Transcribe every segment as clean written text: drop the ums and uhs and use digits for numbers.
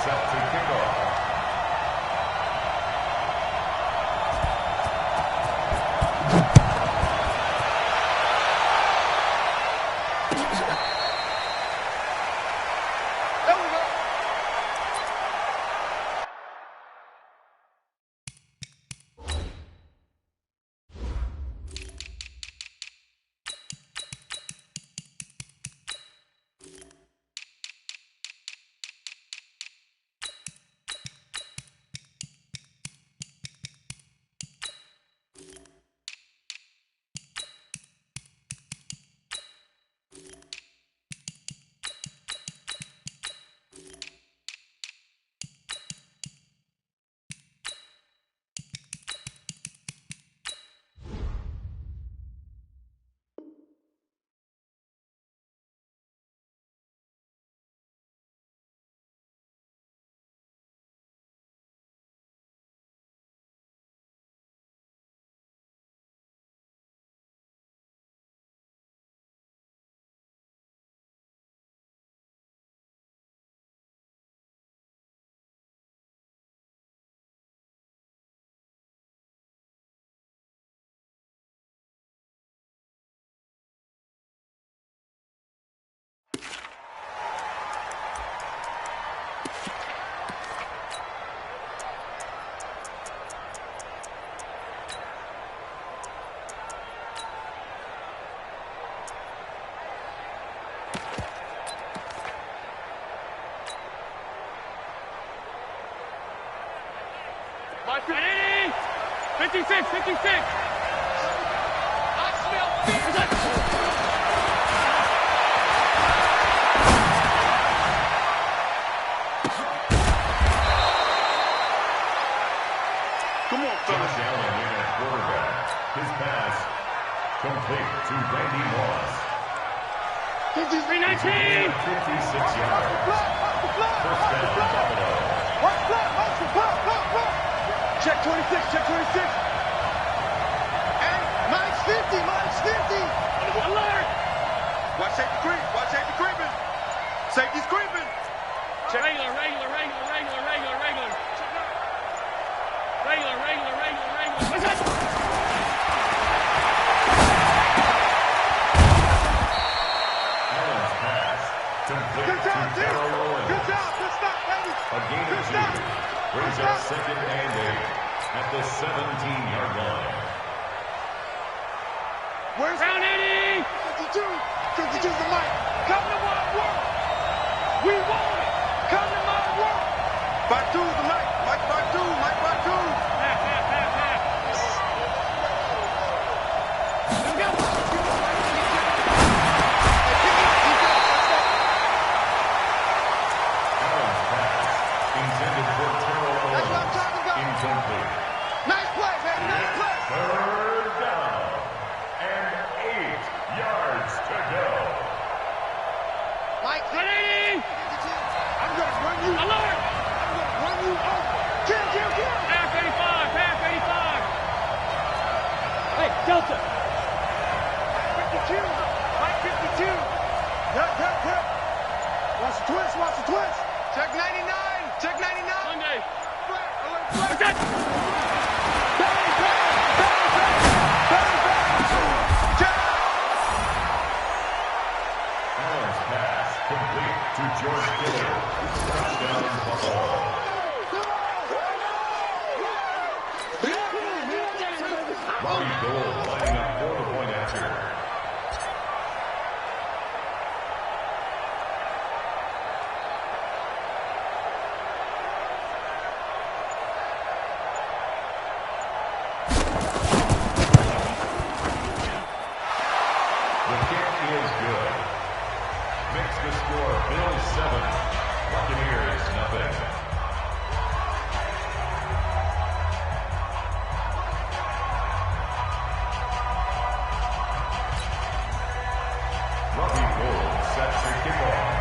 set to kick off. Ready? 56, 56. I smell fear. Come on, fellas. Josh Allen in at quarterback. His pass complete to Randy Moss. 53-19. 56 yards. First down, Buffalo. Check 26, check 26. And minus 50, minus 50. Alert. Watch safety creep, watch safety creeping. Safety's creeping. Check. Regular. What's that? Allen's pass complete Good to job, dude. Darrell Owens. Good job, good stop, baby. A gain of 2 brings up second and 8 at the 17-yard line. Where's Round 80. 52? 52's the mic. Come to my world. We want it. Come to my world. 52's the mic. Mike 52, Mike 52. Half. Let's go. Allen's pass intended for Terrell That's what I'm Owens. talking about. Incomplete. Nice play, baby. Nice play. Third down and 8 yards to go. Mike, 180. I'm going to run you. Alert. I'm going to run you over. Kill. Half 85. Hey, Delta. 52. Mike 52. Yep. Watch the twist. Check 99. Check 99. Monday. What's that? Allen's pass complete to George Kittle. Touchdown, Buffalo. Robbie Gould lining up for the point after. The kick is good. Makes the score Bills 7, Buccaneers nothing. Robbie Gould set to kick off.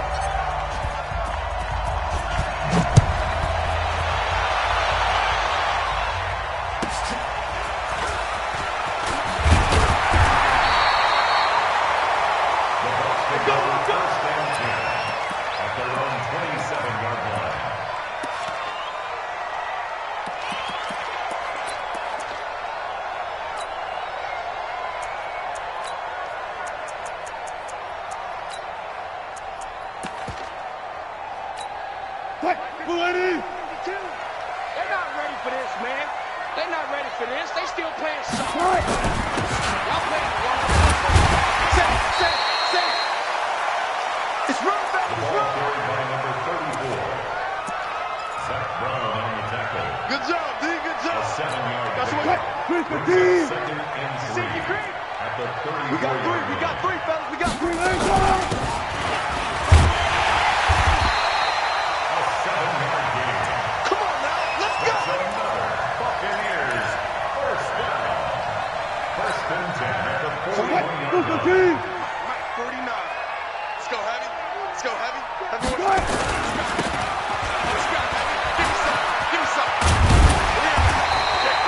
The Bucs pick up a first down 10 at their own 27-yard line. Bulletti! They're not ready for this, man. They're not ready for this. They still playing soccer. Y'all playing the wrong set. It's run back. The ball carried by number 34. Zach Brown on the tackle. Good job, D. Good A job. 7-yard That's gain. what. Brings up second and See you, 3 Green. at the 34-yard We got three. We got three, fellas. We got three. A 7-yard gain. Come on now. Let's go. That's another Buccaneers first down. First and 10 at the 41-yard line. Mike 49. Let's go, Heavy. Let's go, Heavy. Everyone. Let's go, Heavy. Give me some. Give me some. Check.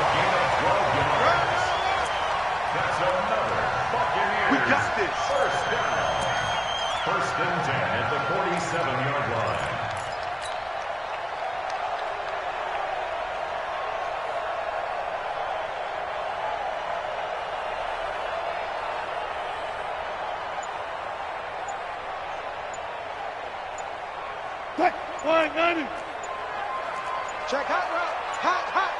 A gain of 12 yards. That's another Buccaneers We got this. first down. First and 10 at the 47-yard line. Check hot route. Hot.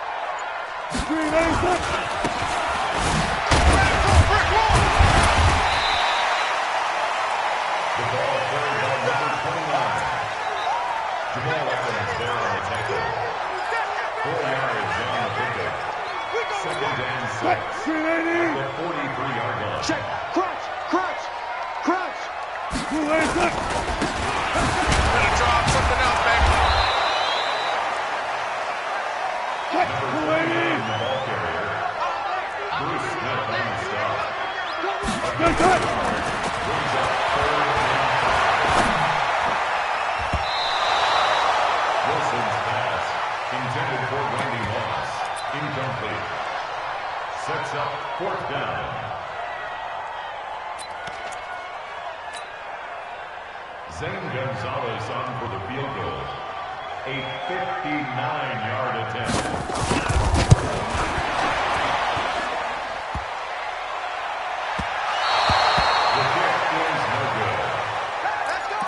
The ball carried by number 29. Jamal Adams there on the tackle. 4 yards on the pickup. Second and 6 at the 43-yard line. Check. Crunch. Gotta drop something else, baby. Number 29, the ball carrier. Bruce Smith on the stop. Brings up third and 5. Wilson's pass intended for Randy Moss. Incomplete. Sets up fourth down. Zane Gonzalez on for the field goal. A 59-yard attempt. The kick is no good. Let's go.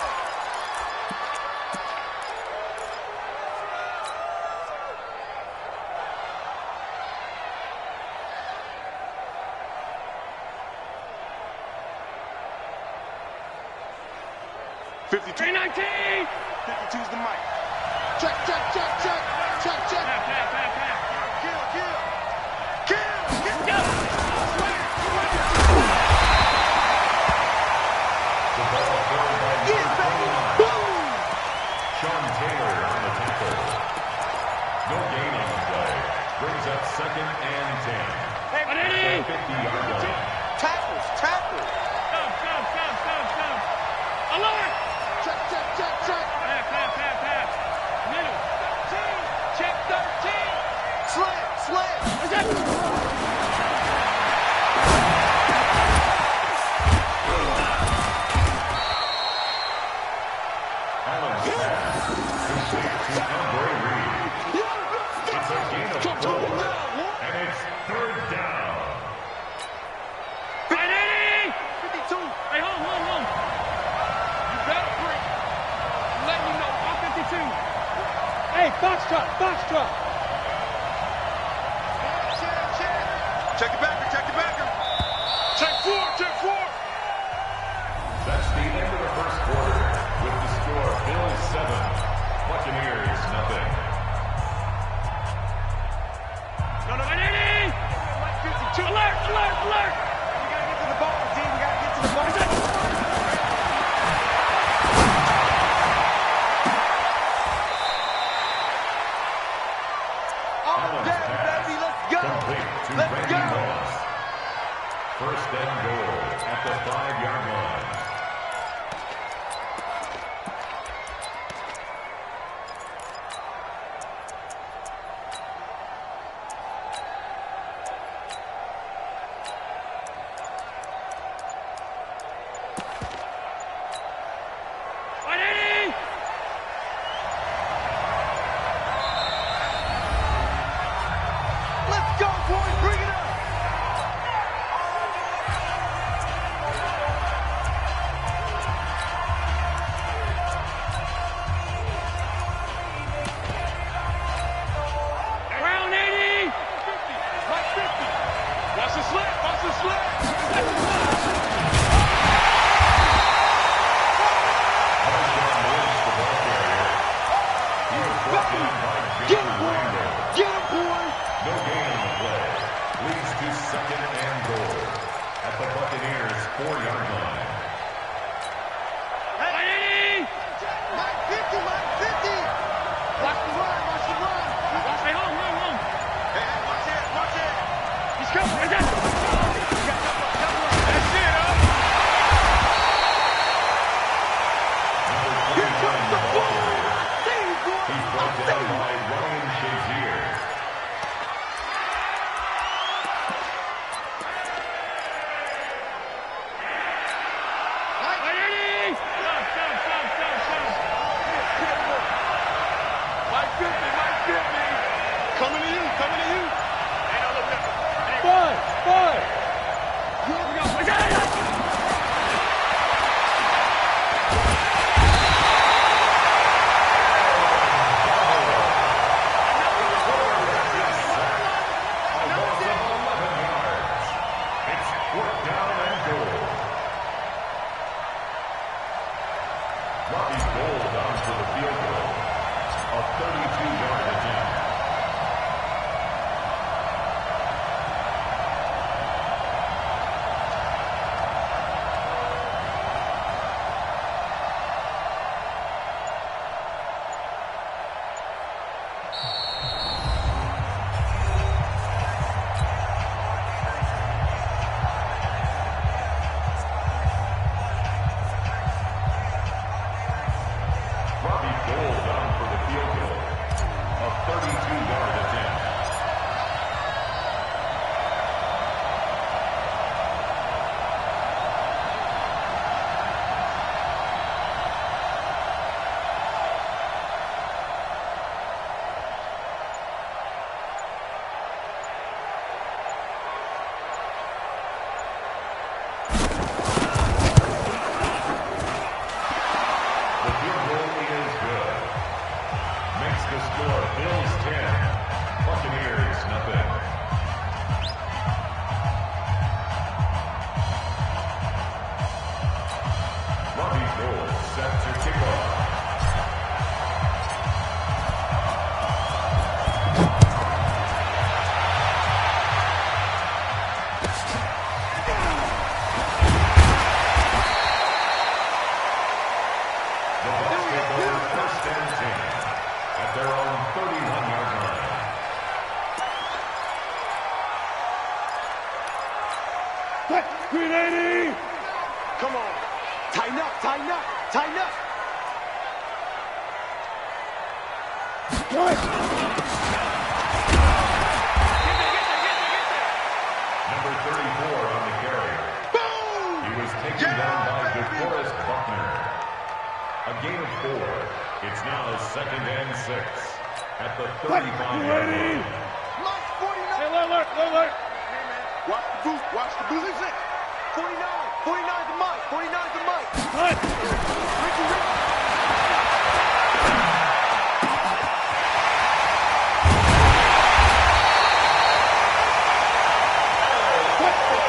Three 19! 52's the mic. Check. Pass. Kill. Go! The ball carried by Yes, number baby. 29. Boom. Sean Taylor on the tackle. No gain on the play. Brings up second and 10. Bulletti! 50-yard line. Tackles. Stop. Alert! Check. Pass. Middle. Check 13. Slam. Is that? Allen's pass. Complete to Andre Reed. It's a gain of 4. And it's third down. 52. Hey, hold. You better break. Let me know. I'm 52. Hey, box truck. Check your backer. Check 4. That's the end of the first quarter. With the score, Bills 7, Buccaneers nothing. No. Bulletti! 52. Alert! We gotta get to the ball, D. We gotta get to the ball. Robbie Gould on for the field goal. A 32-yard attempt. Come on. Tighten up, tighten up, tighten up. Number 34 on the carry. Boom! He was taken down by DeForest Buckner. A gain of 4. It's now 2nd and 6 at the 35-yard line. Mike 49. Hey, alert. Watch the boost, watch the boost. 49 to Mike, 49 to Mike.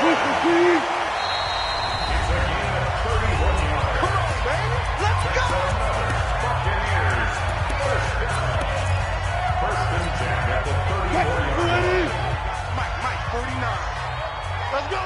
Ricky. It's a gain of 31 yards. Come on, baby. Let's go. Buccaneers. First down. 1st and 10 at the 34-yard line. Mike, 49. Let's go.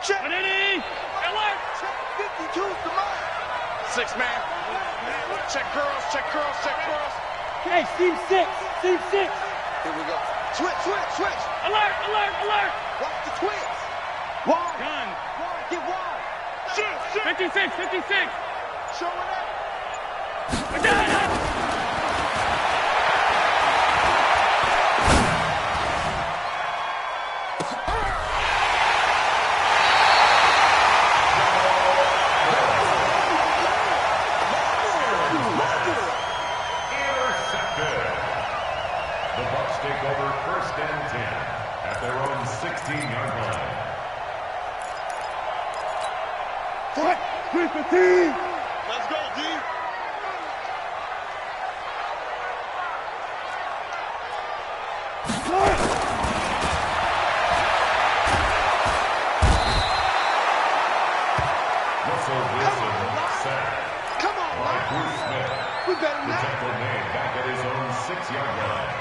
Check. Alert! Check 52's the mark. 6 man. Check girls. Hey, team 6. Team 6. Here we go. Switch. Alert! Watch the twins. Wide. Gun. Get wide. Shoot. 56. Showing up. made back at his own 6-yard line.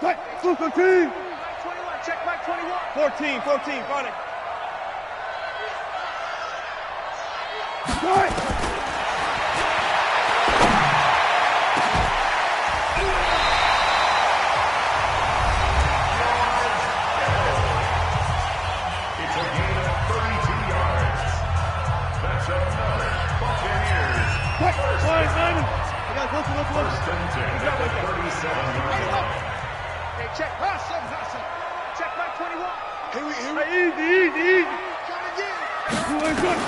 Mike 21, check Mike 21. 14, got it. Right. It's a gain of 32 yards. That's another Buccaneers. First and 10 at the 37-yard line. Hey, check Hassan. Check Mike 21. Here we Easy. come again. Come again.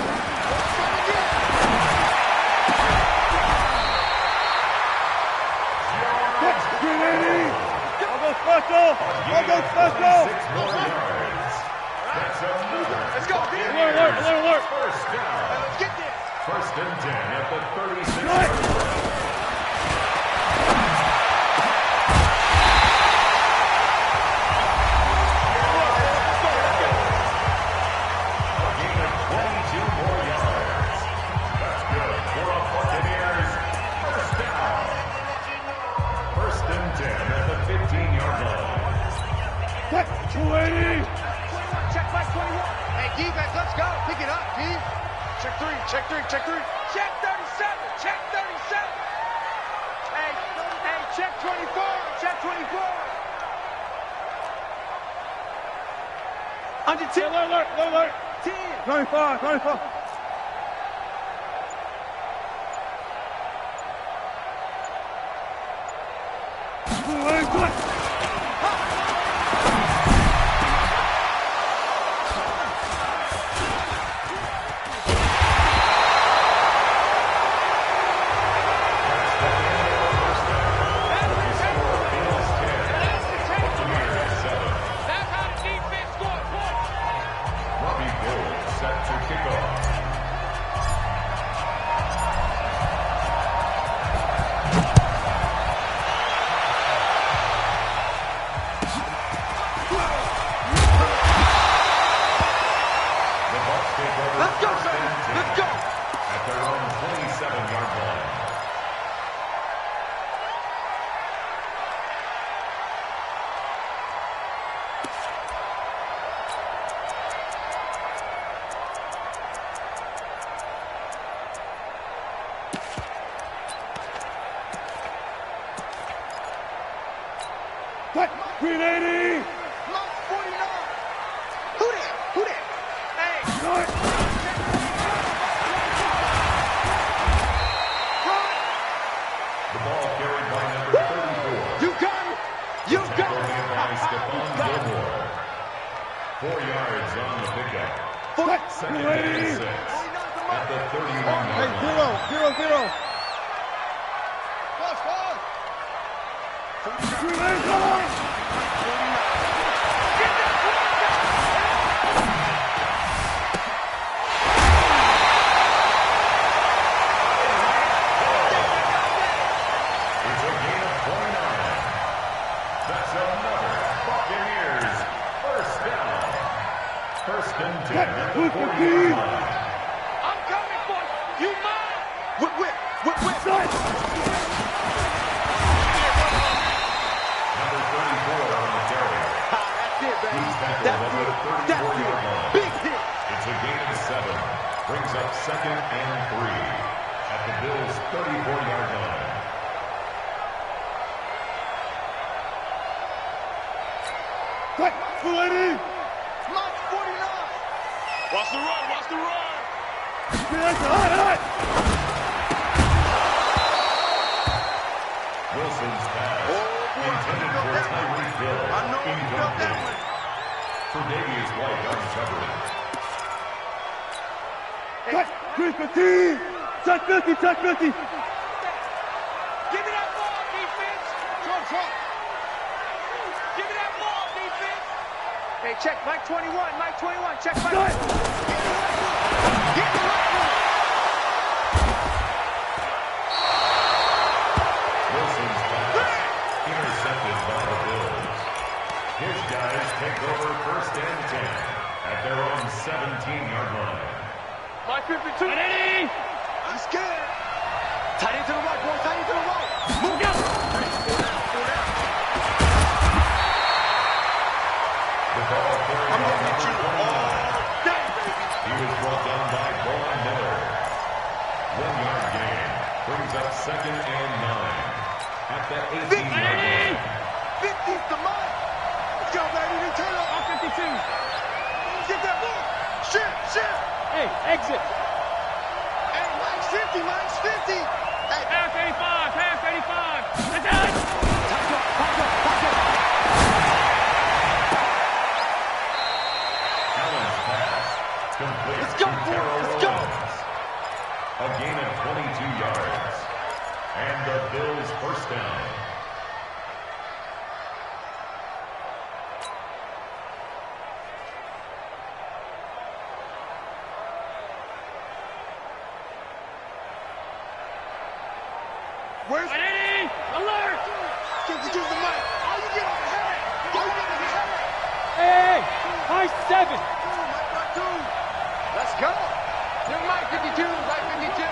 I'll go special. 6 more yards. That's another. Let's go, D. Alert. First down. Let's get this. First and 10 at the 36-yard line. Check Mike 21. Hey, defense, let's go. Pick it up, D. Check three. Check 37. Check 37. Hey, check 24. Check 24. Under 10. Alert. 10. 25. What? 380! Mark 49. Who that? Hey! Run. The ball carried by number 34. You got it. You got Tackle made by it. Stephon Gilmore. 4 yards on the pickup. What? Second and 6 at the 31-yard line. 0. It's a gain of 29. That's another Buccaneers first down. First and 10 at the 40-yard line. I'm coming for you. You mine. Whip. Number 34 on the carry. That's it, baby. He's tackled at the 34-yard line. Big hit. It's a gain of 7. Brings up second and 3 at the Bills' 34-yard line. What? 280! Mark 49. Watch the run. Wilson's pass intended for Tyreek Hill. I know you felt that one. For Davius White on coverage. What? 350! Check 50! Give me that ball, defense! Trump. Give me that ball, defense! Hey, check Mike 21. Check Mike 21. Get the right one. Wilson's pass intercepted by the Bills. His guys take the over 1st and 10 at their own 17-yard line. My 52. Ready? I'm scared. Tight end to the right, boys. Tight end to the right. Move out. The ball carried I'm on looking at number you 29. all day, baby. He was brought down by Vaughn Miller. 1-yard gain brings up 2nd and 9 at the 18-yard line. 50's the mark. Let's go, baby. Return up. I'm 52. Get that ball. Shit. Hey, exit. Hey, Mike's 50. Mike's 50. Hey, Half 85. Half 85. That's it. Pack up. Allen's pass complete. Let's go, to boys. Terrell Let's go. Owens. A gain of 22 yards. And the Bills' first down. Where's... Ready? Alert. Get the mic. How you get on the head? Hey, high 7. Mike 2. Let's go. You're Mike 52. Mike 52.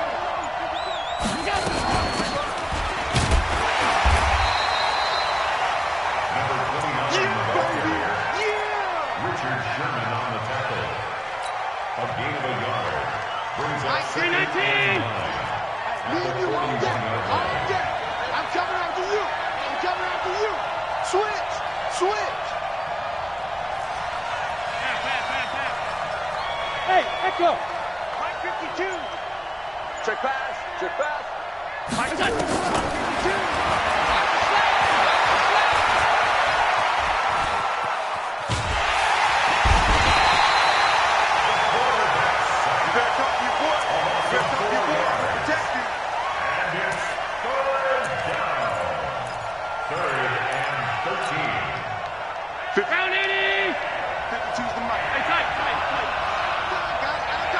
Number 29 on the ball carrier. Yeah. Richard Sherman on the tackle. A gain of a yard. Brings up 2nd and 9 at the 41-yard line. I'm coming after you. Switch. Hey, echo. Mike 52. Check pass. Mike, what's that? 52. You better talk to your boy. Protect him. And it's 3rd down. 3rd and 13. Round 80. 52's the mic. Hey, tight.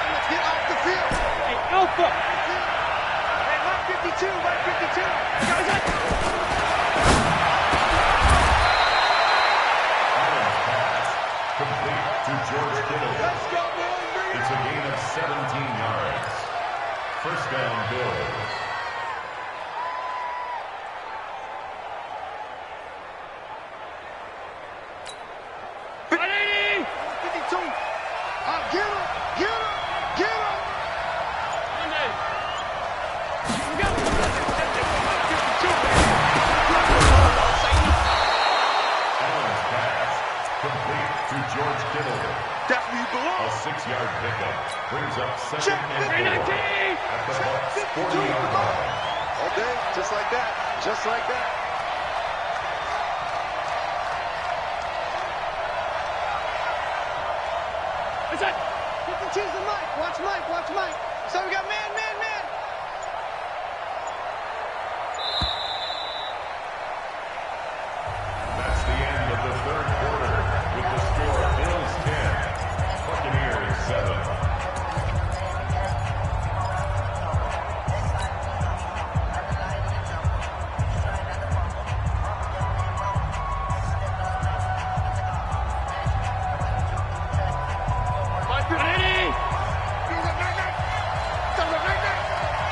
Let's get off the field. Hey, Alpha. Hey, Mike 52. Guys, Allen's pass complete to George Kittle. Let's go, boys. Bring it. It's a gain of 17 yards. First down, Bills. ready? 52. Get him. Monday. Go. Allen's pass complete to George Kittle. That's where you belong. A 6-yard pickup brings up 2nd Check. and 4 at the Bucs' 40-yard line. All day, just like that. What's that? 52's the mic. Watch Mike. So we got man. That's the end of the 3rd quarter with the score Bills 10, Buccaneers 7. Ready?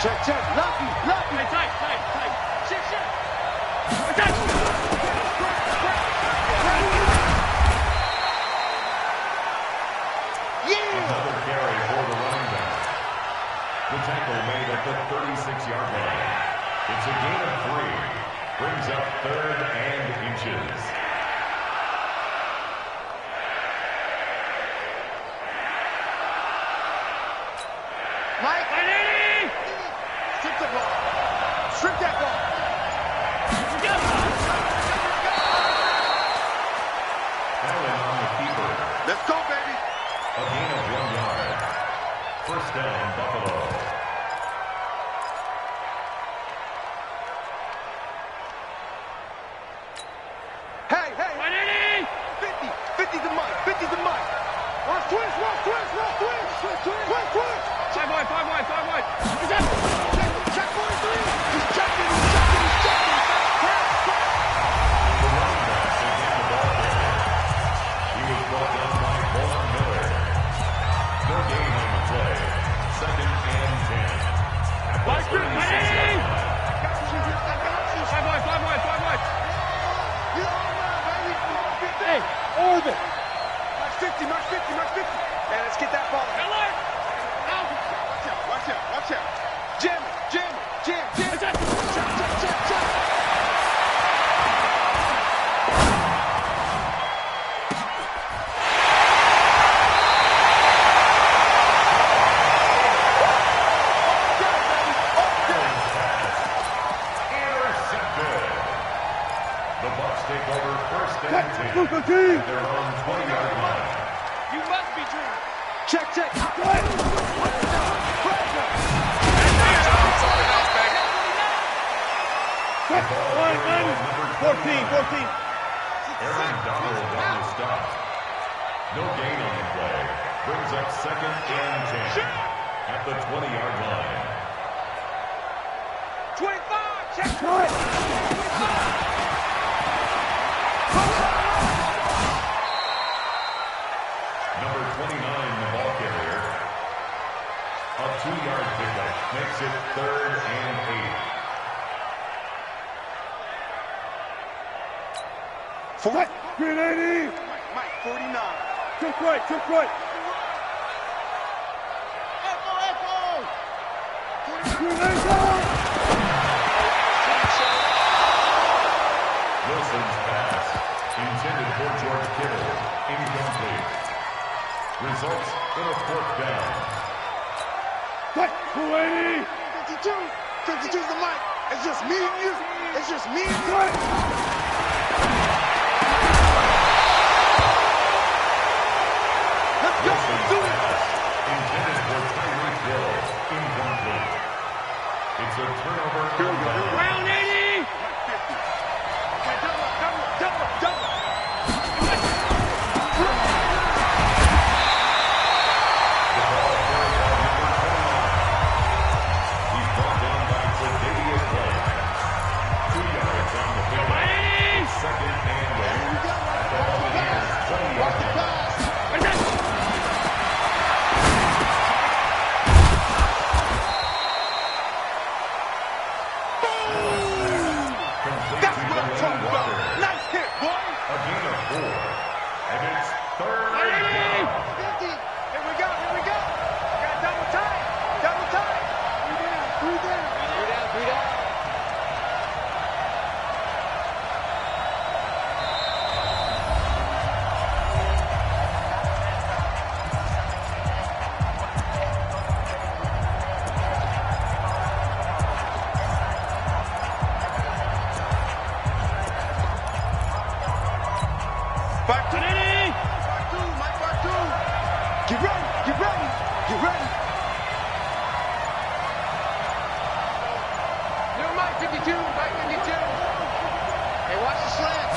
Check. Lucky. Hey, tight. Shit. What's that? Another carry for the running back. The tackle made at the 36-yard line. It's a gain of 3. Brings up 3rd and inches. Mike. Ready? Strip the ball. Strip that ball. Go. Allen on the keeper. Let's go, baby. A gain of 1 yard. First down, Buffalo. Hey. Ready? 50 the mic. Watch twist. Five wide. What's that? Check 43. He's checking. The running back is in the ball game. He was March 50, March 50, March 50. Man, let's get that ball. Watch out, watch out, watch out. Jam it, jam it, jam, jam. Jam, jam, jam, jam. Take over first and 10 at their own 20-yard line. You must be dreaming. Check, check. Line, 14. Aaron Donald on the stop. No gain on the play. Brings up second and 10 at the 20-yard line. 25. Check. 25. Number 29, the ball carrier. A 2-yard pickup makes it 3rd and 8. What? 380. Mike, 49. Took right. Wilson's pass, intended for George Kittle, incomplete. Results in a 4th down. 280. 52 is the mic. It's just me and you. It's just me and you. Let's go. Wilson's Do it. pass, intended for Tyreek Hill, incomplete. It's a turnover. Round 80. Okay, double. He's brought down by Tre'Davious White. 2 yards on the pickup. Second and 8 at the Buccaneers' 20-yard line. Complete That's to what I'm Delane talking about. Walker. Nice hit, boy. A gain of 4. And it's 3rd down. 50. Here we go. Got double time. 3 down. Get ready. New Mike 52. Hey, watch the slant.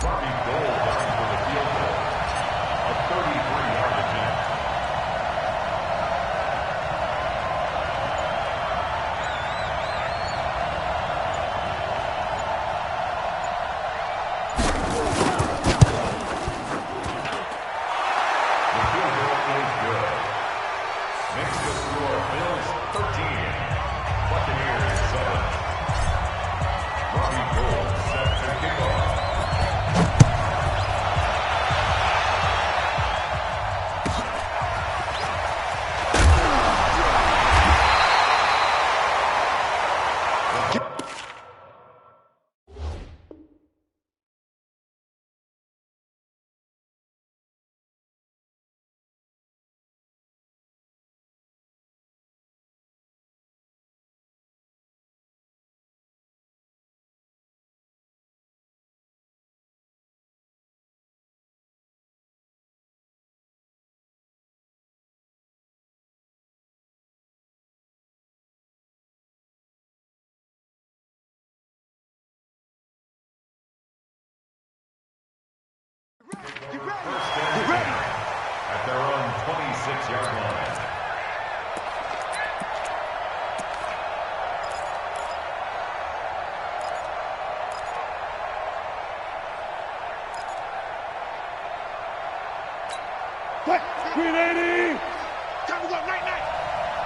Robbie Gould down for the field goal. A 33-yard attempt. The field goal is good. Makes the score Bills 13, Buccaneers 7. 26-yard line. Green 80! Time to go, night.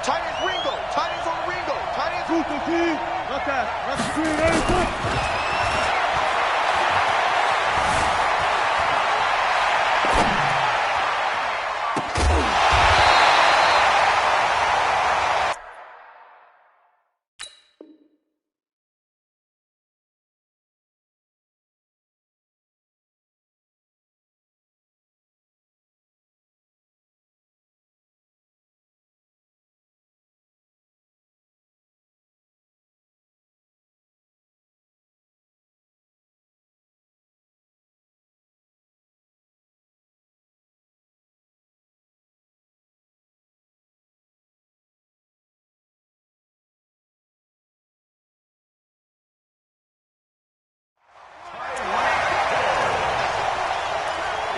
Tight ends Ringo. Tight ends on Ringo. Tight ends on Green 80!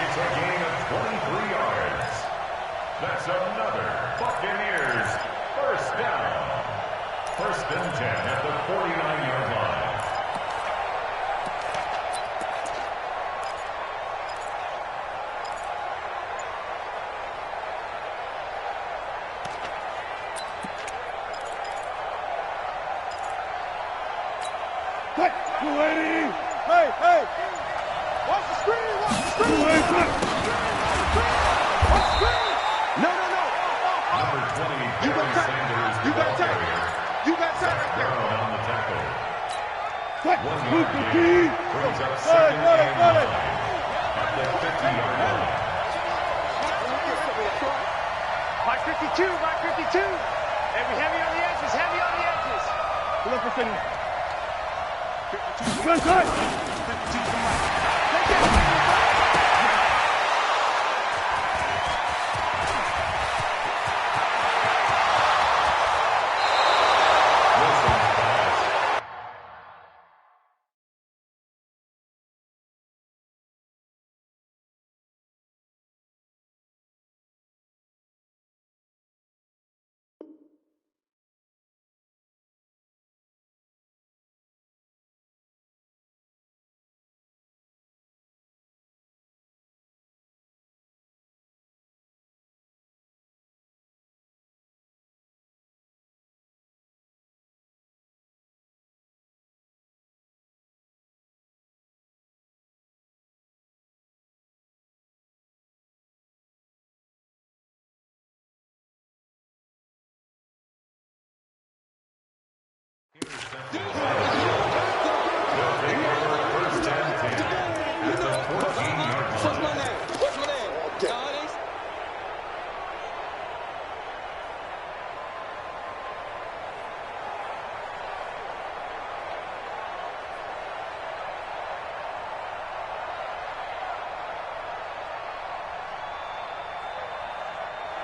It's a gain of 23 yards. That's another Buccaneers first down. First and 10 at the 49-yard line. Hey! Watch the screen! No. Number 20, You got Barry time. Sanders, You got ball time. carrier. You got time right there. Brown on the tackle. What? 1 Move yard the gain. key! Brings up Got second it! and 9 at the 50-yard line. Mark 52. Hey, we heavy on the edges. Pull up for signal. Gun side! Wilson's pass.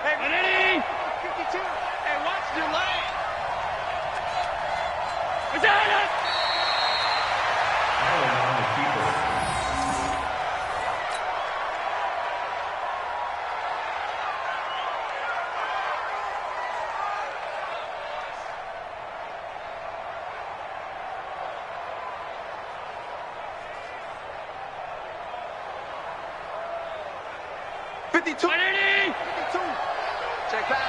Hey, 52. Hey, watch your lane. Is that it? Allen on the keeper. Fifty-two. 180. 52. Check back.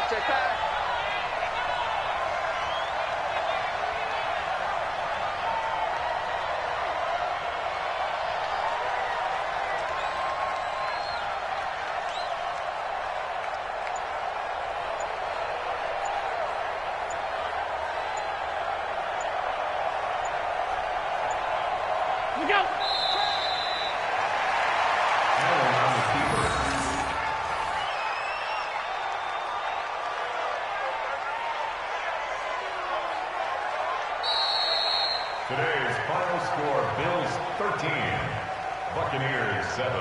Look out. Allen on the keeper. Today's final score, Bills 13, Buccaneers 7.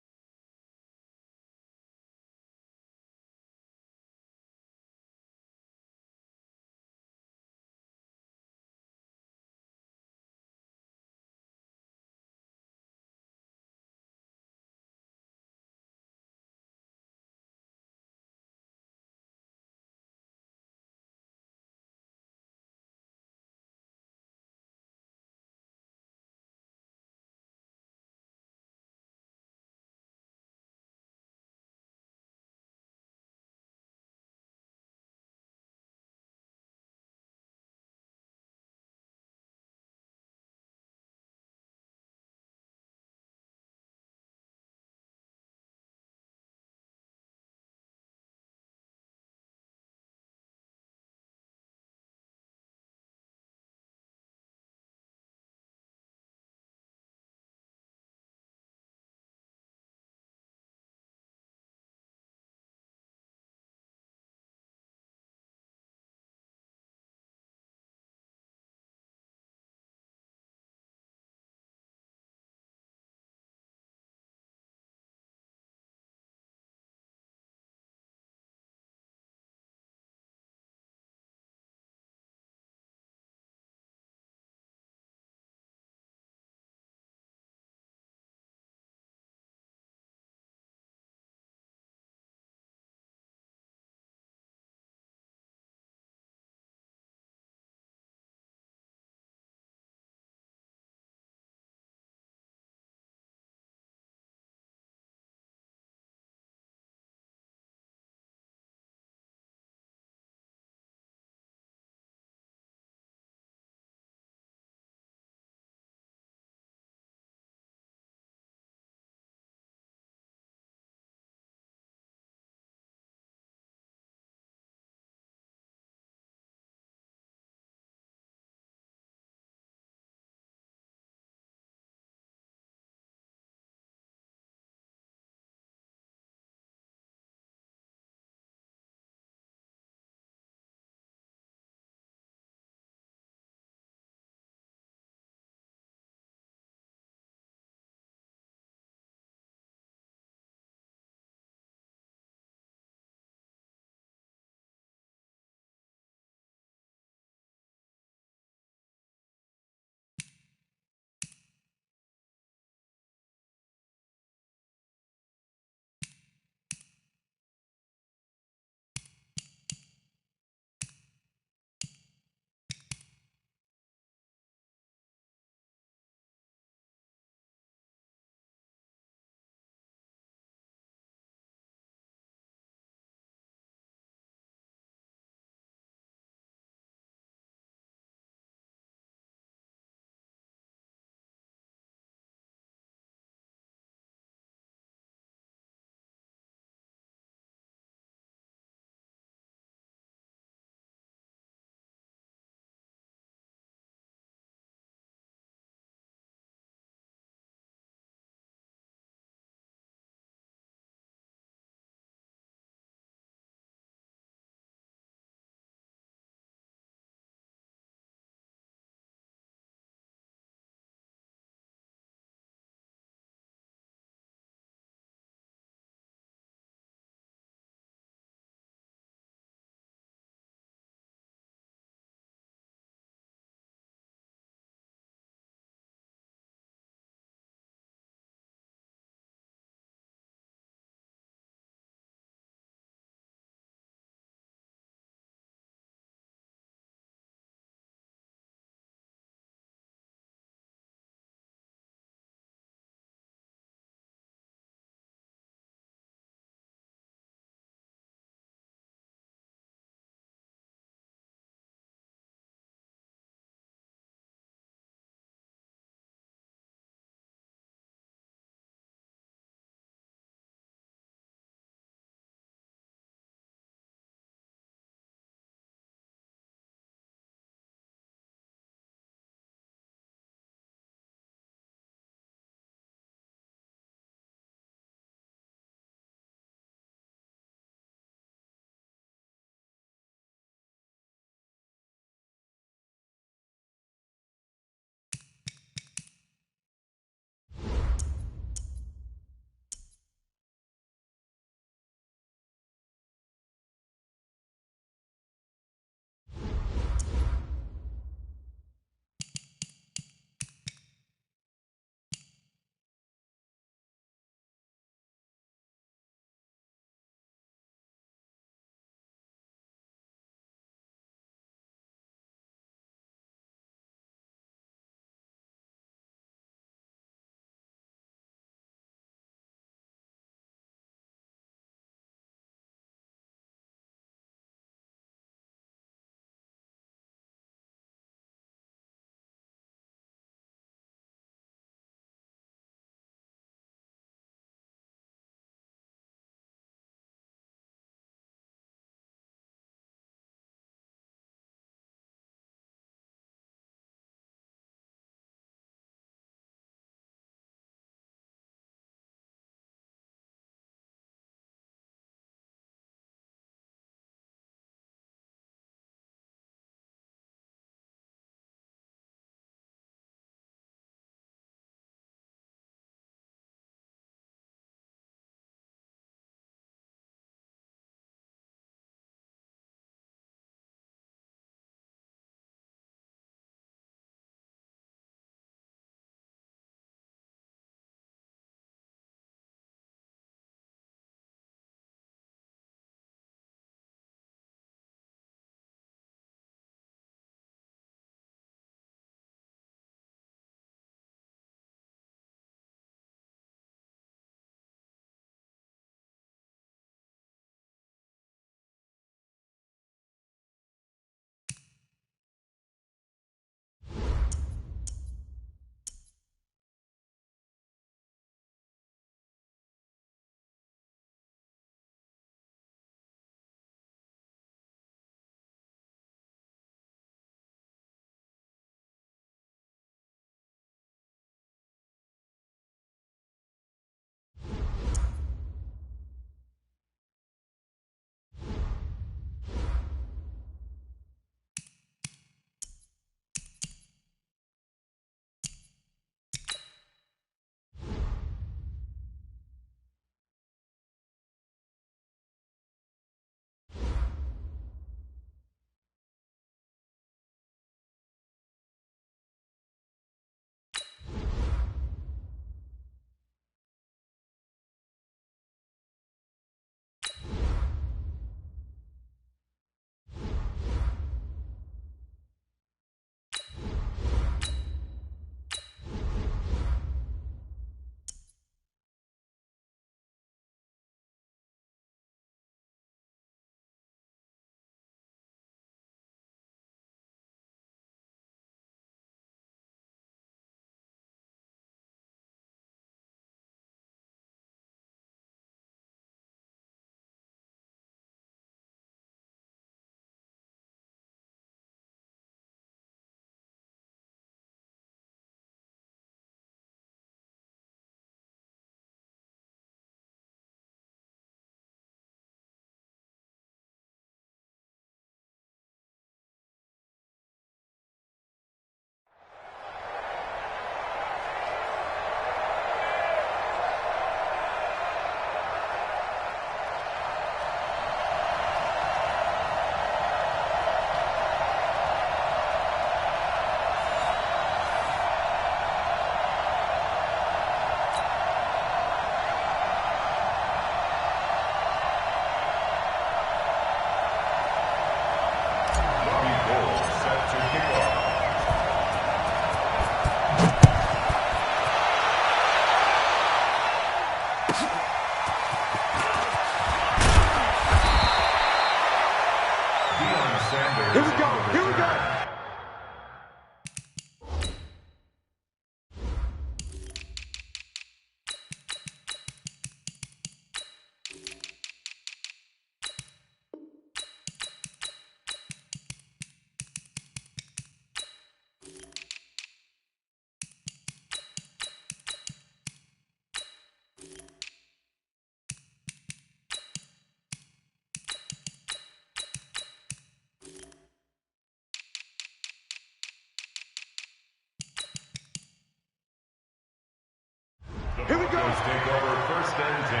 Broncos take over 1st and 10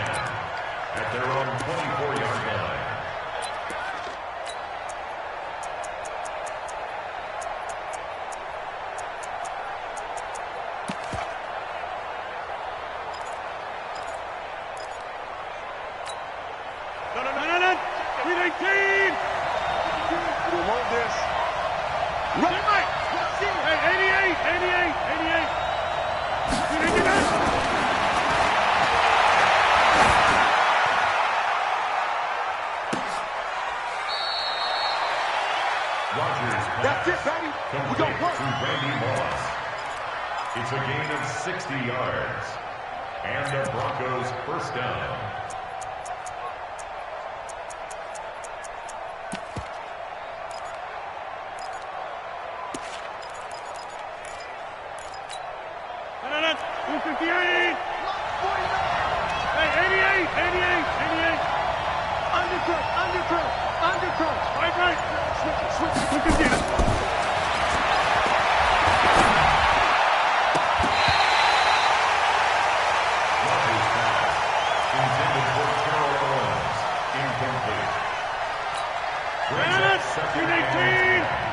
at their own 24-yard line. No. 319. We want this. Right. Hey, 88. 319. Rodgers That's it, baby. We complete gon' work. to Randy Moss. It's a gain of 60 yards. And the Broncos 1st down. No. 258. Hey, 88. Undercross. Right. Switch again. Rodgers pass. Intended for Terrell Owens. Incomplete. Brings up 2nd and 10.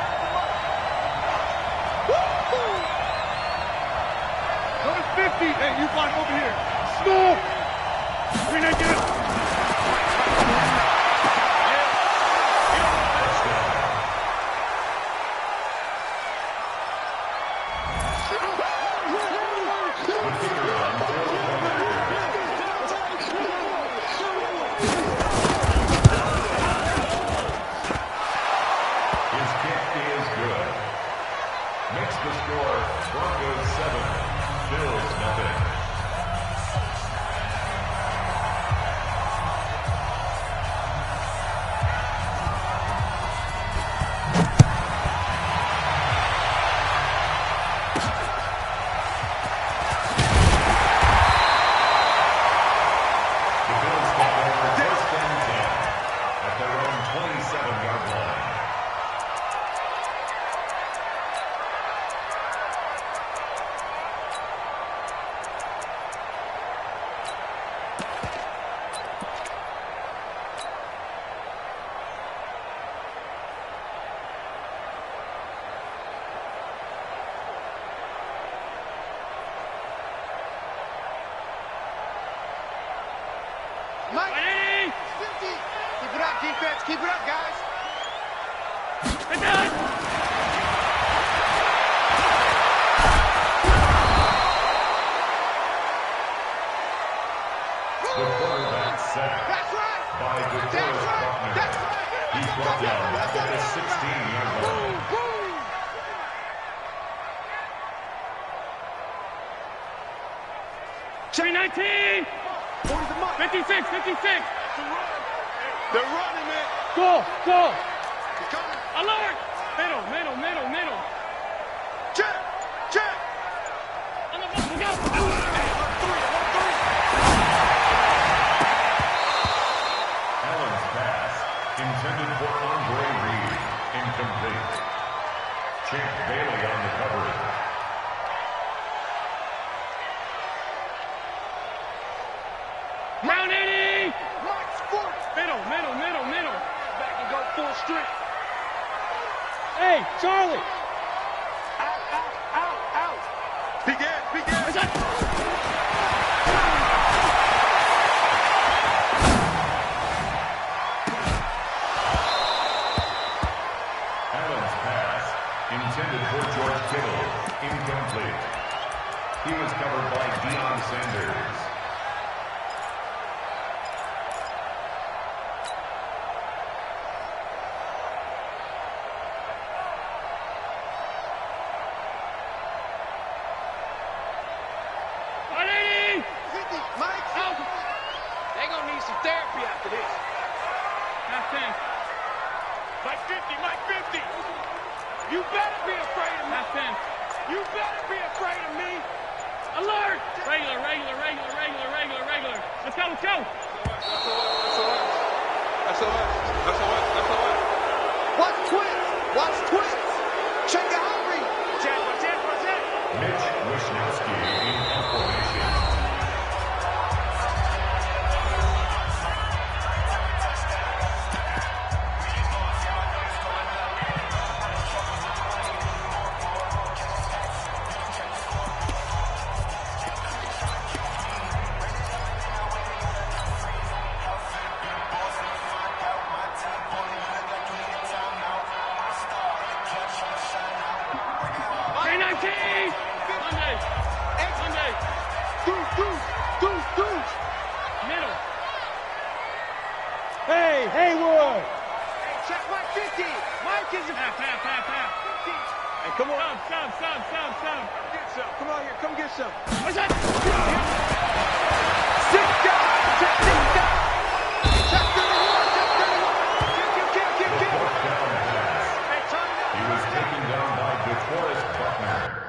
50. Hey, you block over here. Small. 319. His kick is good. Makes the score Broncos 7, Bills nothing. The Bills take over 1st and 10 at their own 27-yard line. Mike, 180. 50. Keep it up, defense. Keep it up, guys. Get down. The quarterback sacked That's right. by That's DeForest right. Buckner. That's right. He's brought down at the 16-yard line. Boom. Cherry 19. 56. They're running, man. Go. He's coming. Alert. Middle. Check. On the ball. Go. Allen's pass, intended for Andre Reed, incomplete. Champ Bailey on the coverage. Round 80. Mike's foot. Middle. Back and go full strength. Hey, Charlie. Out. Begin. What's that? Allen's pass, intended for George Kittle, incomplete. He was covered by Deion Sanders. Mike. Out. They're going to need some therapy after this. Half 10. Mike 50. You better be afraid of me. Half 10. You better be afraid of me. Alert. Regular. Let's go. Watch twins. Check the hungry. Mitch Wishnowsky in formation. Hey, Haywood. Hey, check Mike 50. Mike is a... Half. 50. Hey, come on. Sub. Come get some. Come on here. Come get some. What's that? Six guys. Check six guys. Check 31. Check 31. Kill. Hey, turn it up. He was taken down by DeForest Buckner.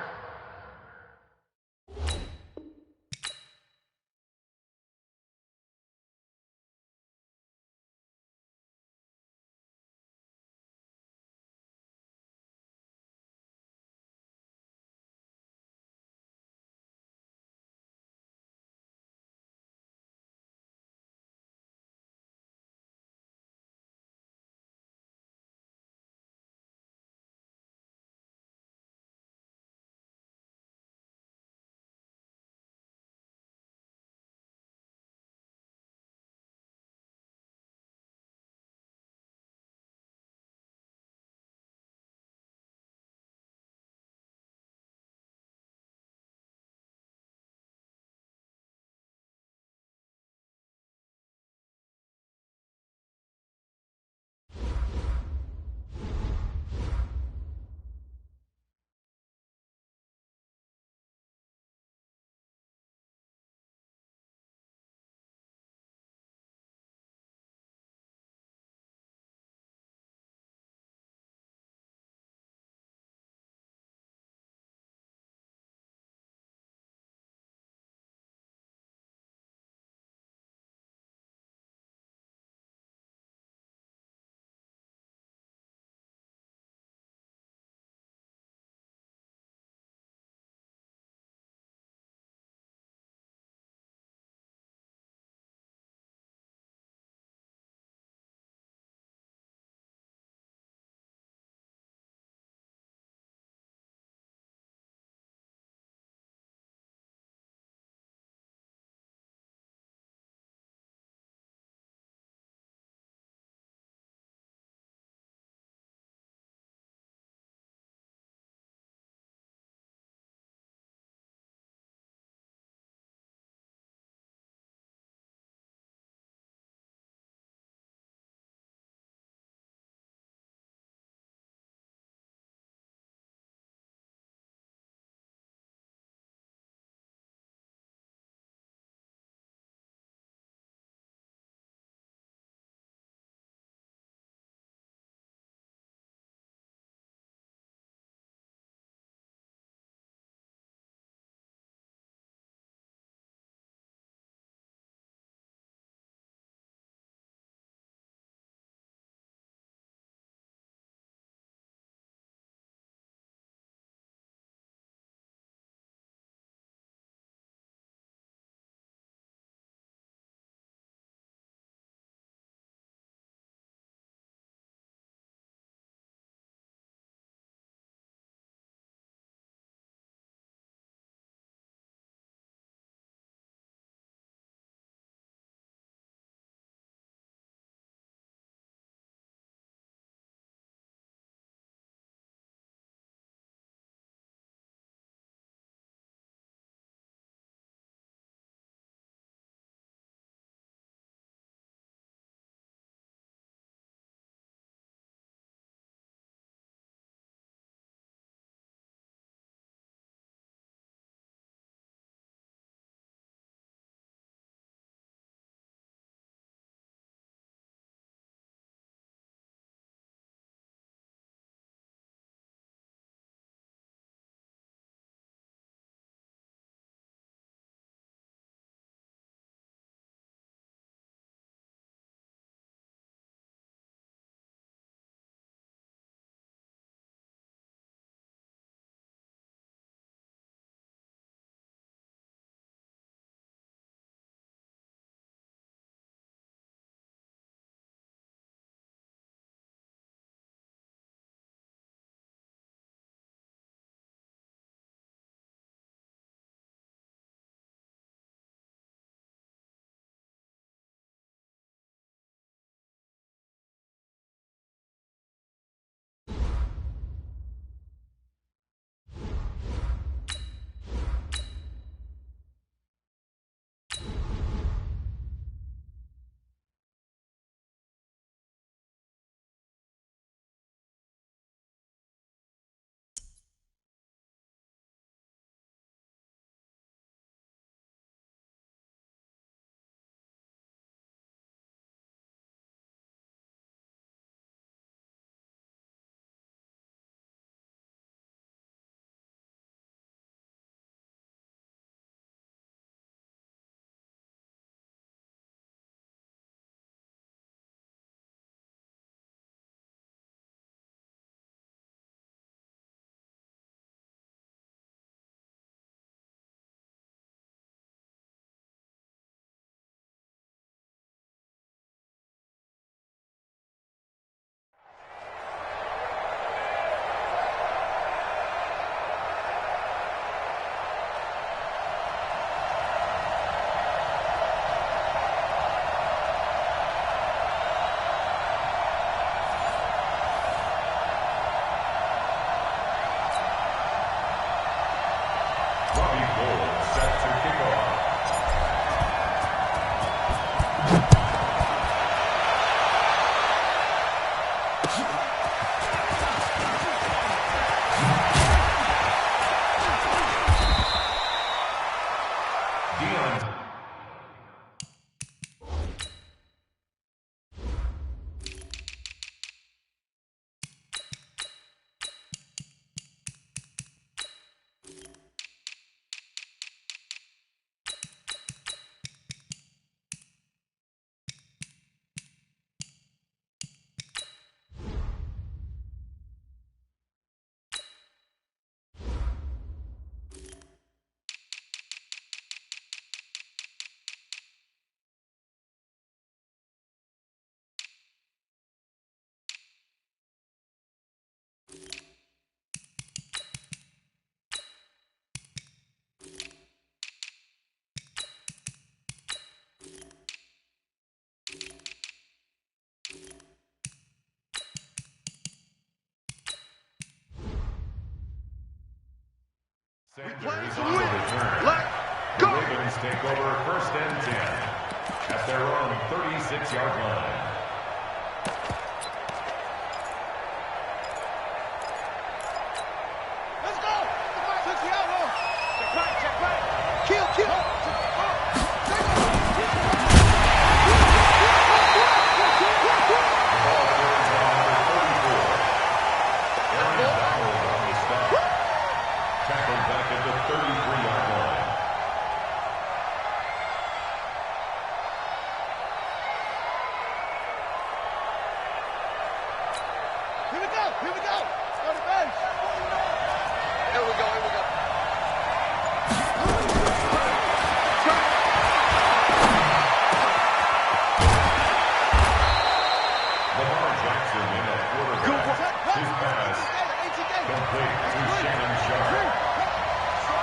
Sanders on the return. Let's The go. Ravens take over 1st and 10 at their own 36-yard line. Let's go. Check right, check right. Kill, kill. The ball carries on number 34. Aaron Donald on the stop. Tackled back at the 33-yard line. Here we go, here we go. Go to bench. Here we go, here we go. Lamar Jackson in at quarterback. His pass complete to Shannon Sharp.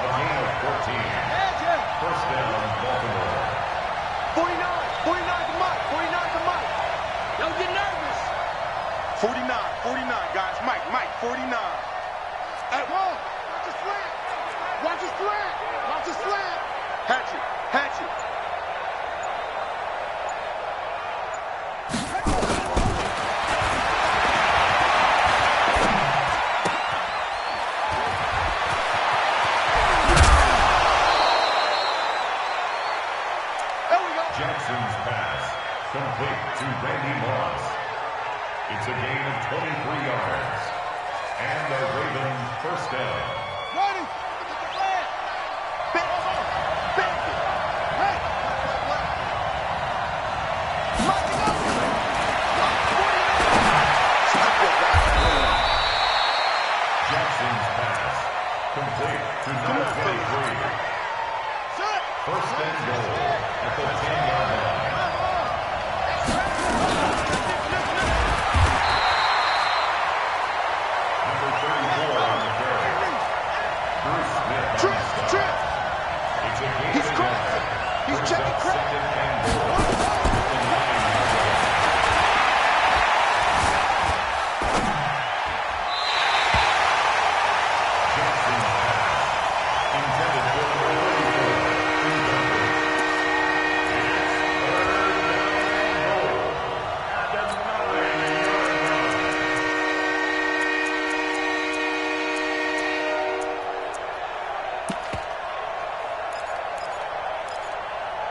A gain of 14. 1st down, Baltimore. 49 to Mike, 49 to Mike. Don't get nervous. 49, guys. Mike, 49. Hey, whoa, watch the slant. Watch the slant. Watch the slant. Hatchet. There we go. Jackson's pass complete to Randy Moss. It's a gain of 23 yards. And the Ravens 1st down. Ready. Back it. Hey. Mike, get up. Jackson's pass complete to number 23. Set. 1st and goal at the 10-yard line. Number 34 on the carry. Bruce Smith on the stop. Trip. It's a gain He's of crossing. 1. He's Brings checking up crap. 2nd and goal. At the 9-yard line. Jackson's pass intended for number 34. Incomplete. It's 3rd down and goal at the 9-yard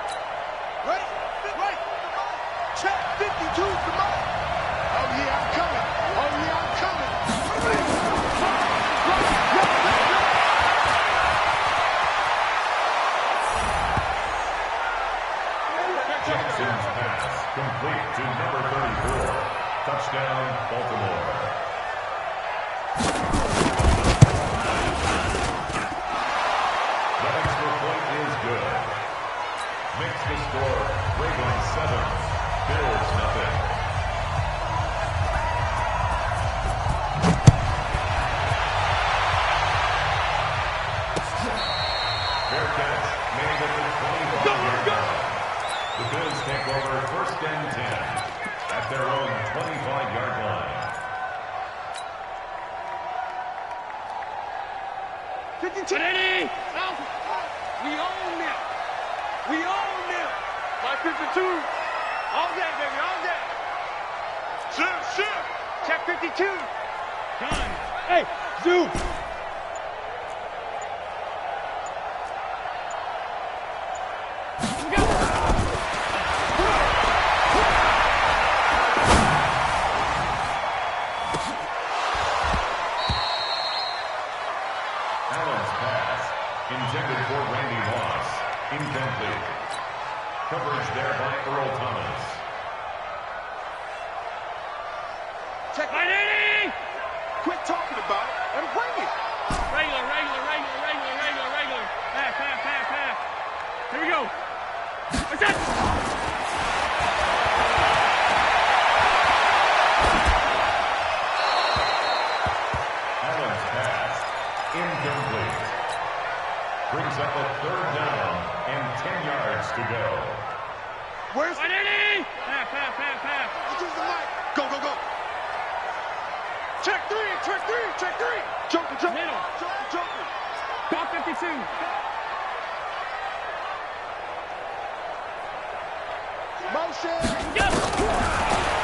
line. Right. Check 52 to Mike. Oh yeah, I'm coming. Jackson's pass complete to number 34. Touchdown, Baltimore. That extra point is good. Makes the score Ravens 7, Bills nothing. Fair catch made at the 25-yard line. The Bills take over 1st and 10 at their own 25-yard line. 52. Ready? Now, we own them. We own them. My 52. All day, baby, all day. Shift. Check 52. Done. Hey, Zoo. Allen's pass intended for Randy Moss. Incomplete. Coverage there by Earl Thomas. Check. Ready? Quit talking about it and bring it. Regular. Pass. Here we go. What's that? Allen's pass incomplete. Brings up a 3rd down and 10 yards to go. Where's Ready? Pass. Choose the mic. Go. Check three. Joker. Middle. Joker. Block 52. Motion. Yes.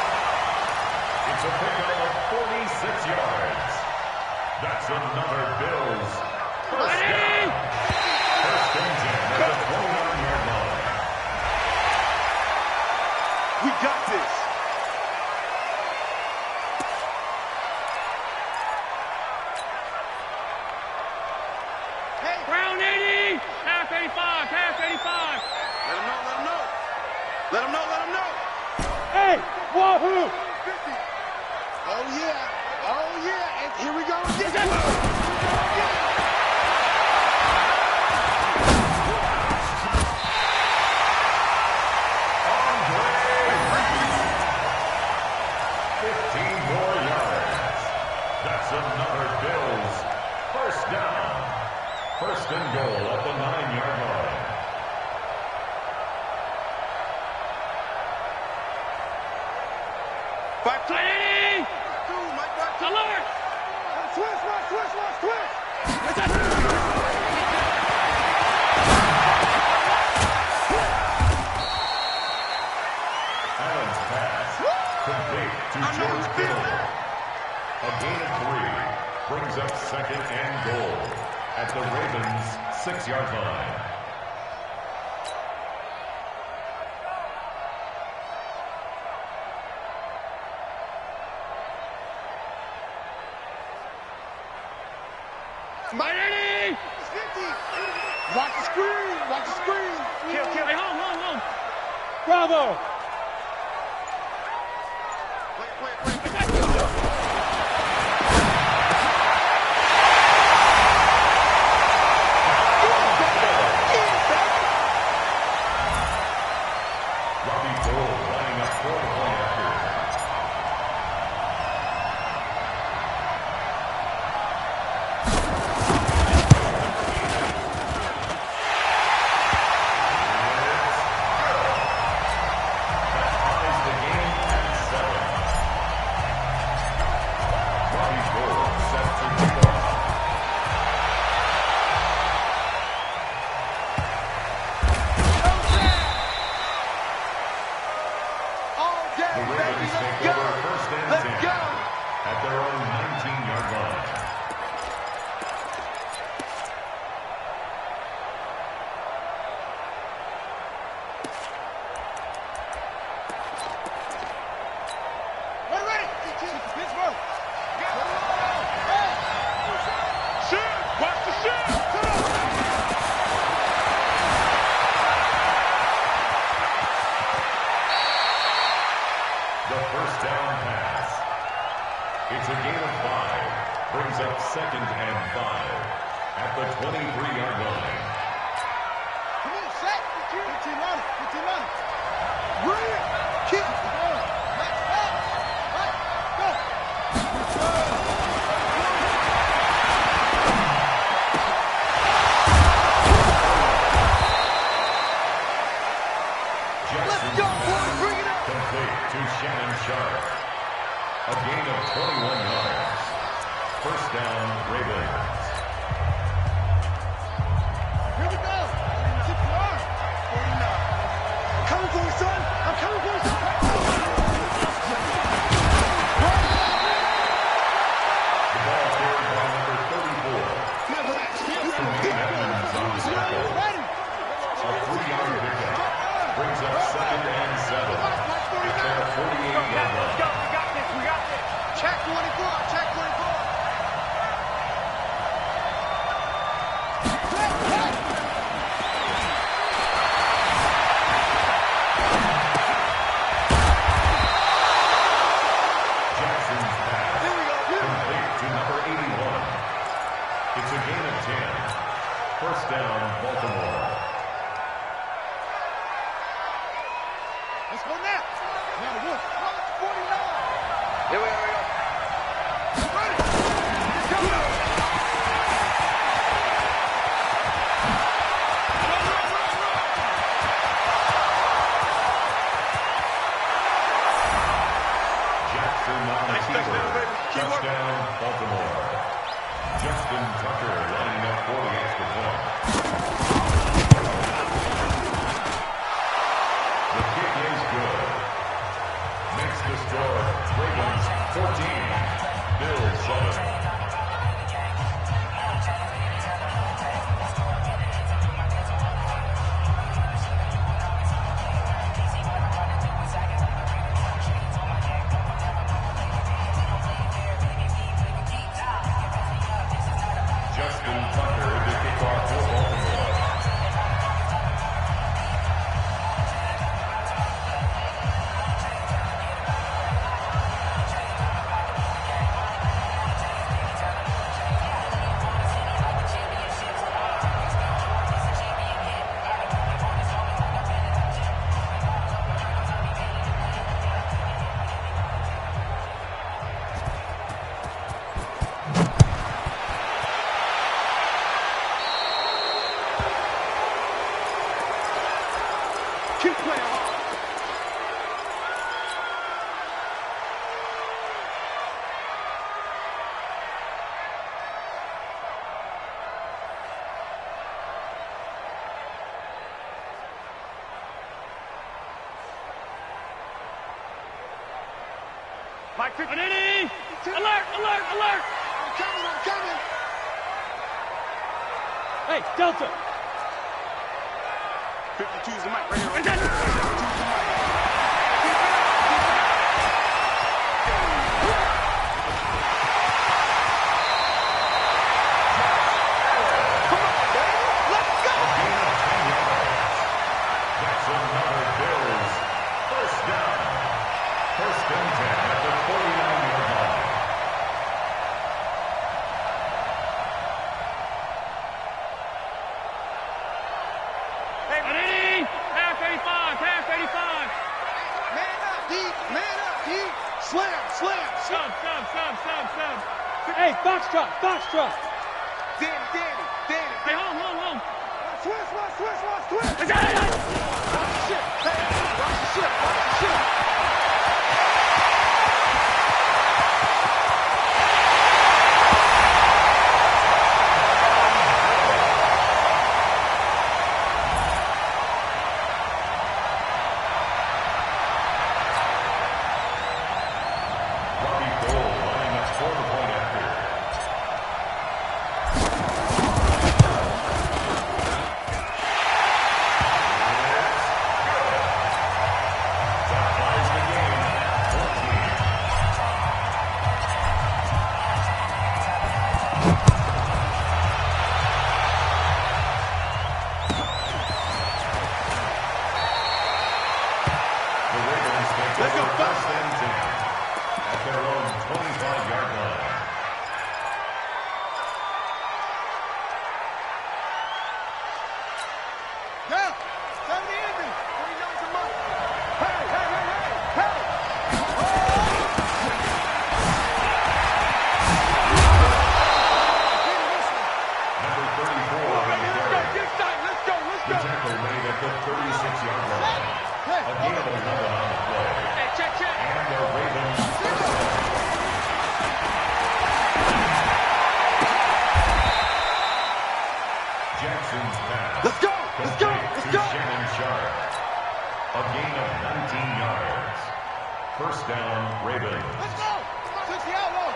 It's a pickup of 46 yards. That's another Bills first down. First and 10 at the 29-yard line. We got this. Hey, Brown 80. Half 85. Half 85. Let him know, let him know. Let him know, let him know. Hey, wahoo. 50. oh yeah. Oh yeah. And here we go again. Andre Reed. 15 more yards. That's another Bills first down. First and goal at the 9-yard line. Back to 80. two, Mike, back to Alert. Switch. Allen's pass complete to George Kittle. A gain of 3 brings up second and goal at the Ravens' 6-yard line. Mighty. Watch the screen. Watch the screen. Kill. Hey, home. Bravo. wait. Robbie Gould lining up for the point after. That ties the game at 7. Robbie Gould set to lead off. All day, The baby. Ravens Let's take go. over first and Let's 10 go. at their own 19-yard line. We're ready. Pittsburgh. Shit! Watch the shit! The first down pass. It's a gain of 5. Brings up second and 5 at the 23-yard line. Come on, set. 15 on it. Bring it. Keep it going. Let's go. Jackson Let's go, boys. Bring it up. complete to Shannon Sharp. A gain of 21 yards. First down, Ravens. Here we go. 6 yards. 49. I'm coming for you, son. I'm coming for you, son. The ball carried by number 34. Jermaine Evans on the tackle. Ready. A 3-yard pickup. Brings up second and 7 at their 48-yard line. We got this. Check 24. Check 24. Jackson's pass complete to number 81. It's a gain of 10. First down, Baltimore. Let's go now. Now, look. 49. Here we go. Ready. Go. Justin Tucker to kick off for Baltimore. Keep playing hard. Mike 50. Anini! Alert! Alert! Alert! I'm coming. Hey, Delta! 52's the mic right here. And then- 52's the mic. Come on, baby. Let's go. Jackson Mother Bills. First down. First and 10 at the 49-yard line. Anini! Half 85! Half 85! Man up, D. Man up, D. Slam. Sub! Hey, Foxtrot! Danny. Hey, home! Switch. Is that it? Watch the shit. Hey, watch the shit. Robbie Gould lining up for the point after. That ties the game at 14. The Ravens take Let's go, over Fox. first and 10 at their own 25-yard line. Down. 70 Anthony. 40 yards a month. Hey. Number 34 on the carry. Let's go. The tackle made at the 36-yard line. A gain of 11 on the play. Hey, check! And the Ravens first down. Jackson's pass. Let's go. Complete to Shannon Sharp. A gain of 19 yards. First down, Ravens. Let's go. Switch the outlaw.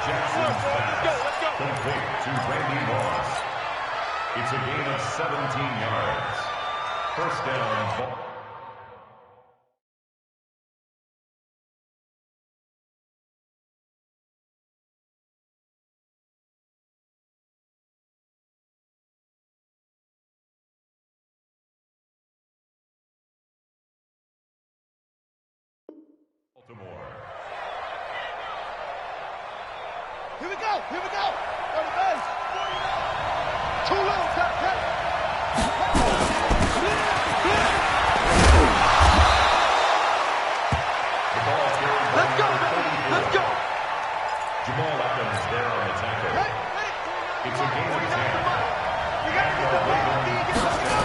Jackson's pass. Complete to Randy Moss. It's a gain of 17 yards. First down. Baltimore. Here we go. Go to base. Too low. The ball carried by Let's go, number baby. 34. Let's go. Jamal Adams there on the tackle. It's a gain of 10. You gotta get the ball. First down.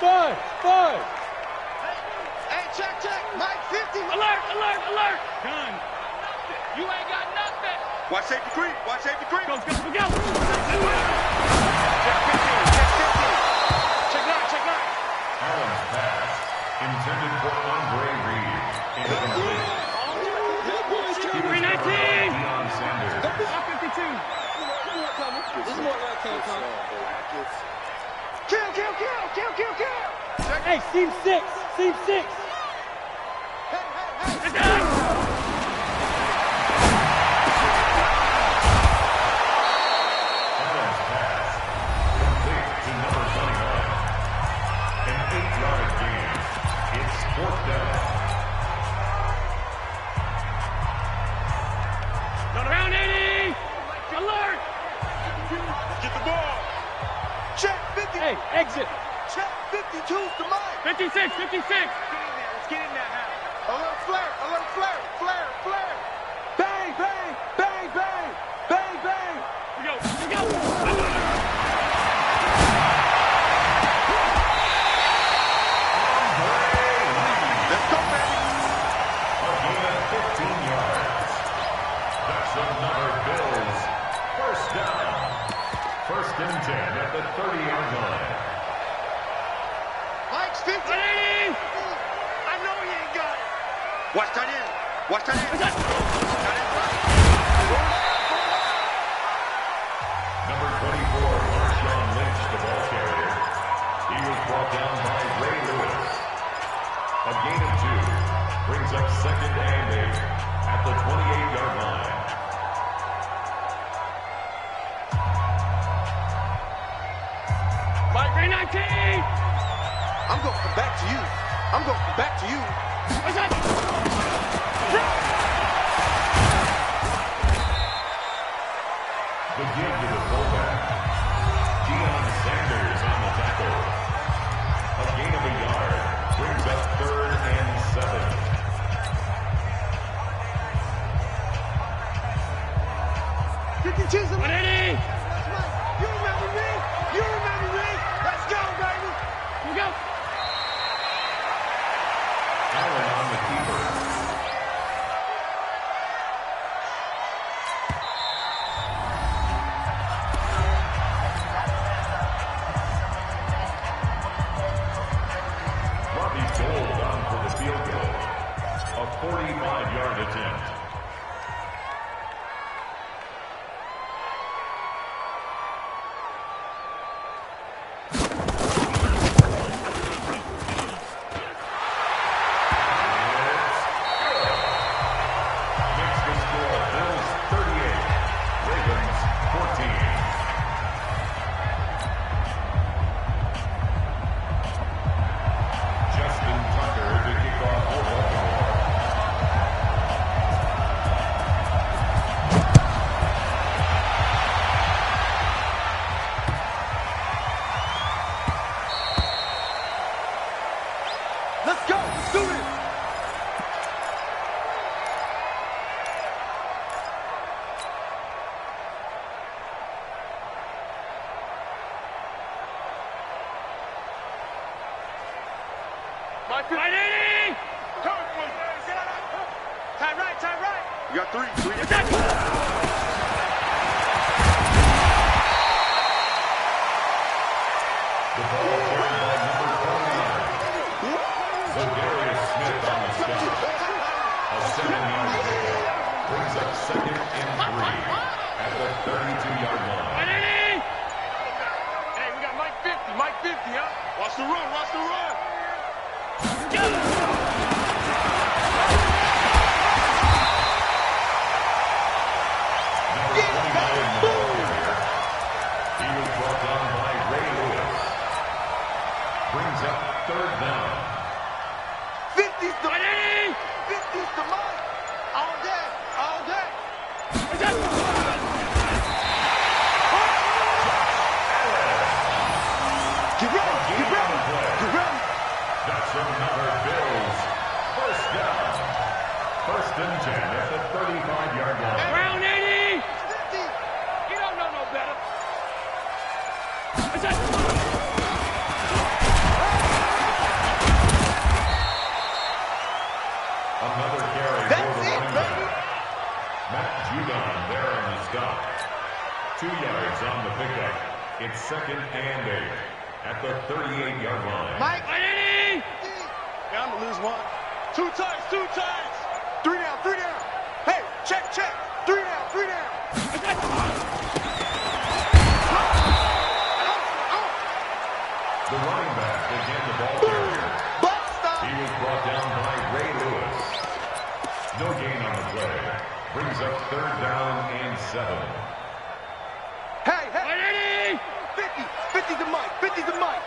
Five. Hey, check. Mike 50. Alert. Done. You ain't got nothing. Watch safety creep. Go. Check 15. Check 9. Allen's pass, intended for Andre Reed, incomplete. 319. Deion Sanders. 52. This is more like Kill. Hey, seam six. Hey. Allen's pass, complete to number 29. An 8-yard gain. It's 4th down. Around 80. Alert. Get the ball. Check 50. Hey, exit. Check 52's the Mike. 56. Let's get in that house. Alert flare. Bang. We go. Let's go, baby. A gain of 15 yards. That's another Bills first down. 1st and 10 at the 30-yard line. Mike's 50. 180. I know he ain't got it. Watch that in. Number 24, Marshawn Lynch, the ball carrier. He was brought down by Ray Lewis. A gain of 2 brings up 2nd and 8 at the 28-yard line. Mike 319. I'm going to come back to you. What's that? The give to the fullback. Deion Sanders on the tackle. A gain of a yard brings up 3rd and 7. 50 Chisholm. 180. You remember me? Let's go, baby. We go. Allen on the keeper. Robbie Gould on for the field goal. A 45-yard attempt. Makes the score Bills 38, Ravens 14. Justin Tucker to kick off for Baltimore. Let's go. Let's do this. Mike 180. Tie right. You got 3. What's that? The ball carried by number 29. Zadarius Smith on the stop. A 7-yard pickup brings up 2nd and 3 at the 32-yard line. 180. Hey, we got Mike 50, huh? Watch the run. Number 29 in the ball carrier. He was brought down by Ray Lewis. Brings up 3rd down. 50's the 180. 50's the Mike. All day. What's that? Get ready. That's another Bills first down. 1st and 10 at the 35-yard line. Around 80. 50. You don't know no better. What's that? stop. 2 yards on the pickup. It's 2nd and 8 at the 38-yard line. Mike! Ready? Yeah, I'm gonna lose one. 2 times, 2 times! 3 down, 3 down! Hey, check, check! 3 down, 3 down! The running back again, the ball carrier. Butt stop! He was brought down by Ray Lewis. No gain on the play. Brings up 3rd down and 7. Hey, hey! Ready? 50! 50 to Mike! 50 to Mike!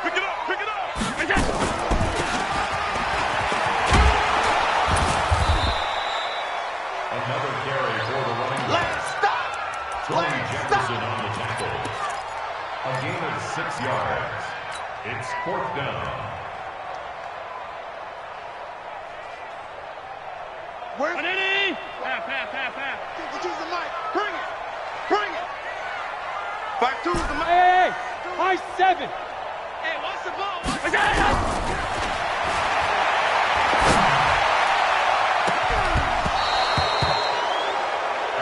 Pick it up! Pick it up! Another carry for the running back. Last stop! Tony Last Jefferson stop! on the tackle. A gain of 6 yards. It's 4th down. Where's Ready? Half. choose the mic? Bring it! Bring it! Back to the mic! Hey! High 7! Hey, watch the ball! Watch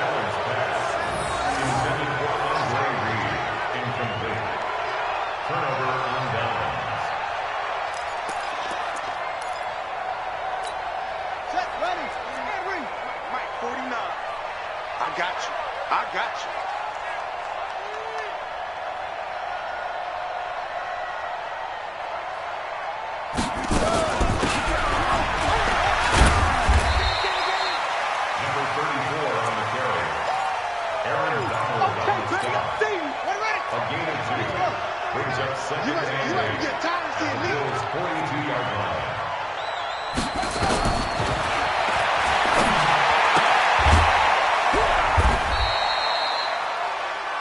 Allen's pass. Intended for Andre Reed. Incomplete. Turnover on downs. Set, ready! Mike, 49. I got you. I got you. Number 34 on the carry. Aaron Donald on the stop. A gain of 2. Brings up 2nd and 8 get tired of at seeing the me. Bills' 42-yard line.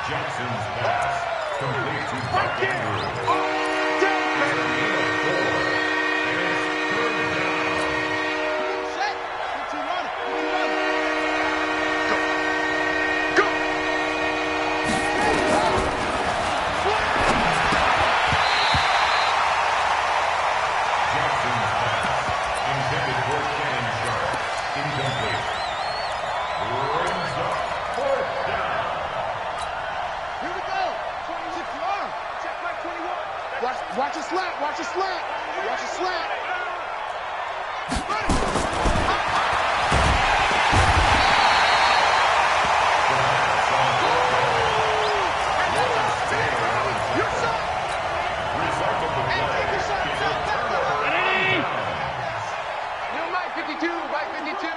Jackson's pass. Complete to Mike Andrews. It's a gain of 4. And it's 3rd down. Go! Jackson's pass. Intended for Shannon Sharp. Incomplete. Brings up 4th down. Here we go! 26 yard. Check my 21. Watch a slant. Watch a slant. Watch a slant. Result of the play is a turnover on downs. New Mike 52. Mike 52.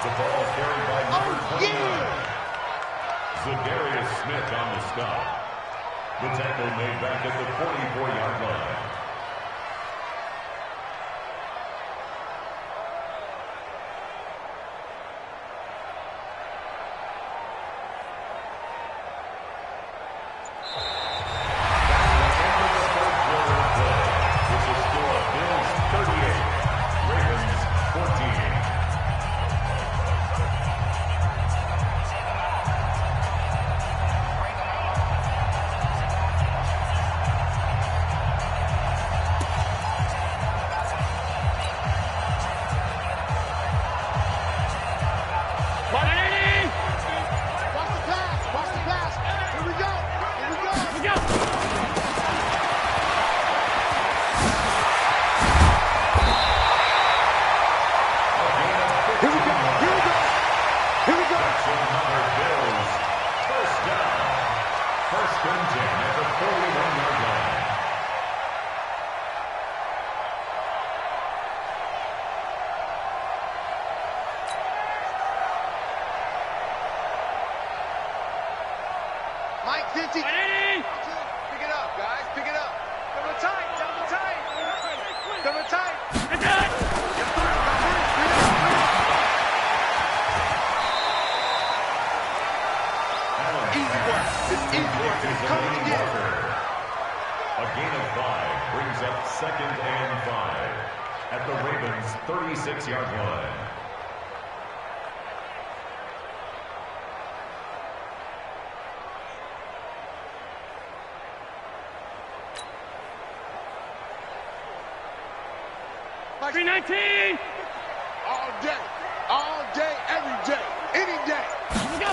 The ball carried by number 29. Zadarius Smith on the stop. The tackle made back at the 44-yard line. Mike 50. Pick it up, guys. Pick it up. Double tight. Double tight. Double tight. Easy work. It's easy work. It's coming together. A gain of 5 brings up 2nd and 5 at the Ravens' 36-yard line. Mike Mike. 319. All day, every day, any day. Here we go.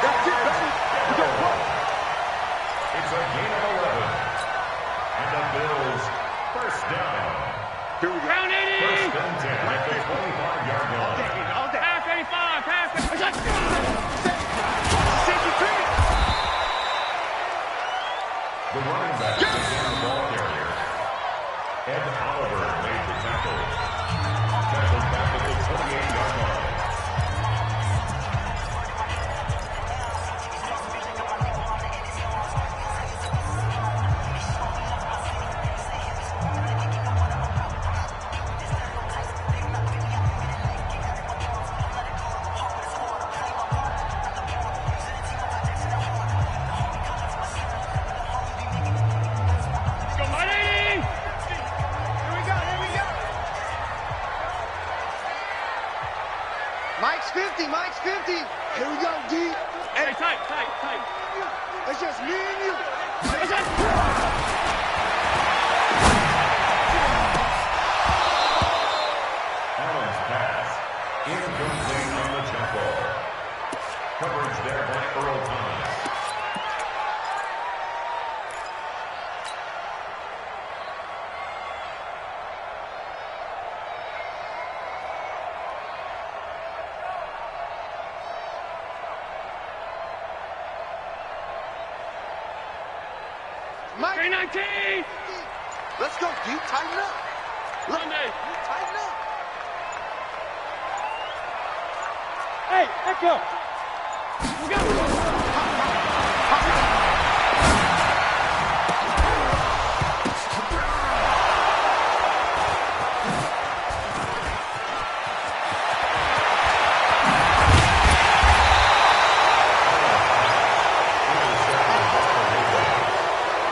That's it, baby. We got one. It's a gain of 11. And the Bills first down. Here we go. Round 80. First and 10 at the 25-yard line. All day. Pass 85. Pass 85. Safety clear. The running back became the ball carrier. Ed Oliver made the tackle. Tackled back at the 28-yard line. Go, 180. Here we go. Mike's 50. Here we go, D. Hey, tight. It's just me and you. Allen's pass. Incomplete on the jump ball. Coverage there by Earl Thomas. Mike, 319. let's go, D. Tighten up. Sunday. Tighten up. Hey, Echo. Here we go.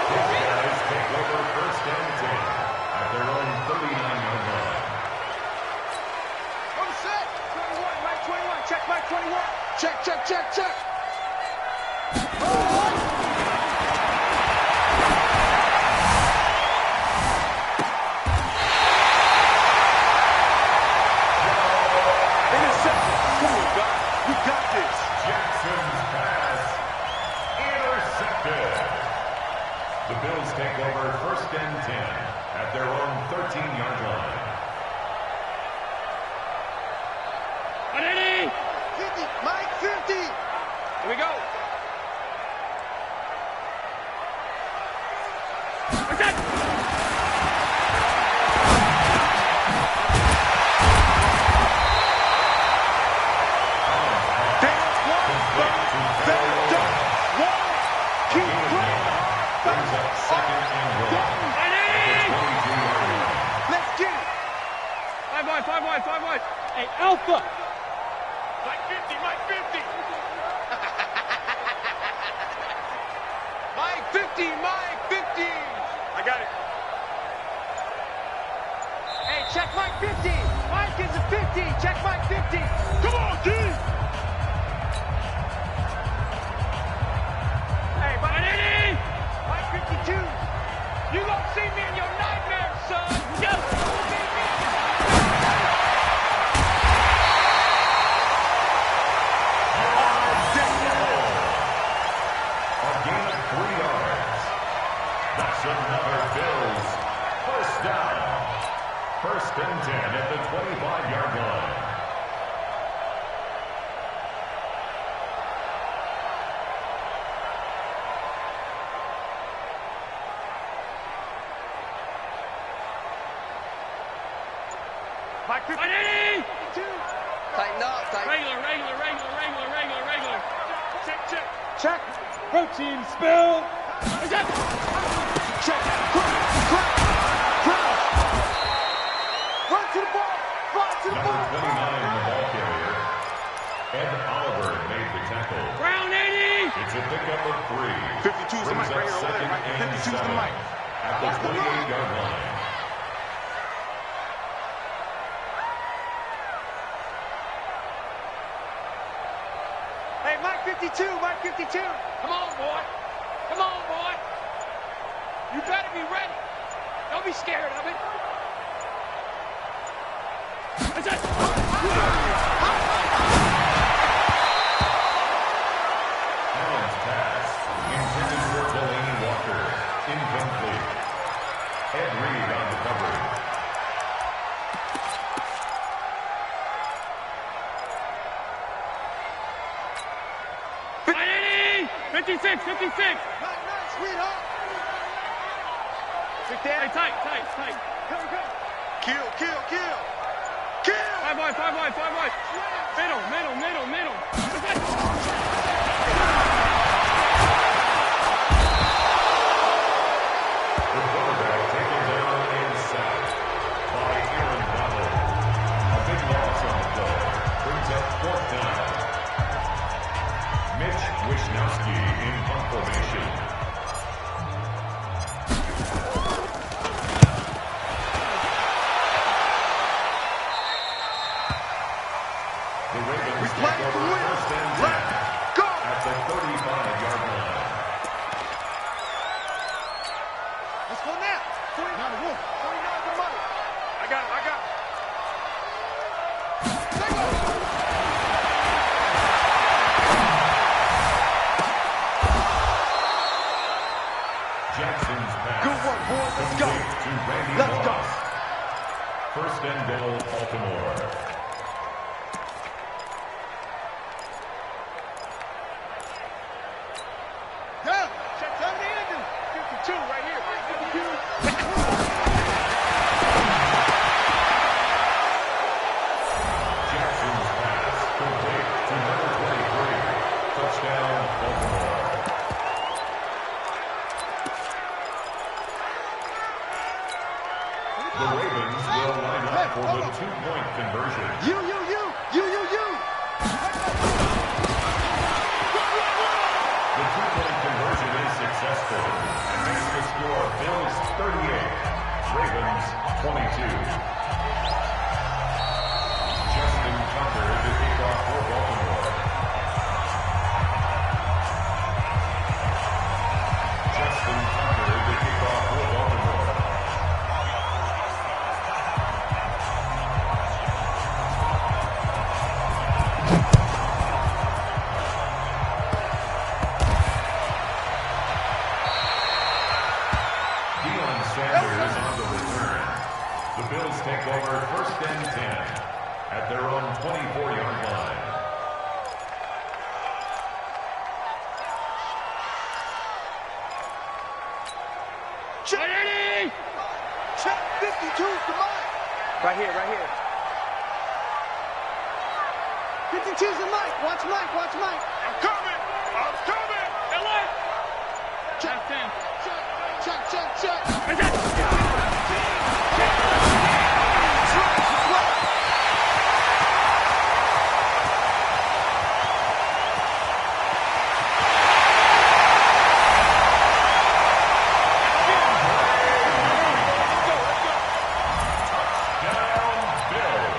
His guys take over first and 10 at their own 39-yard line. I'm set. 21. Mike 21. Check Mike 21. Check. Interception. Come on, guys. We got this. Jackson's pass intercepted. The Bills take over first and 10 at their own 13-yard line. 180. 50. Mike, 50. Here we go. Attack. Keep playing. Brings up second and 1 at the 22-yard line. Let's get it. 5 wide. Hey, Alpha. Mike 50. Mike 50. Mike 50. I got it. Hey, check Mike 50. Mike is a 50. Check Mike 50. Come on, D. Hey, 180. Mike 52. You gonna see me in your nightmares, son. Go. A gain of 3 yards. That's another Bills first down. First and 10 at the 25-yard line. Mike 50. 180. Tighten up, tighten. Regular. Check. Protein spill. Check. Check. Crouch. Run to the ball. Fly to the Number ball. 29, the ball carrier. Ed Oliver made the tackle. Round 80. It's a pickup of 3. 52's the Brings mic, up right here, second right here. and 52's the 7 mic. at the 28-yard line. Hey, Mike 52, Mike 52. Come on, boy. Come on, boy. You better be ready. Don't be scared of it. That's it. Allen's pass, intended for Delaney Walker, incomplete. Ed Reed on the coverage. 56, 56. Nice, sweetheart. Hey, tight. Come. Kill. Kill. 5 wide. Middle. The quarterback taken down and sacked by Aaron Donald. A big loss on the play. Brings up 4th down. Mitch Wishnowsky in punt formation. The Ravens take over 1st and 10 at the 35-yard line. Let's go now. 49 the money. I got it. Jackson's pass. Good work, boys. Let's go. To Randy Let's go. Moss. 1st and goal, Baltimore. Yeah. Check down the ending. 52 right here. 52. Jackson's pass complete to number 23. Touchdown, Baltimore. The Ravens will line up for the 2-point conversion. You. The 2-point conversion is successful and makes the score Bills 38, Ravens 22. Justin Tucker to kick off for Baltimore. Justin Tucker to kick off for Baltimore. Deion Sanders on the return. The Bills take over 1st and 10 at their own 24-yard line. Check 52's the mic. Right here. 52's the mic. Watch Mike. I'm coming. LA. Check 10. Check. That's it. Touchdown, Bills.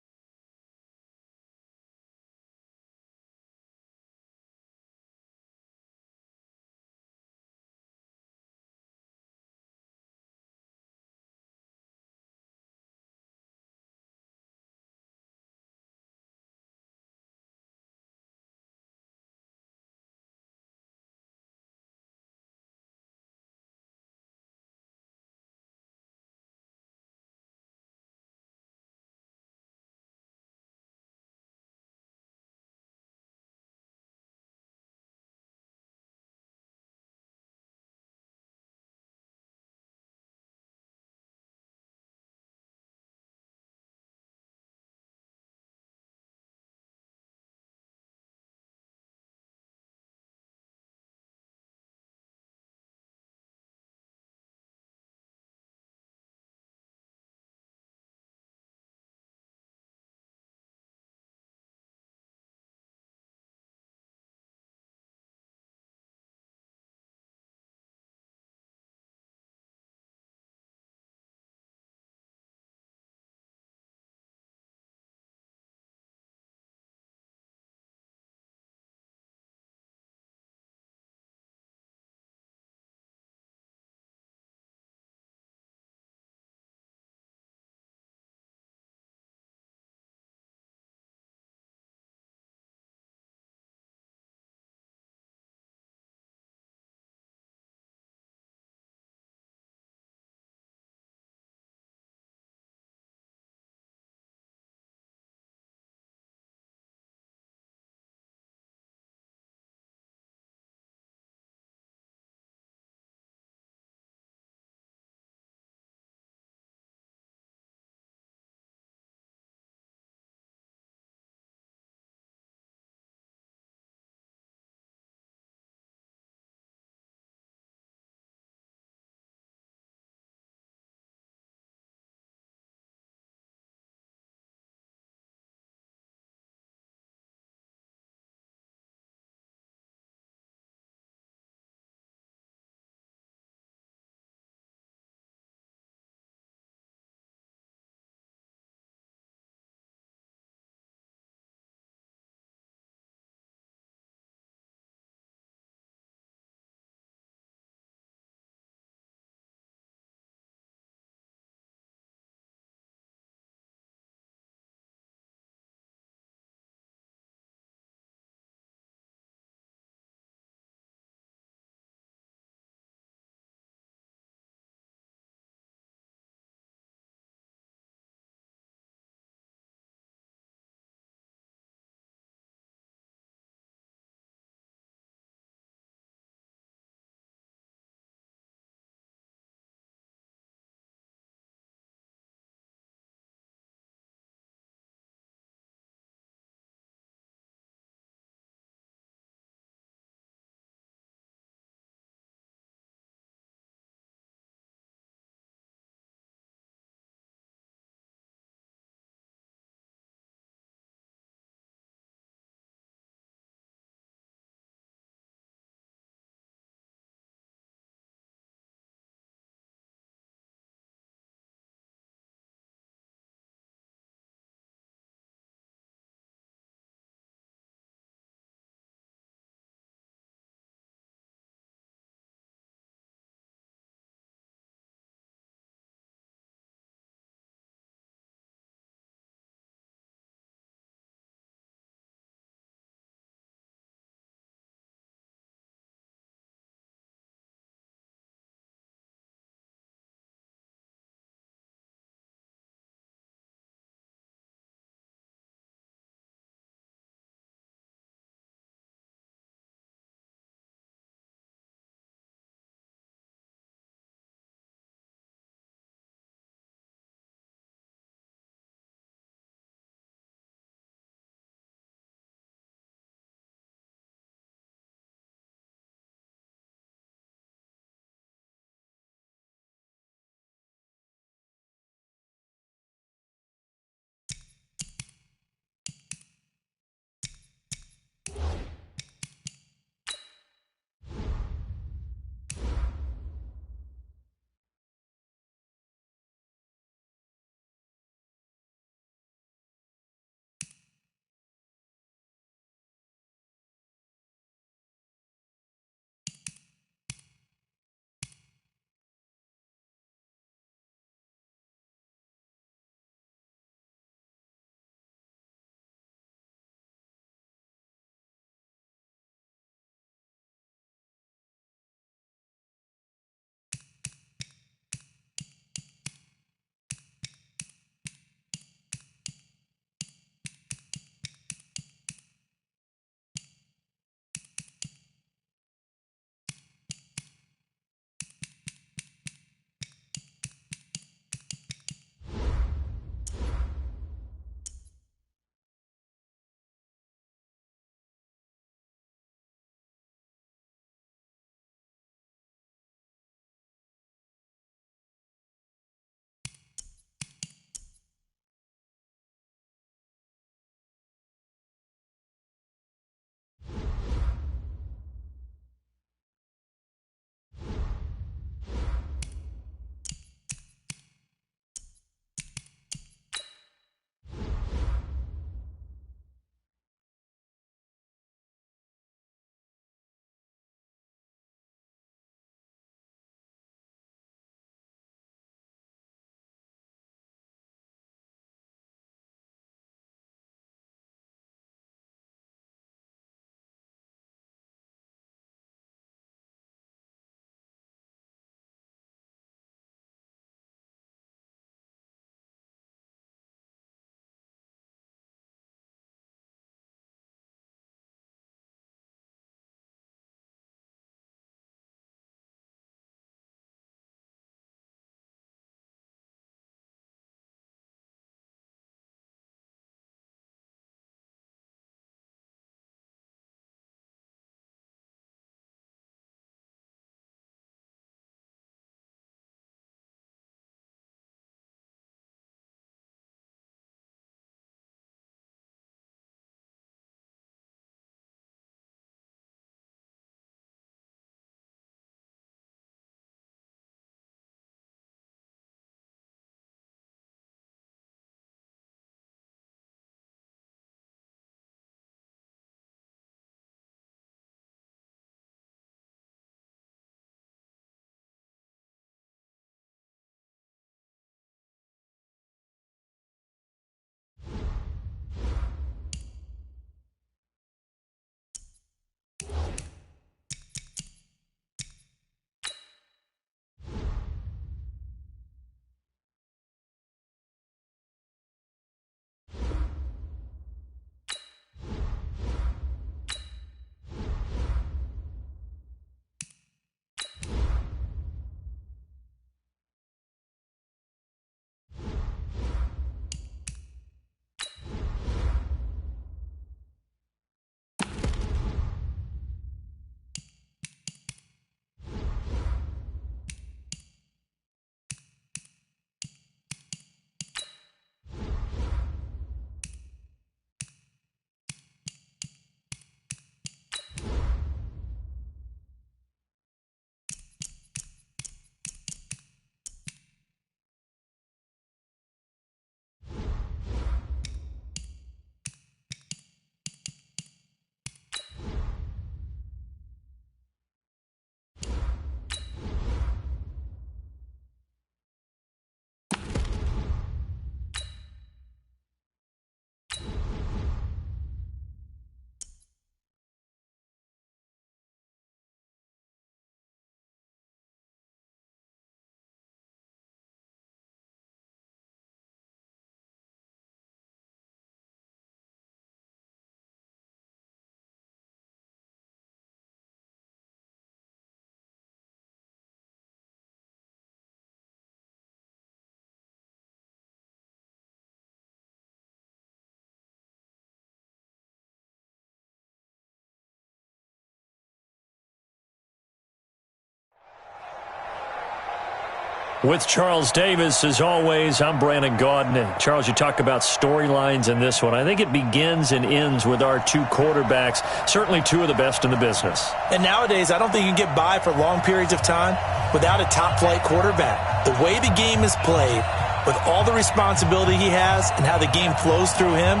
With Charles Davis, as always, I'm Brandon Gaudin. And Charles, you talk about storylines in this one. I think it begins and ends with our two quarterbacks, certainly two of the best in the business. And nowadays, I don't think you can get by for long periods of time without a top-flight quarterback. The way the game is played, with all the responsibility he has and how the game flows through him,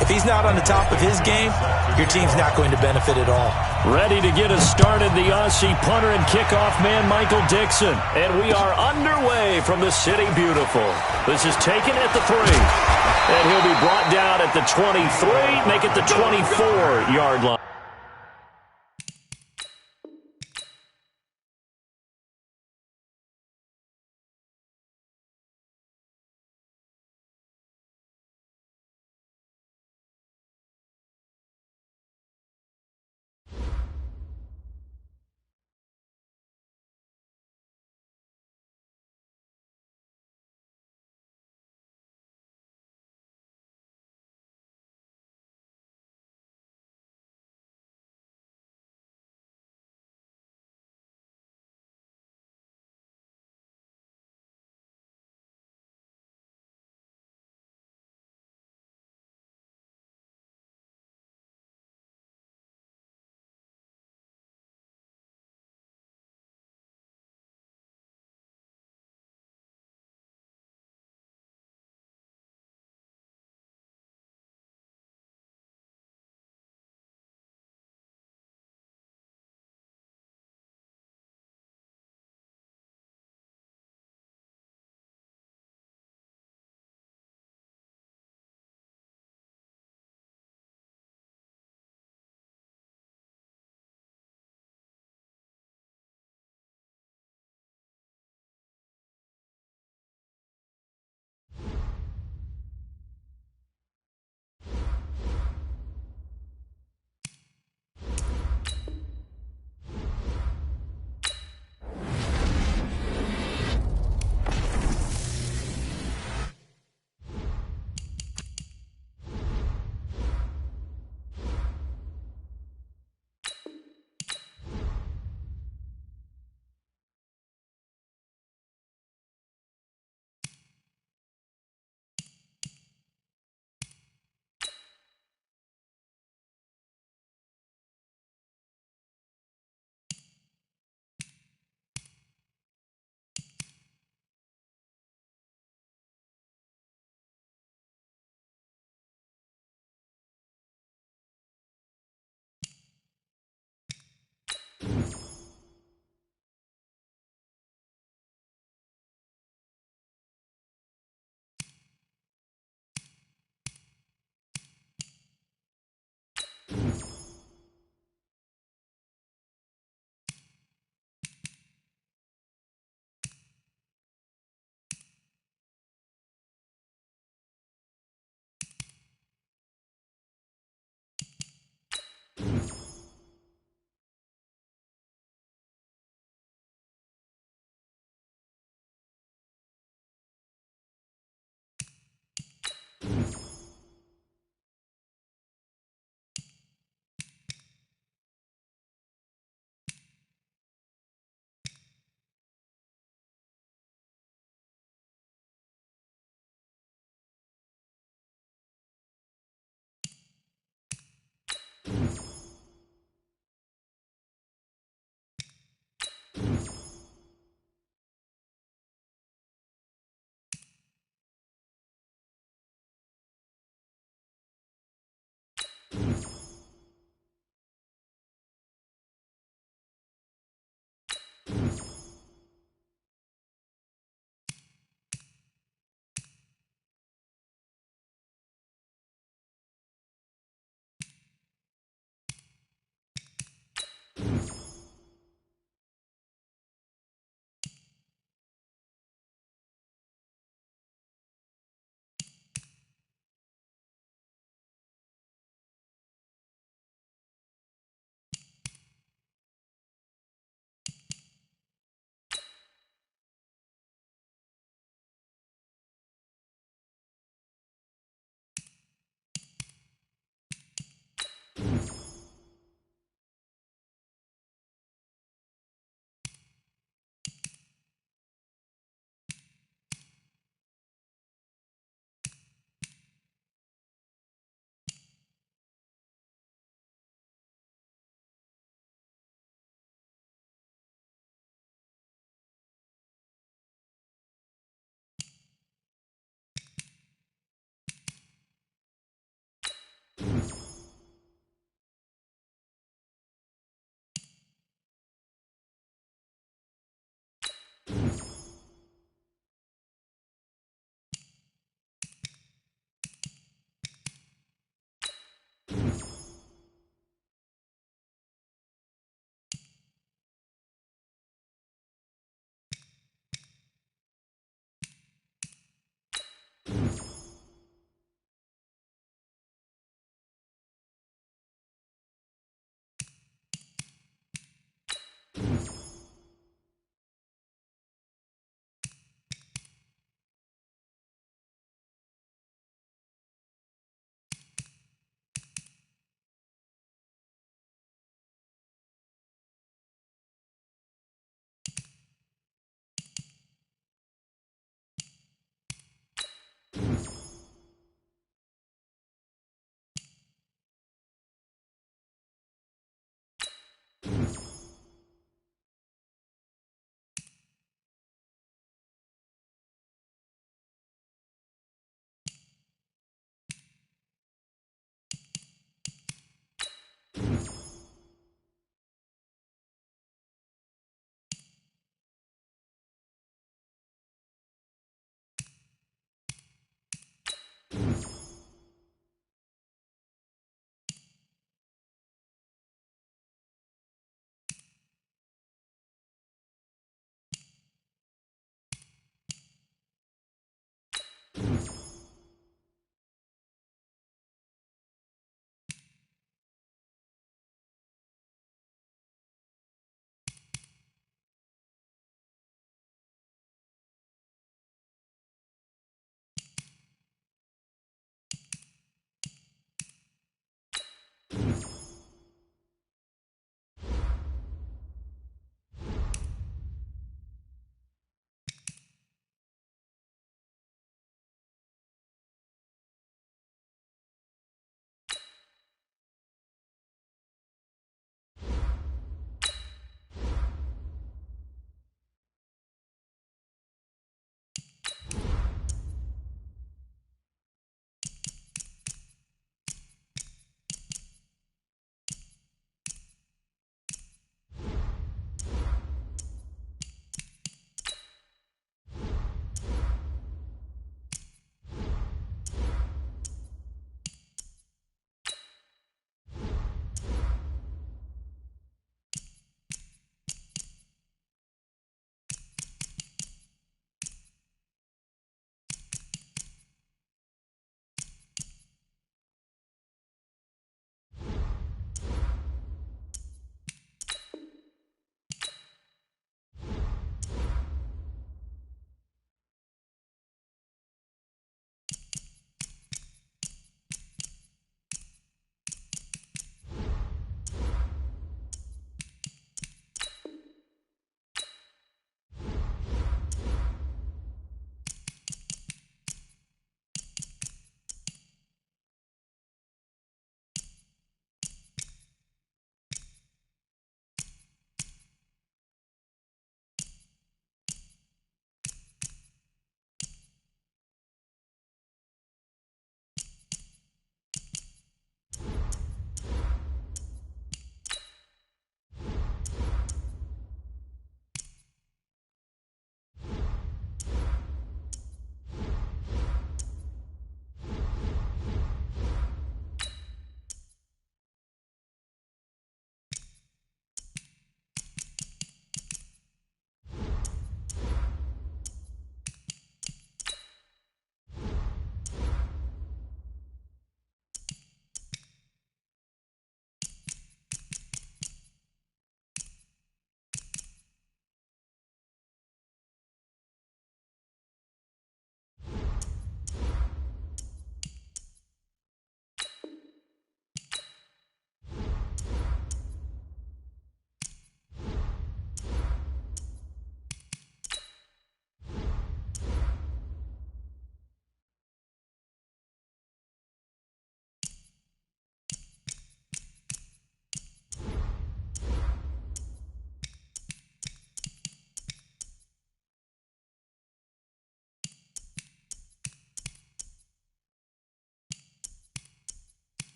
if he's not on the top of his game, your team's not going to benefit at all. Ready to get us started, the Aussie punter and kickoff man, Michael Dixon. And we are underway from the City Beautiful. This is taken at the 3. And he'll be brought down at the 23, make it the 24-yard line.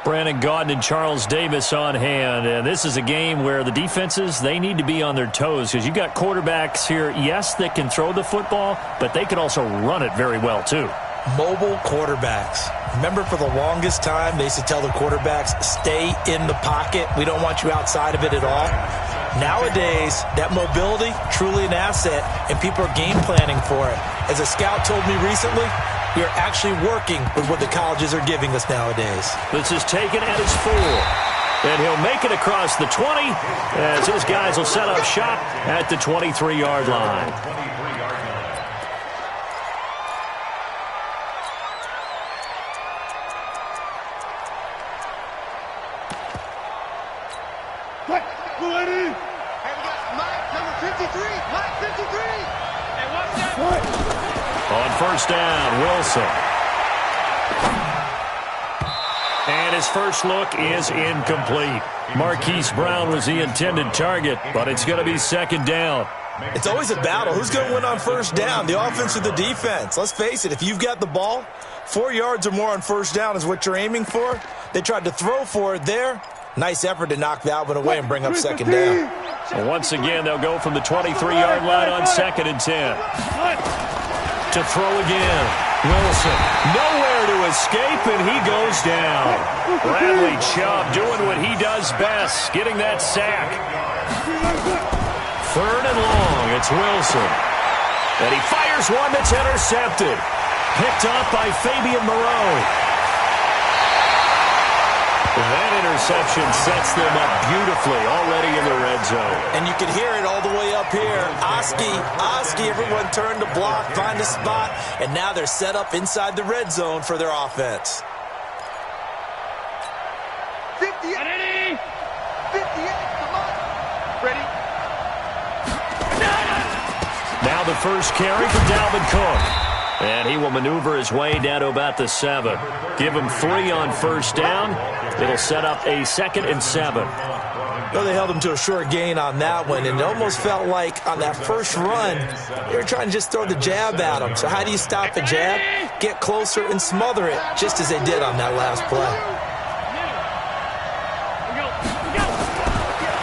Brandon Gaudin and Charles Davis on hand. And this is a game where the defenses, they need to be on their toes because you've got quarterbacks here, yes, that can throw the football, but they can also run it very well too. Mobile quarterbacks. Remember, for the longest time, they used to tell the quarterbacks, stay in the pocket. We don't want you outside of it at all. Nowadays, that mobility, truly an asset, and people are game planning for it. As a scout told me recently, we are actually working with what the colleges are giving us nowadays. This is taken at his 4. And he'll make it across the 20 as his guys will set up shop at the 23-yard line. On first down, Wilson. And his first look is incomplete. Marquise Brown was the intended target, but it's going to be second down. It's always a battle. Who's going to win on first down, the offense or the defense? Let's face it, if you've got the ball, 4 yards or more on first down is what you're aiming for. They tried to throw for it there. Nice effort to knock that one away and bring up second down. And once again, they'll go from the 23-yard line on 2nd and 10. To throw again. Wilson, nowhere to escape, and he goes down. Bradley Chubb doing what he does best, getting that sack. 3rd and long, it's Wilson. And he fires one that's intercepted. Picked up by Fabian Moreau. That interception sets them up beautifully already in the red zone. And you can hear it all the way up here. Oski, everyone turned to block, find a spot, and now they're set up inside the red zone for their offense. 58, come on. Ready? Now the first carry for Dalvin Cook. And he will maneuver his way down to about the 7. Give him 3 on first down. It'll set up a 2nd and 7. Well, they held him to a short gain on that one, and it almost felt like on that first run, they were trying to just throw the jab at him. So how do you stop a jab? Get closer and smother it, just as they did on that last play.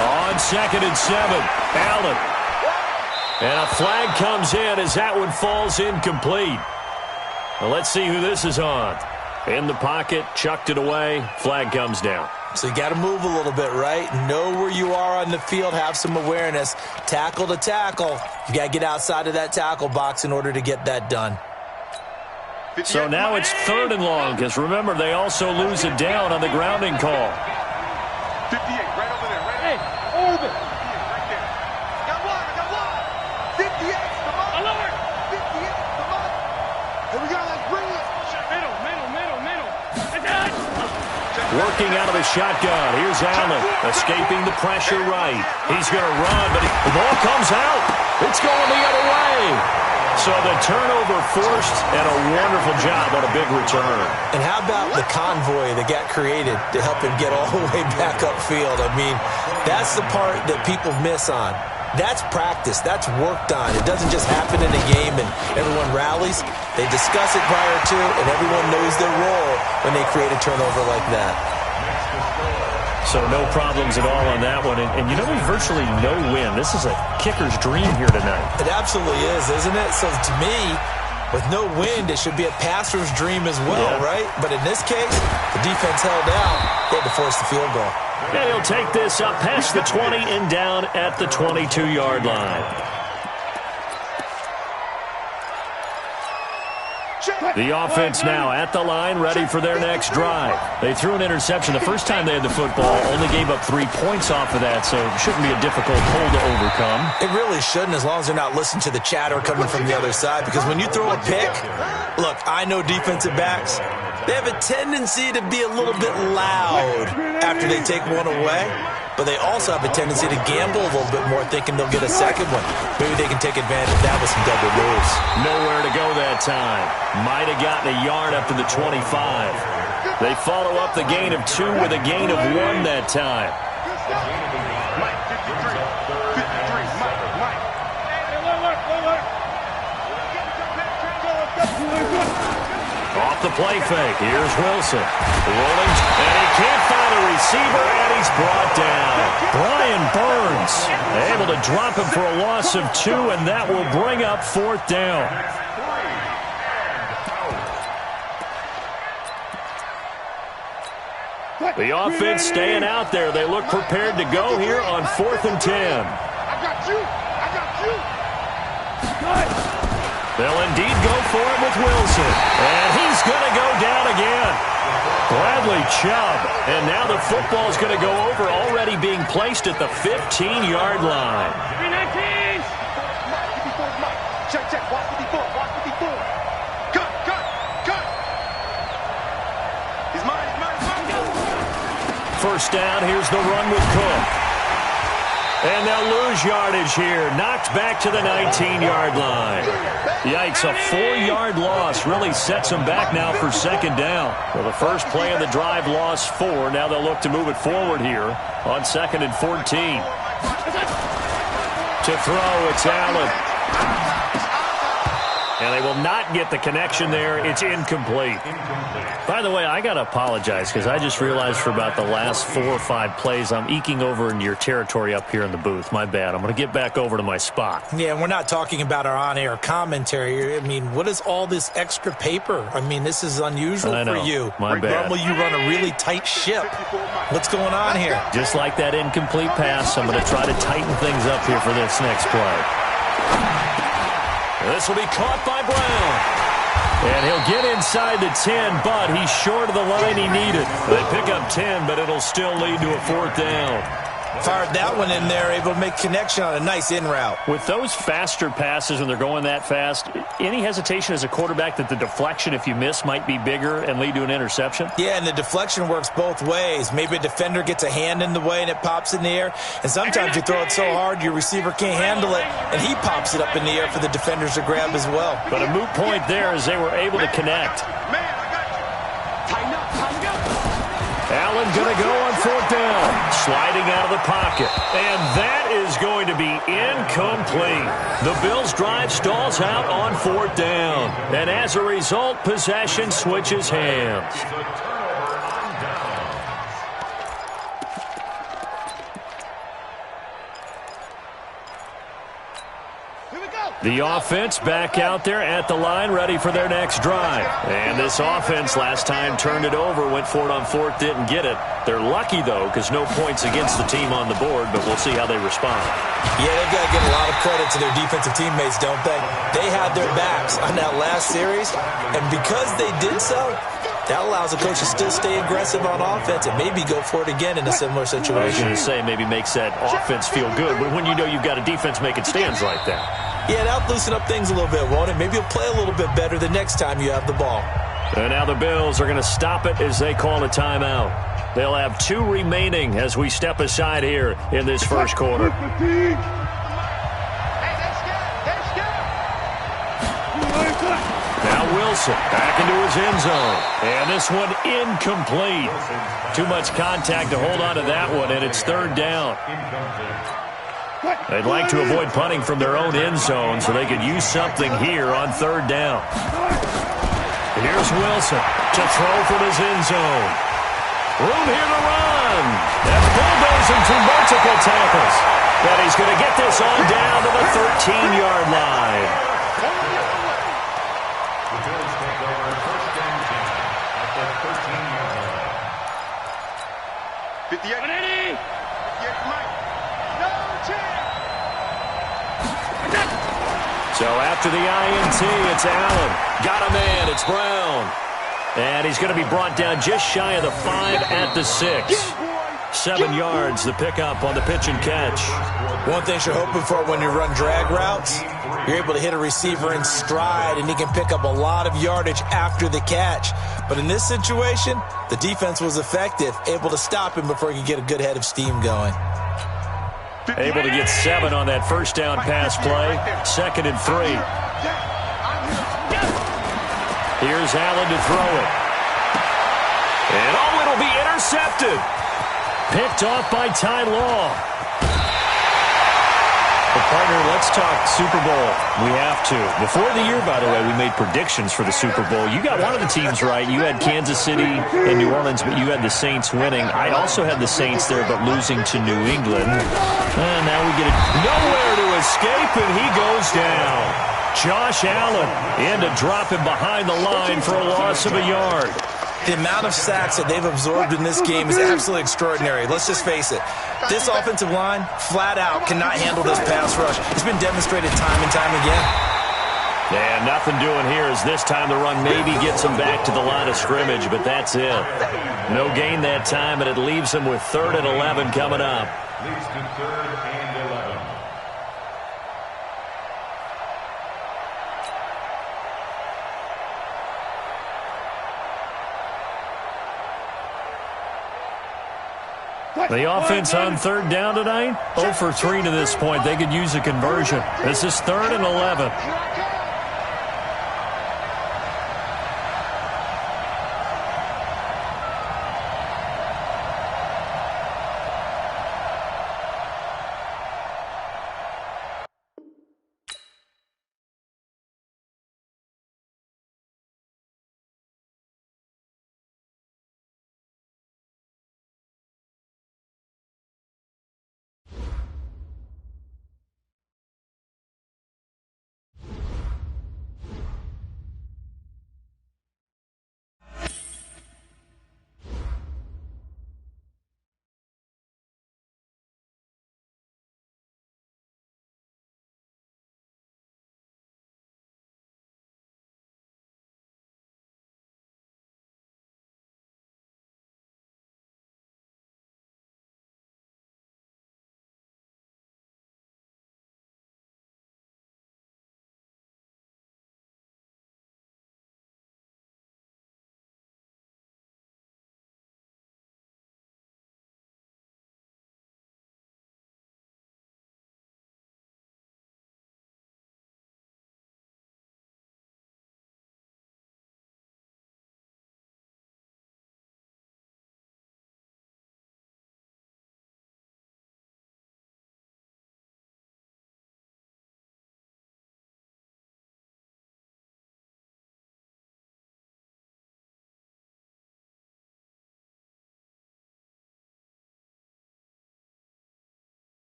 On 2nd and 7, Allen. And a flag comes in as that one falls incomplete. Well, let's see who this is on. In the pocket, chucked it away, flag comes down. So you got to move a little bit, right? Know where you are on the field, have some awareness. Tackle to tackle. You got to get outside of that tackle box in order to get that done. So now it's 3rd and long, because remember, they also lose it down on the grounding call. 58, right over there. Right. Hey, Orbit. Working out of the shotgun. Here's Allen, escaping the pressure right. He's going to run, but the ball comes out. It's going the other way. So the turnover forced, and a wonderful job on a big return. And how about the convoy that got created to help him get all the way back upfield? I mean, that's the part that people miss on. That's practice. That's worked on. It doesn't just happen in a game and everyone rallies. They discuss it prior to, and everyone knows their role when they create a turnover like that. So no problems at all on that one. And you know, there's virtually no win. This is a kicker's dream here tonight. It absolutely is, isn't it? So to me, with no wind, it should be a passer's dream as well, right? But in this case, the defense held out. They had to force the field goal. And he'll take this up past the 20 and down at the 22-yard line. The offense now at the line, ready for their next drive. They threw an interception the first time they had the football, only gave up 3 points off of that, so it shouldn't be a difficult hole to overcome. It really shouldn't, as long as they're not listening to the chatter coming from the other side, because when you throw a pick, look, I know defensive backs, they have a tendency to be a little bit loud after they take one away, but they also have a tendency to gamble a little bit more, thinking they'll get a second one. Maybe they can take advantage of that with some double moves. Nowhere to go that time. Might have gotten a yard up to the 25. They follow up the gain of 2 with a gain of 1 that time. Mike, 53. 53, Mike. Hey, look. Off the play fake. Here's Wilson. Rolling, and he can't find a receiver, and he's brought down. Brian Burns able to drop him for a loss of 2, and that will bring up 4th down. The offense staying out there. They look prepared to go here on 4th and 10. I got you. I got you. They'll indeed go for it with Wilson. And he's going to go down again. Bradley Chubb. And now the football is going to go over, already being placed at the 15-yard line. 319. Check, check. Watch 54. Watch 54. Cut, cut, cut. He's mine. He's mine. He's mine. First down, here's the run with Cook. And they'll lose yardage here. Knocked back to the 19-yard line. Yikes, a 4-yard loss really sets them back now for 2nd down. Well, the first play of the drive lost 4. Now they'll look to move it forward here on 2nd and 14. To throw, it's Allen. And they will not get the connection there. It's incomplete. By the way, I got to apologize because I just realized for about the last 4 or 5 plays, I'm eking over into your territory up here in the booth. My bad. I'm going to get back over to my spot. Yeah, and we're not talking about our on-air commentary. I mean, what is all this extra paper? I mean, this is unusual for you. My bad. Normally you run a really tight ship. What's going on here? Just like that incomplete pass, I'm going to try to tighten things up here for this next play. This will be caught by Brown. And he'll get inside the 10, but he's short of the line he needed. They pick up 10, but it'll still lead to a 4th down. Fired that one in there, able to make connection on a nice in route. With those faster passes when they're going that fast, any hesitation as a quarterback that the deflection, if you miss, might be bigger and lead to an interception? Yeah, and the deflection works both ways. Maybe a defender gets a hand in the way and it pops in the air. And sometimes you throw it so hard your receiver can't handle it, and he pops it up in the air for the defenders to grab as well. But a moot point there as they were able to connect. Man, I got you. Tighten up, tighten up. Allen going to go on 4th down, sliding out of the pocket. And that is going to be incomplete. The Bills' drive stalls out on 4th down. And as a result, possession switches hands. The offense back out there at the line, ready for their next drive. And this offense last time turned it over, went for it on 4th, didn't get it. They're lucky, though, because no points against the team on the board, but we'll see how they respond. Yeah, they've got to give a lot of credit to their defensive teammates, don't they? They had their backs on that last series, and because they did so, that allows the coach to still stay aggressive on offense and maybe go for it again in a similar situation. I was going to say maybe makes that offense feel good, but when you know you've got a defense making stands like that. Yeah, that'll loosen up things a little bit, won't it? Maybe you'll play a little bit better the next time you have the ball. And now the Bills are going to stop it as they call a timeout. They'll have 2 remaining as we step aside here in this first quarter. Now Wilson back into his end zone. And this one incomplete. Too much contact to hold on to that one, and it's 3rd down. They'd like to avoid punting from their own end zone so they could use something here on 3rd down. Here's Wilson to throw from his end zone. Room here to run. That's bulldozing to multiple tackles. But he's going to get this on down to the 13-yard line. The Bills take over 1st and 10 at the 13-yard line. 58. 180. 58, Mike. No chance. So after the INT, it's Allen. Got a man. It's Brown. And he's going to be brought down just shy of the 5 at the 6. 7 yards, the pickup on the pitch and catch. One thing you're hoping for when you run drag routes, you're able to hit a receiver in stride, and he can pick up a lot of yardage after the catch. But in this situation, the defense was effective, able to stop him before he could get a good head of steam going. Able to get 7 on that first down pass play. 2nd and 3. Here's Allen to throw it. And it'll be intercepted. Picked off by Ty Law. The partner, let's Let's talk Super Bowl. We have to. Before the year, by the way, we made predictions for the Super Bowl. You got one of the teams right. You had Kansas City and New Orleans, but you had the Saints winning. I also had the Saints there, but losing to New England. And now we get it. Nowhere to escape, and he goes down. Josh Allen in to drop him behind the line for a loss of a yard. The amount of sacks that they've absorbed in this game is absolutely extraordinary. Let's just face it. This offensive line, flat out, cannot handle this pass rush. It's been demonstrated time and time again. And nothing doing here as this time the run maybe gets him back to the line of scrimmage, but that's it. No gain that time, and it leaves him with 3rd and 11 coming up. Leads to 3rd and 11. The offense on 3rd down tonight, 0 for 3 to this point. They could use a conversion. This is 3rd and 11.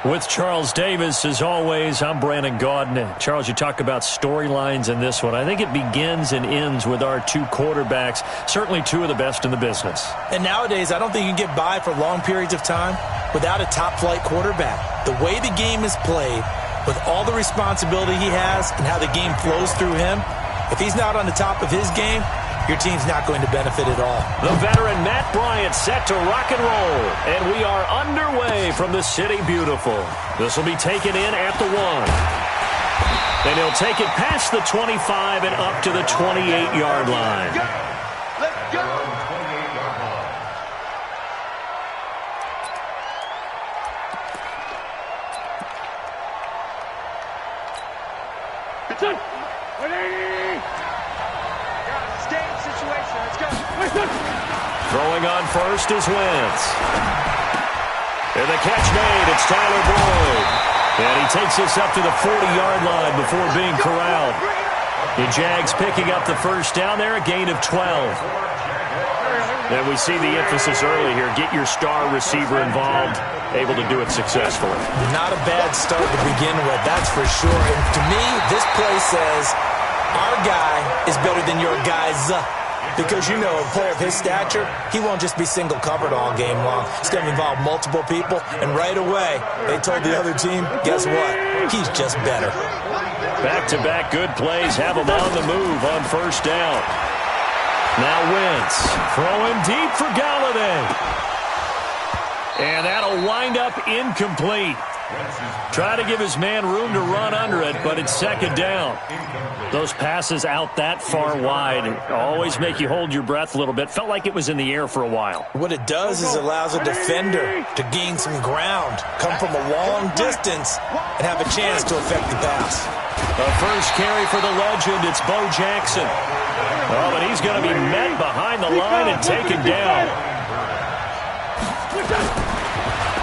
With Charles Davis, as always, I'm Brandon Gaudin. Charles, you talk about storylines in this one. I think it begins and ends with our two quarterbacks, certainly two of the best in the business. And nowadays, I don't think you can get by for long periods of time without a top-flight quarterback. The way the game is played, with all the responsibility he has and how the game flows through him, if he's not on the top of his game, your team's not going to benefit at all. The veteran Matt Bryant set to rock and roll, and we are underway from the City Beautiful. This will be taken in at the 1. And he'll take it past the 25 and up to the 28-yard line. Let's go. Throwing on first is Wentz. And the catch made. It's Tyler Boyd. And he takes us up to the 40-yard line before being corralled. The Jags picking up the first down there, a gain of 12. And we see the emphasis early here. Get your star receiver involved, able to do it successfully. Not a bad start to begin with, that's for sure. And to me, this play says our guy is better than your guy's. Because, you know, a player of his stature, he won't just be single-covered all game long. It's going to involve multiple people, and right away, they told the other team, guess what? He's just better. Back-to-back good plays have him on the move on first down. Now Wentz throwing deep for Galladay. And that'll wind up incomplete. Try to give his man room to run under it, but it's second down. Those passes out that far wide always make you hold your breath a little bit. Felt like it was in the air for a while. What it does is allows a defender to gain some ground, come from a long distance, and have a chance to affect the pass. The first carry for the legend, it's Bo Jackson. Oh, but he's going to be met behind the line and taken down.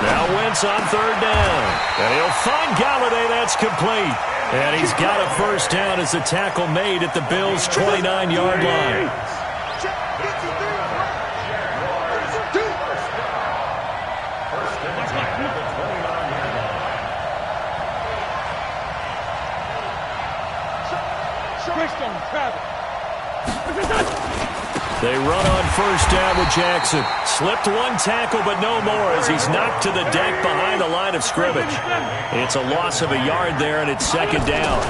Now Wentz on third down. And he'll find Galladay. That's complete. And he's got a first down as the tackle made at the Bills' 29-yard line. They run on first down with Jackson. Slipped one tackle, but no more as he's knocked to the deck behind the line of scrimmage. It's a loss of a yard there, and it's second down.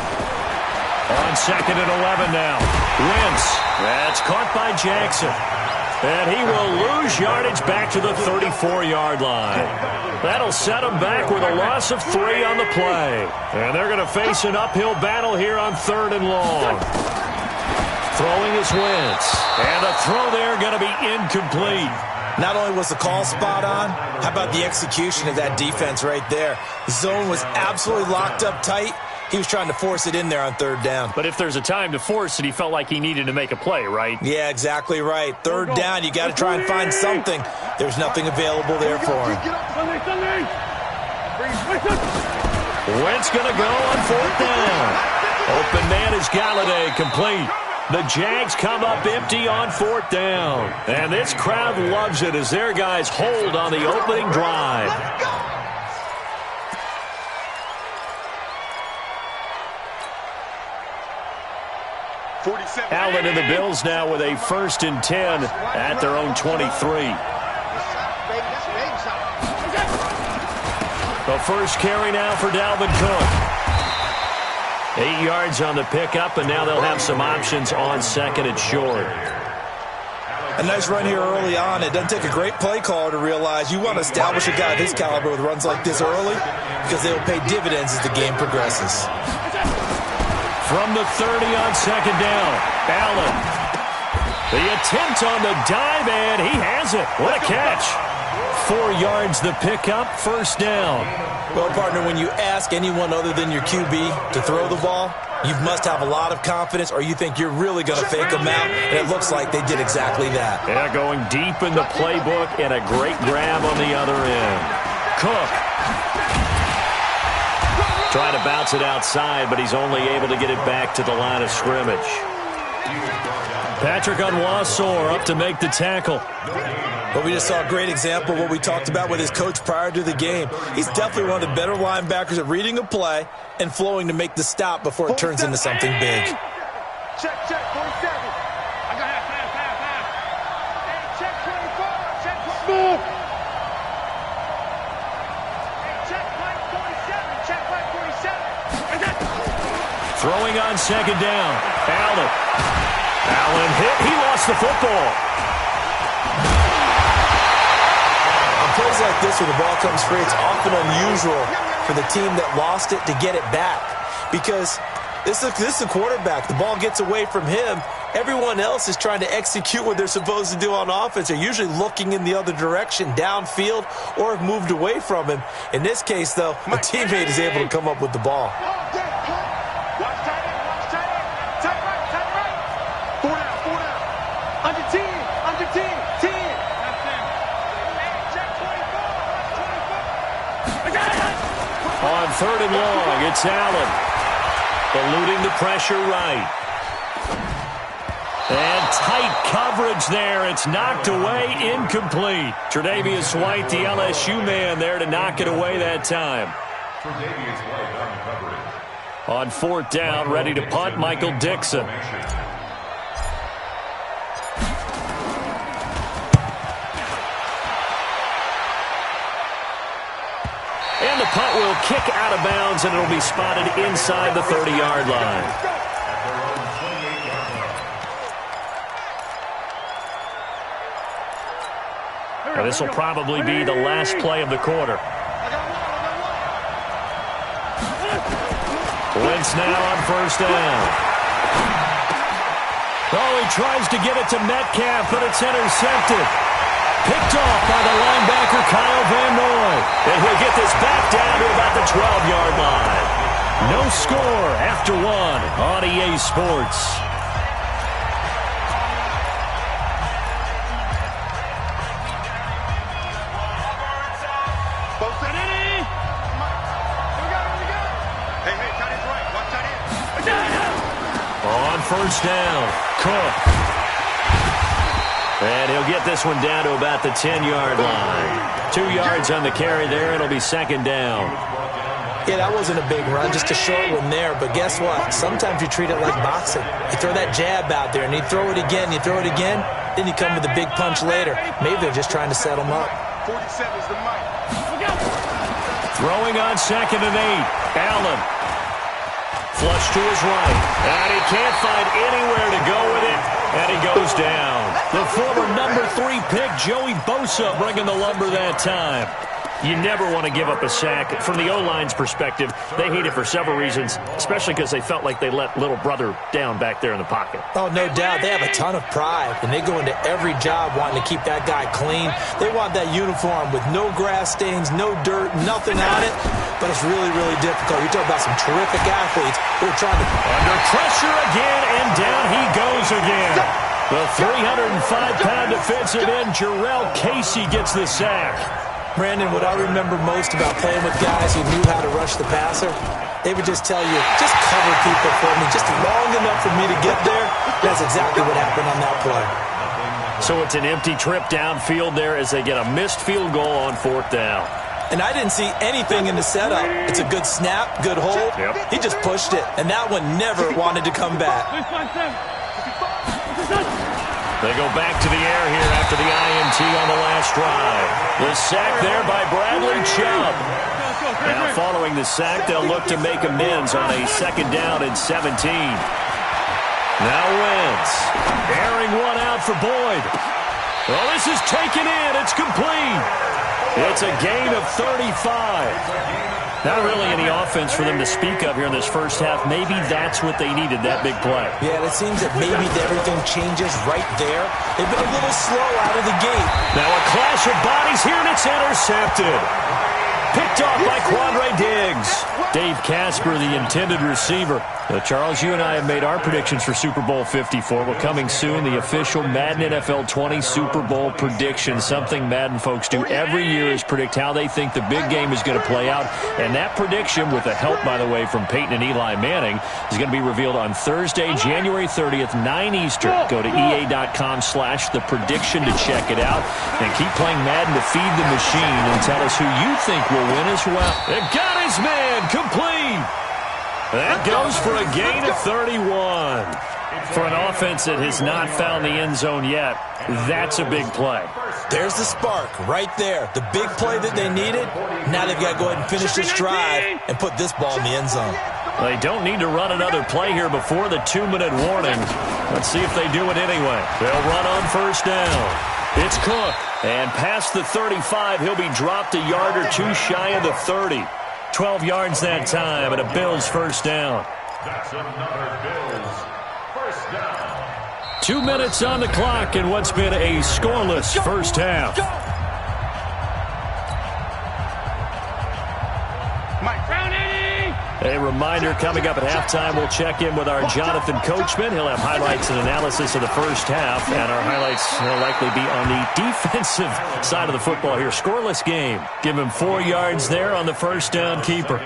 On second and 11 now. Wentz. That's caught by Jackson. And he will lose yardage back to the 34-yard line. That'll set him back with a loss of 3 on the play. And they're going to face an uphill battle here on third and long. Throwing is Wentz. And the throw there going to be incomplete. Not only was the call spot on, how about the execution of that defense right there? The zone was absolutely locked up tight. He was trying to force it in there on third down. But if there's a time to force it, he felt like he needed to make a play, right? Yeah, exactly right. Third down, you got to try and find something. There's nothing available there for him. Wentz going to go on fourth down. Open man is Galladay, complete. The Jags come up empty on fourth down. And this crowd loves it as their guys hold on the opening drive. Allen and the Bills now with a 1st and 10 at their own 23. The first carry now for Dalvin Cook. 8 yards on the pickup, and now they'll have some options on second and short. A nice run here early on. It doesn't take a great play caller to realize you want to establish a guy of his caliber with runs like this early because they will pay dividends as the game progresses. From the 30 on second down, Allen. The attempt on the dive, and he has it. What a catch. 4 yards the pickup, first down. Well, partner, when you ask anyone other than your QB to throw the ball, you must have a lot of confidence or you think you're really going to fake them out, and it looks like they did exactly that. Yeah, going deep in the playbook and a great grab on the other end. Cook. Trying to bounce it outside, but he's only able to get it back to the line of scrimmage. Patrick Onwuasor up to make the tackle. But we just saw a great example of what we talked about with his coach prior to the game. He's definitely one of the better linebackers at reading a play and flowing to make the stop before it turns into something big. Check, 47. I got half. Hey, check 24. Check 24. Move. Hey, check right 47. Check right 47. Throwing on second down. Allen hit. He lost the football. On plays like this where the ball comes free, it's often unusual for the team that lost it to get it back. Because this is the quarterback. The ball gets away from him. Everyone else is trying to execute what they're supposed to do on offense. They're usually looking in the other direction, downfield, or have moved away from him. In this case, though, a teammate is able to come up with the ball. Watch tight end. Tight right. 4 down. Under 10. 10. That's him. Hey, check 24. Watch 24. On third and long, it's Allen. Eluding the pressure right. And tight coverage there. It's knocked away, incomplete. Tre'Davious White, the LSU man, there to knock it away that time. Tre'Davious White on the coverage. On fourth down, ready to punt, Michael Dixon. And the punt will kick out of bounds, and it'll be spotted inside the 30-yard line. At their own 28-yard line. Now, this will probably be the last play of the quarter. Wentz now on first down. Oh, he tries to get it to Metcalf, but it's intercepted. Picked off by the linebacker, Kyle Van Noy. And he'll get this back down to about the 12-yard line. No score after one on EA Sports. On first down, Cook. And he'll get this one down to about the 10-yard line. 2 yards on the carry there. It'll be second down. Yeah, that wasn't a big run, just a short one there. But guess what? Sometimes you treat it like boxing. You throw that jab out there, and you throw it again, then you come with a big punch later. Maybe they're just trying to set him up. 47's the mic. Throwing on second and 8. Allen. Flush to his right. And he can't find anywhere to go with it. And he goes down. The former number 3 pick, Joey Bosa, bringing the lumber that time. You never want to give up a sack. From the O-line's perspective, they hate it for several reasons, especially because they felt like they let little brother down back there in the pocket. Oh, no doubt. They have a ton of pride, and they go into every job wanting to keep that guy clean. They want that uniform with no grass stains, no dirt, nothing on it. But it's really, really difficult. You're talking about some terrific athletes who are trying to... Under pressure again, and down he goes again. The 305-pound defensive end, Jarrell Casey, gets the sack. Brandon, what I remember most about playing with guys who knew how to rush the passer, they would just tell you, just cover people for me, just long enough for me to get there. That's exactly what happened on that play. So it's an empty trip downfield there as they get a missed field goal on fourth down. And I didn't see anything in the setup. It's a good snap, good hold. Yep. He just pushed it, and that one never wanted to come back. They go back to the air here after the INT on the last drive. The sack there by Bradley Chubb. Now following the sack, they'll look to make amends on a second down and 17. Now Wentz. Airing one out for Boyd. Well, this is taken in. It's complete. It's a gain of 35. Not really any offense for them to speak of here in this first half. Maybe that's what they needed, that big play. Yeah, it seems that maybe everything changes right there. They've been a little slow out of the gate. Now a clash of bodies here, and it's intercepted. Picked off by Quandre Diggs. Dave Casper, the intended receiver. Charles, you and I have made our predictions for Super Bowl 54. We're coming soon, the official Madden NFL 20 Super Bowl prediction. Something Madden folks do every year is predict how they think the big game is going to play out. And that prediction, with the help, by the way, from Peyton and Eli Manning, is going to be revealed on Thursday, January 30th, 9 Eastern. Go to EA.com/theprediction to check it out. And keep playing Madden to feed the machine and tell us who you think will win as well. It got his man complete. That goes for a gain of 31. For an offense that has not found the end zone yet, that's a big play. There's the spark right there. The big play that they needed. Now they've got to go ahead and finish this drive and put this ball in the end zone. They don't need to run another play here before the 2-minute warning. Let's see if they do it anyway. They'll run on first down. It's Cook. And past the 35, he'll be dropped a yard or two shy of the 30. 12 yards that time, and a Bills first down. That's another Bills first down. 2 minutes on the clock in what's been a scoreless first half. A reminder, coming up at halftime, we'll check in with our Jonathan Coachman. He'll have highlights and analysis of the first half, and our highlights will likely be on the defensive side of the football here. Scoreless game. Give him 4 yards there on the first down keeper.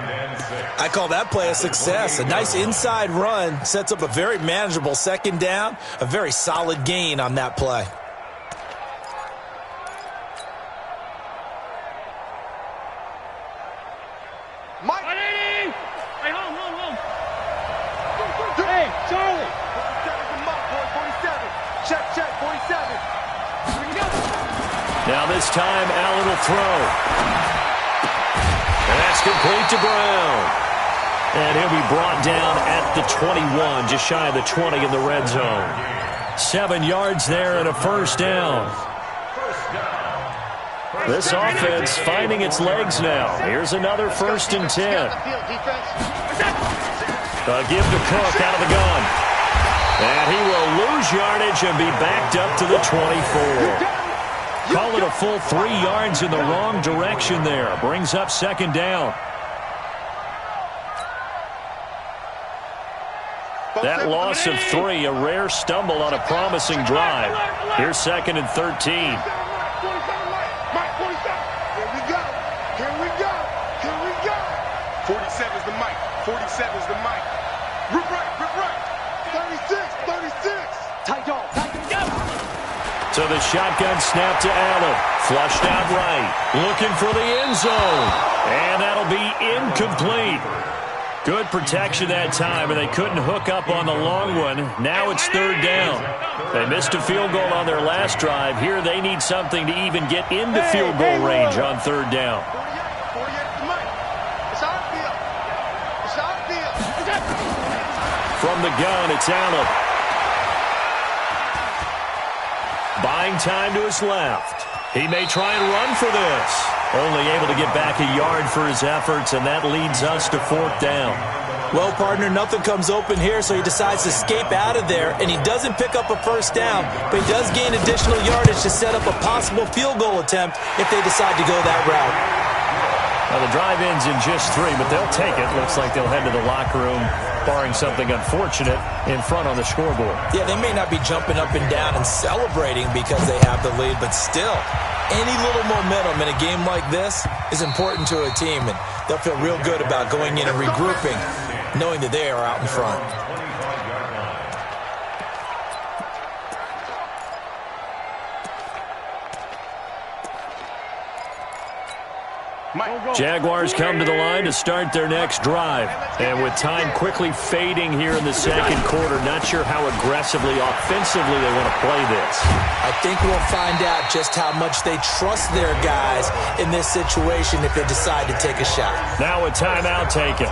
I call that play a success. A nice inside run sets up a very manageable second down, a very solid gain on that play. Hey, Charlie! 47. Check, 47. Now this time, Allen will throw. And that's complete to Brown. And he'll be brought down at the 21, just shy of the 20 in the red zone. 7 yards there and a first down. This offense finding its legs now. Here's another 1st and 10. A give to Cook out of the gun. And he will lose yardage and be backed up to the 24. Call it a full 3 yards in the wrong direction there. Brings up second down. That loss of 3, a rare stumble on a promising drive. Here's 2nd and 13. Here we go. 47's the mic. 47's the mic. Rip right. 36. Tight dog. So the shotgun snap to Allen. Flushed out right. Looking for the end zone. And that'll be incomplete. Good protection that time, and they couldn't hook up on the long one. Now it's 3rd down. They missed a field goal on their last drive. Here they need something to even get into field goal range on 3rd down. 48's the mic. It's our field. From the gun, it's Allen. Buying time to his left. He may try and run for this. Only able to get back a yard for his efforts, and that leads us to 4th down. Well, partner, nothing comes open here, so he decides to escape out of there, and he doesn't pick up a first down, but he does gain additional yardage to set up a possible field goal attempt if they decide to go that route. Well, the drive ends in just 3, but they'll take it. Looks like they'll head to the locker room, barring something unfortunate, in front on the scoreboard. Yeah, they may not be jumping up and down and celebrating because they have the lead, but still, any little momentum in a game like this is important to a team, and they'll feel real good about going in and regrouping, knowing that they are out in front. Jaguars come to the line to start their next drive. And with time quickly fading here in the second quarter, not sure how aggressively, offensively they want to play this. I think we'll find out just how much they trust their guys in this situation if they decide to take a shot. Now a timeout taken.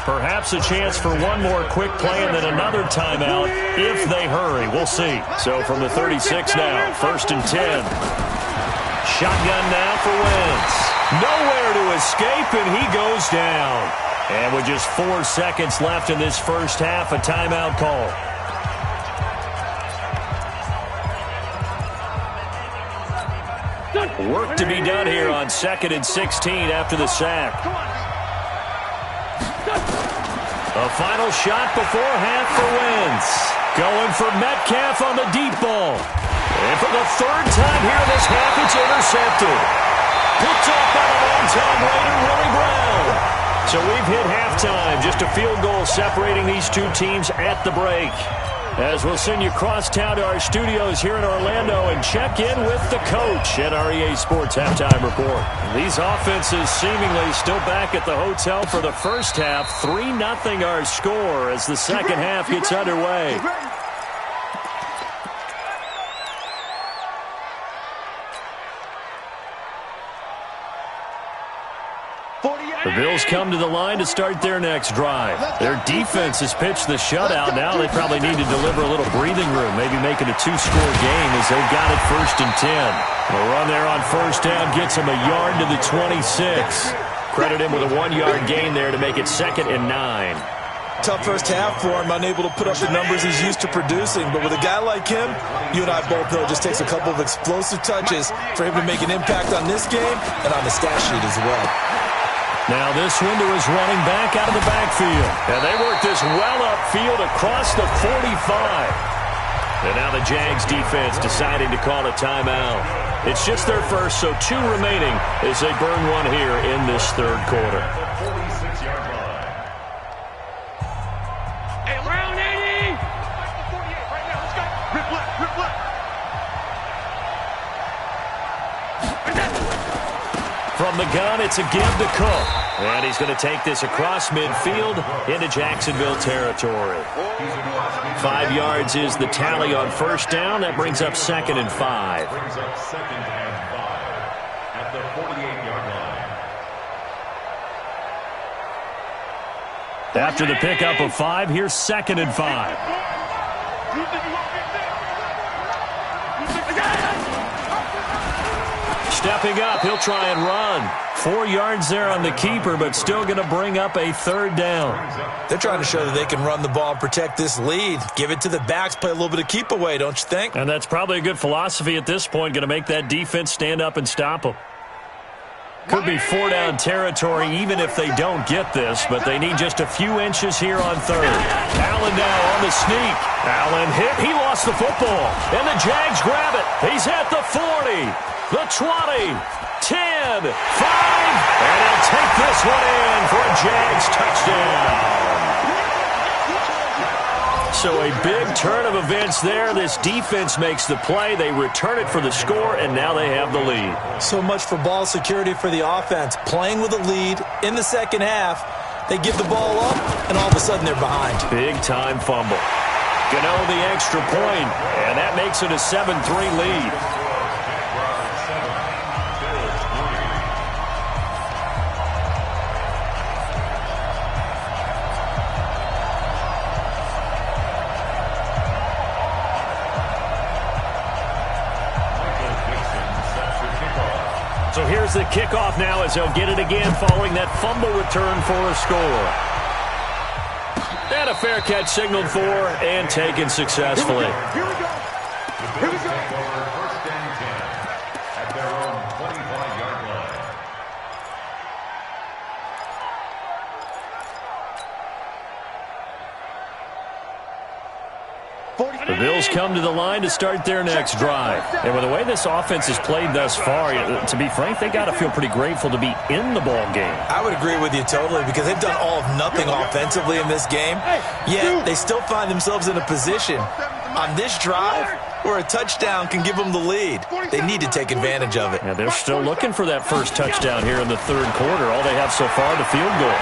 Perhaps a chance for one more quick play and then another timeout if they hurry. We'll see. So from the 36 now, 1st and 10. Shotgun now for Wentz. Nowhere to escape, and he goes down. And with just 4 seconds left in this first half, a timeout call. Work to be done here on 2nd and 16 after the sack. A final shot before half for Wentz. Going for Metcalf on the deep ball. And for the third time here in this half, it's intercepted. Picked off by the long-time Raider, Willie Brown. So we've hit halftime. Just a field goal separating these two teams at the break. As we'll send you across town to our studios here in Orlando and check in with the coach at our EA Sports Halftime Report. These offenses seemingly still back at the hotel for the first half. 3-0 our score as the second half gets underway. The Bills come to the line to start their next drive. Their defense has pitched the shutout. Now they probably need to deliver a little breathing room, maybe make it a two-score game as they've got it 1st and 10. The run there on first down gets him a yard to the 26. Credit him with a 1-yard gain there to make it 2nd and 9. Tough first half for him, unable to put up the numbers he's used to producing. But with a guy like him, you and I both know it just takes a couple of explosive touches for him to make an impact on this game and on the stat sheet as well. Now this window is running back out of the backfield. And they work this well upfield across the 45. And now the Jags defense deciding to call a timeout. It's just their first, so 2 remaining as they burn one here in this third quarter. 46-yard line. Hey, round 80! 48 right now. Let's go. Rip left, rip left. From the gun, it's a give to Cook. And he's going to take this across midfield into Jacksonville territory. 5 yards is the tally on first down. That brings up 2nd and 5. Brings up 2nd and 5 at the 48-yard line. After the pickup of 5, here's 2nd and 5. Stepping up, he'll try and run. 4 yards there on the keeper, but still going to bring up a 3rd down. They're trying to show that they can run the ball and protect this lead. Give it to the backs, play a little bit of keep away, don't you think? And that's probably a good philosophy at this point, going to make that defense stand up and stop them. Could be 4-down territory even if they don't get this, but they need just a few inches here on 3rd. Allen now on the sneak. Allen hit. He lost the football. And the Jags grab it. He's at the 40, the 20, 10, 5. And he'll take this one in for a Jags touchdown. So a big turn of events there. This defense makes the play. They return it for the score, and now they have the lead. So much for ball security for the offense. Playing with a lead in the second half, they give the ball up, and all of a sudden they're behind. Big-time fumble. Gano the extra point, and that makes it a 7-3 lead. So here's the kickoff now as they'll get it again following that fumble return for a score. And a fair catch signaled for and taken successfully. Here we go. Here we go. First and 10 at their own 25-yard line. The Bills come to the line to start their next drive. And with the way this offense has played thus far, to be frank, they got to feel pretty grateful to be in the ball game. I would agree with you totally because they've done all of nothing offensively in this game. Yet they still find themselves in a position on this drive where a touchdown can give them the lead. They need to take advantage of it. And they're still looking for that first touchdown here in the third quarter. All they have so far, the field goal.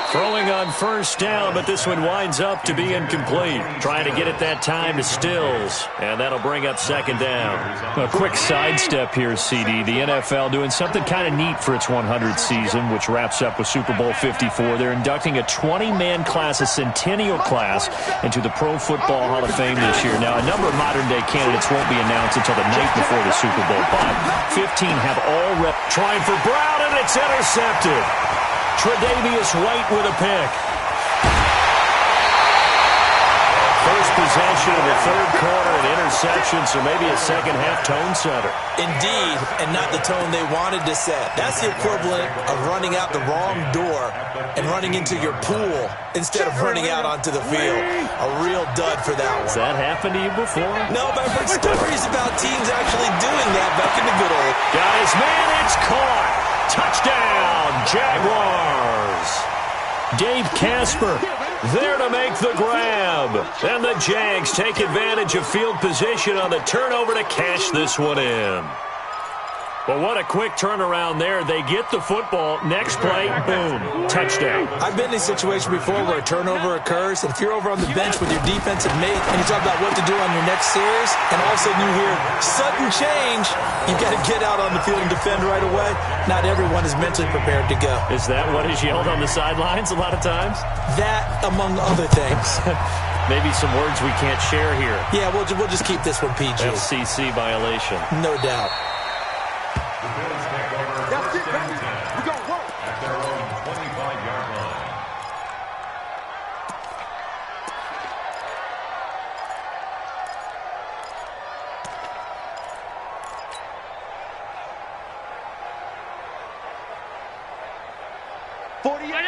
Throwing on first down, but this one winds up to be incomplete. Trying to get it that time to Stills, and that'll bring up second down. A quick sidestep here, CD. The NFL doing something kind of neat for its 100th season, which wraps up with Super Bowl 54. They're inducting a 20-man class, a centennial class, into the Pro Football Hall of Fame this year. Now, a number of modern-day candidates won't be announced until the night before the Super Bowl, but 15 have all trying for Brown, and it's intercepted. Tre'Davious White with a pick. First possession Completion in the third quarter, an interception, so maybe a second-half tone setter. Indeed, and not the tone they wanted to set. That's the equivalent of running out the wrong door and running into your pool instead of running out onto the field. A real dud for that one. Has that happened to you before? No, but I've heard stories about teams actually doing that back in the good old. Got his man, it's caught. Touchdown, Jaguars. Dave Casper there to make the grab. And the Jags take advantage of field position on the turnover to cash this one in. But what a quick turnaround there. They get the football. Next play, boom, touchdown. I've been in a situation before where a turnover occurs, and if you're over on the bench with your defensive mate and you talk about what to do on your next series, and all of a sudden you hear sudden change, you've got to get out on the field and defend right away. Not everyone is mentally prepared to go. Is that what is yelled on the sidelines a lot of times? That, among other things. Maybe some words we can't share here. Yeah, we'll just keep this one PG. FCC violation. No doubt. That's it, baby. We gonna work. At their own 25-yard line.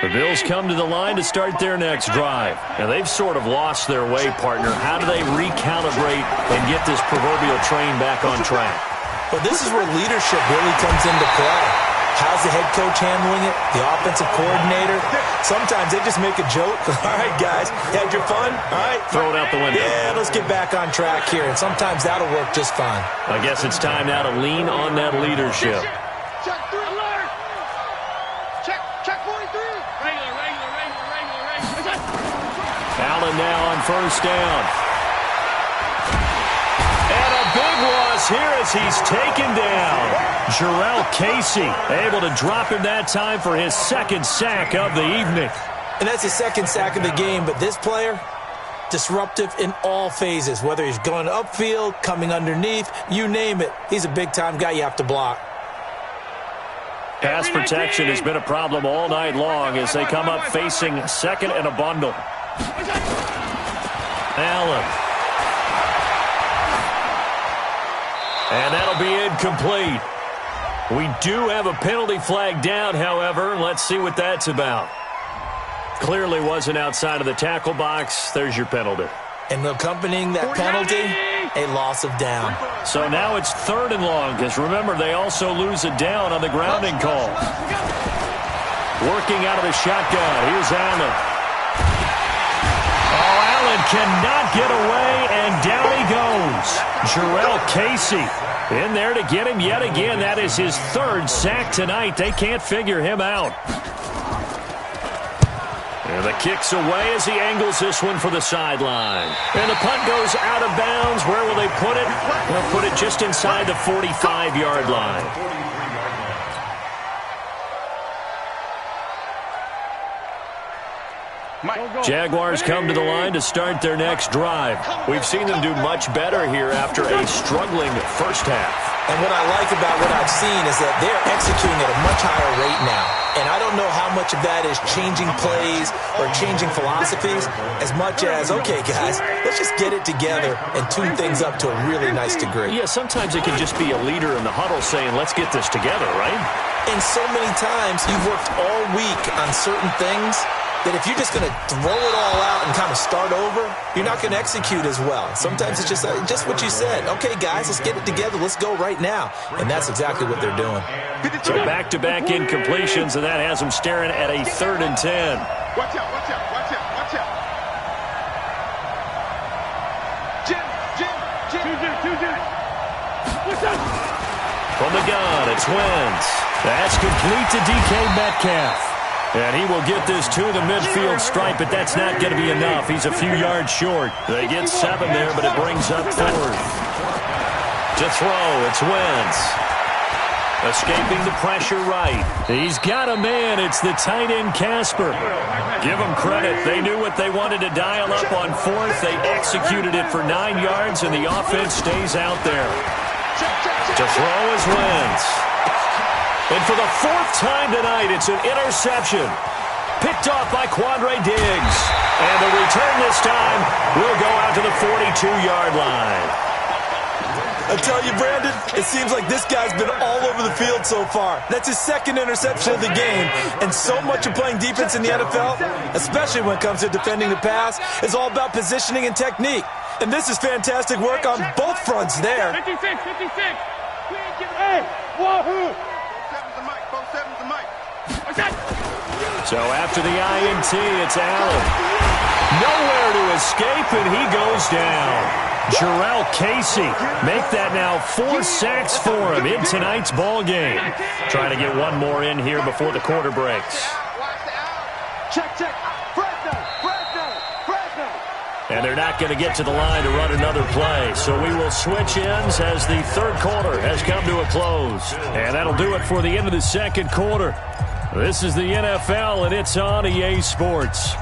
The Bills come to the line to start their next drive. And they've sort of lost their way, partner. How do they recalibrate and get this proverbial train back on track? Well, this is where leadership really comes into play. How's the head coach handling it? The offensive coordinator? Sometimes they just make a joke. All right, guys, you had your fun? All right. Throw it out the window. Yeah, let's get back on track here. And sometimes that'll work just fine. I guess it's time now to lean on that leadership. Check 3. Alert. Check 43. Regular. Allen now on first down. And a big loss here as he's taken down. Jurrell Casey able to drop him that time for his second sack of the evening. And that's his second sack of the game. But this player, disruptive in all phases. Whether he's going upfield, coming underneath, you name it. He's a big-time guy you have to block. Pass protection has been a problem all night long as they come up facing second and a bundle. Allen. And that'll be incomplete. We do have a penalty flag down, however. Let's see what that's about. Clearly wasn't outside of the tackle box. There's your penalty. And accompanying that penalty, a loss of down. So now it's third and long, because remember, they also lose a down on the grounding call. Working out of the shotgun. Here's Allen. Oh, Allen cannot get away, and down he goes. Jurrell Casey in there to get him yet again. That is his third sack tonight. They can't figure him out. And the kick's away as he angles this one for the sideline. And the punt goes out of bounds. Where will they put it? They'll put it just inside the 45-yard line. Jaguars come to the line to start their next drive. We've seen them do much better here after a struggling first half. And what I like about what I've seen is that they're executing at a much higher rate now. And I don't know how much of that is changing plays or changing philosophies as much as, okay, guys, let's just get it together and tune things up to a really nice degree. Yeah, sometimes it can just be a leader in the huddle saying, let's get this together, right? And so many times you've worked all week on certain things that if you're just going to throw it all out and kind of start over, you're not going to execute as well. Sometimes it's just what you said. Okay, guys, let's get it together. Let's go right now. And that's exactly what they're doing. So back-to-back incompletions, and that has them staring at a 3rd and 10. Watch out. Jim. What's up? From the gun, it's Wentz. That's complete to DK Metcalf. And he will get this to the midfield stripe, but that's not going to be enough. He's a few yards short. They get 7 there, but it brings up 4th. To throw, it's Wentz. Escaping the pressure right. He's got a man. It's the tight end, Casper. Give them credit. They knew what they wanted to dial up on 4th. They executed it for 9 yards, and the offense stays out there. To throw is Wentz. And for the 4th time tonight, it's an interception. Picked off by Quandre Diggs. And the return this time will go out to the 42-yard line. I tell you, Brandon, it seems like this guy's been all over the field so far. That's his second interception of the game. And so much of playing defense in the NFL, especially when it comes to defending the pass, is all about positioning and technique. And this is fantastic work on both fronts there. 56, 56. Hey, wahoo! 4-7's the mic, 4-7's the mic. So after the INT, it's Allen. Nowhere to escape, and he goes down. Jurrell Casey, make that now 4 sacks for him in tonight's ball game. Trying to get one more in here before the quarter breaks. Check. Fresno. And they're not going to get to the line to run another play. So we will switch ends as the third quarter has come to a close. And that'll do it for the end of the second quarter. This is the NFL, and it's on EA Sports.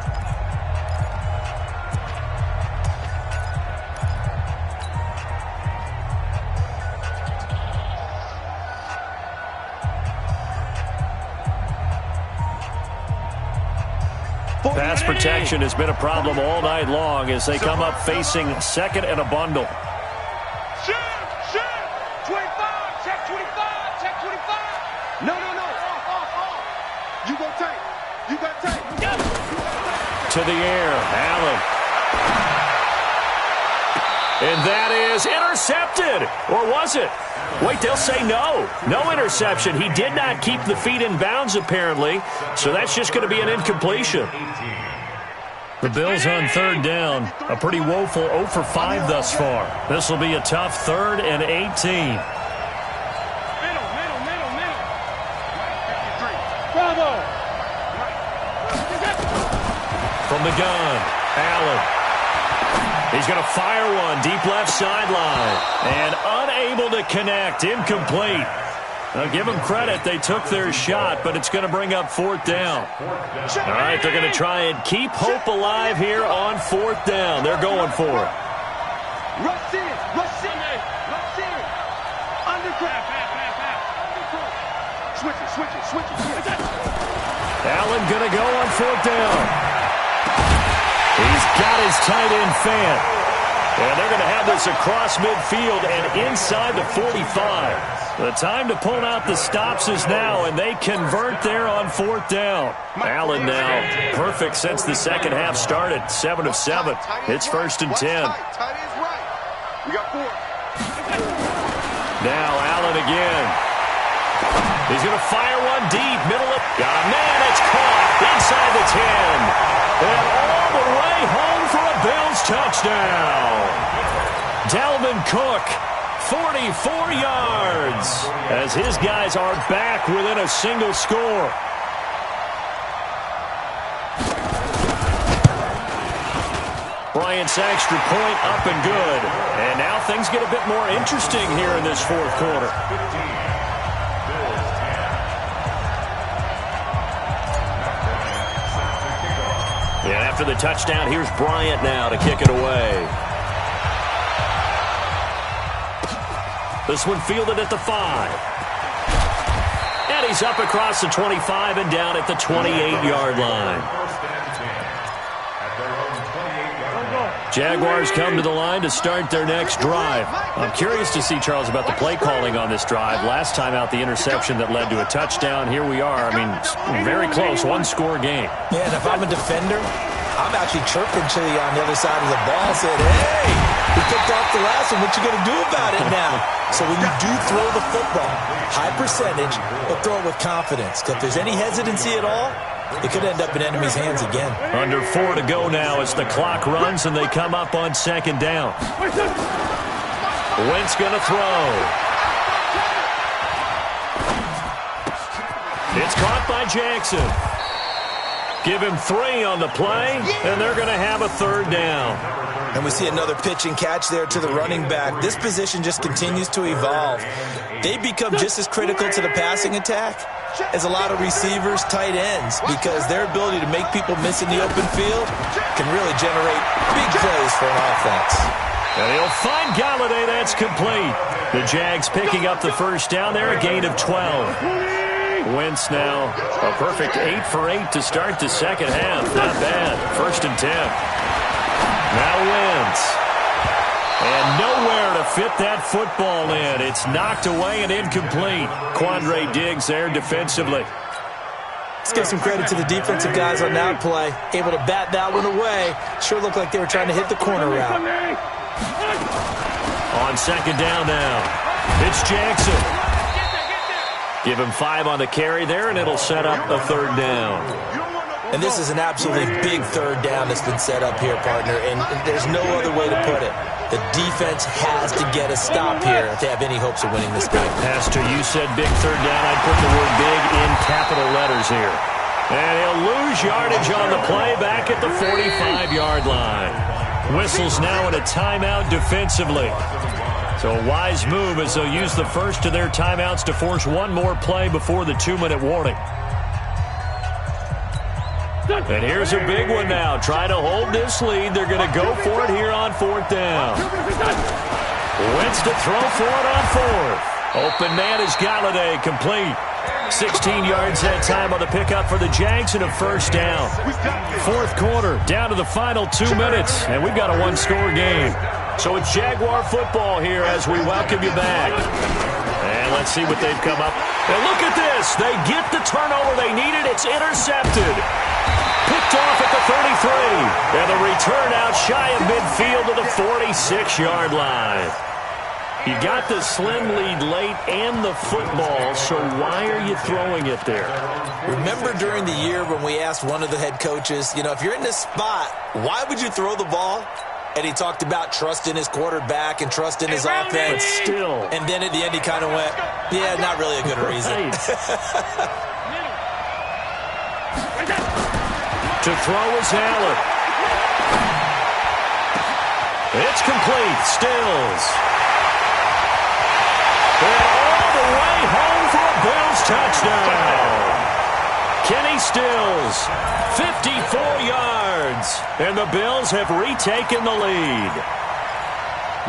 Pass protection has been a problem all night long as they come up facing second and a bundle. Shoot! 25, check 25. No. Off. You got tape. To the air, Allen. And that is intercepted. Or was it? Wait, they'll say no. No interception. He did not keep the feet in bounds, apparently. So that's just going to be an incompletion. The Bills on third down. A pretty woeful 0 for 5 thus far. This will be a tough 3rd and 18. Middle. Bravo. From the gun, Allen. He's going to fire one deep left sideline. And unable to connect. Incomplete. Now, give them credit. They took their shot, but it's going to bring up 4th down. All right, they're going to try and keep hope alive here on 4th down. They're going for it. Rush in. Undercut. Switch it. Allen going to go on 4th down. He's got his tight end fan. And they're going to have this across midfield and inside the 45. The time to pull out the stops is now, and they convert there on 4th down. Allen now perfect since the second half started. 7 of 7. It's 1st and 10. We got 4. Now Allen again. He's going to fire one deep. Middle of... Got a man. It's caught inside the 10. And all the way home for a Bills touchdown. Dalvin Cook, 44 yards, as his guys are back within a single score. Bryant's extra point up and good. And now things get a bit more interesting here in this 4th quarter. And after the touchdown, here's Bryant now to kick it away. This one fielded at the 5. And he's up across the 25 and down at the 28-yard line. Jaguars come to the line to start their next drive. I'm curious to see, Charles, about the play calling on this drive. Last time out, the interception that led to a touchdown. Here we are. I mean, very close, one-score game. Yeah, and if I'm a defender, I'm actually chirping to you on the other side of the ball, saying, hey, we picked off the last one. What you going to do about it now? So when you do throw the football, high percentage, but throw it with confidence. Because if there's any hesitancy at all, it could end up in enemy's hands again. Under 4 to go now as the clock runs and they come up on 2nd down. Wentz going to throw. It's caught by Jackson. Give him 3 on the play, and they're going to have a 3rd down. And we see another pitch and catch there to the running back. This position just continues to evolve. They become just as critical to the passing attack as a lot of receivers, tight ends, because their ability to make people miss in the open field can really generate big plays for an offense. And he'll find Galladay. That's complete. The Jags picking up the 1st down there, a gain of 12. Wentz now a perfect 8 for 8 to start the second half. Not bad. 1st and 10. Now Wentz. And nowhere to fit that football in. It's knocked away and incomplete. Quandre Diggs there defensively. Let's give some credit to the defensive guys on that play. Able to bat that one away. Sure looked like they were trying to hit the corner route. On second down now, it's Jackson. Give him 5 on the carry there, and it'll set up a 3rd down. And this is an absolutely big 3rd down that's been set up here, partner, and there's no other way to put it. The defense has to get a stop here if they have any hopes of winning this game. Pastor, you said big 3rd down. I'd put the word big in capital letters here. And he'll lose yardage on the play back at the 45-yard line. Whistles now in a timeout defensively. So a wise move as they'll use the first of their timeouts to force one more play before the 2-minute warning. And here's a big one now. Trying to hold this lead. They're going to go for it here on 4th down. Wentz to throw for it on 4th. Open man is Galladay, complete. 16 yards that time on the pickup for the Jags and a 1st down. 4th quarter, down to the final 2 minutes, and we've got a 1-score game. So it's Jaguar football here as we welcome you back. And let's see what they've come up. And look at this. They get the turnover they needed. It's intercepted. Picked off at the 33. And the return out shy of midfield to the 46-yard line. You got the slim lead late and the football, so why are you throwing it there? Remember during the year when we asked one of the head coaches, if you're in this spot, why would you throw the ball? And he talked about trust in his quarterback and trust in his offense. But still. And then at the end he kind of went, yeah, not really a good reason. To throw is Allen. It's complete. Stills. And all the way home for a Bills touchdown. Kenny Stills, 54 yards. And the Bills have retaken the lead.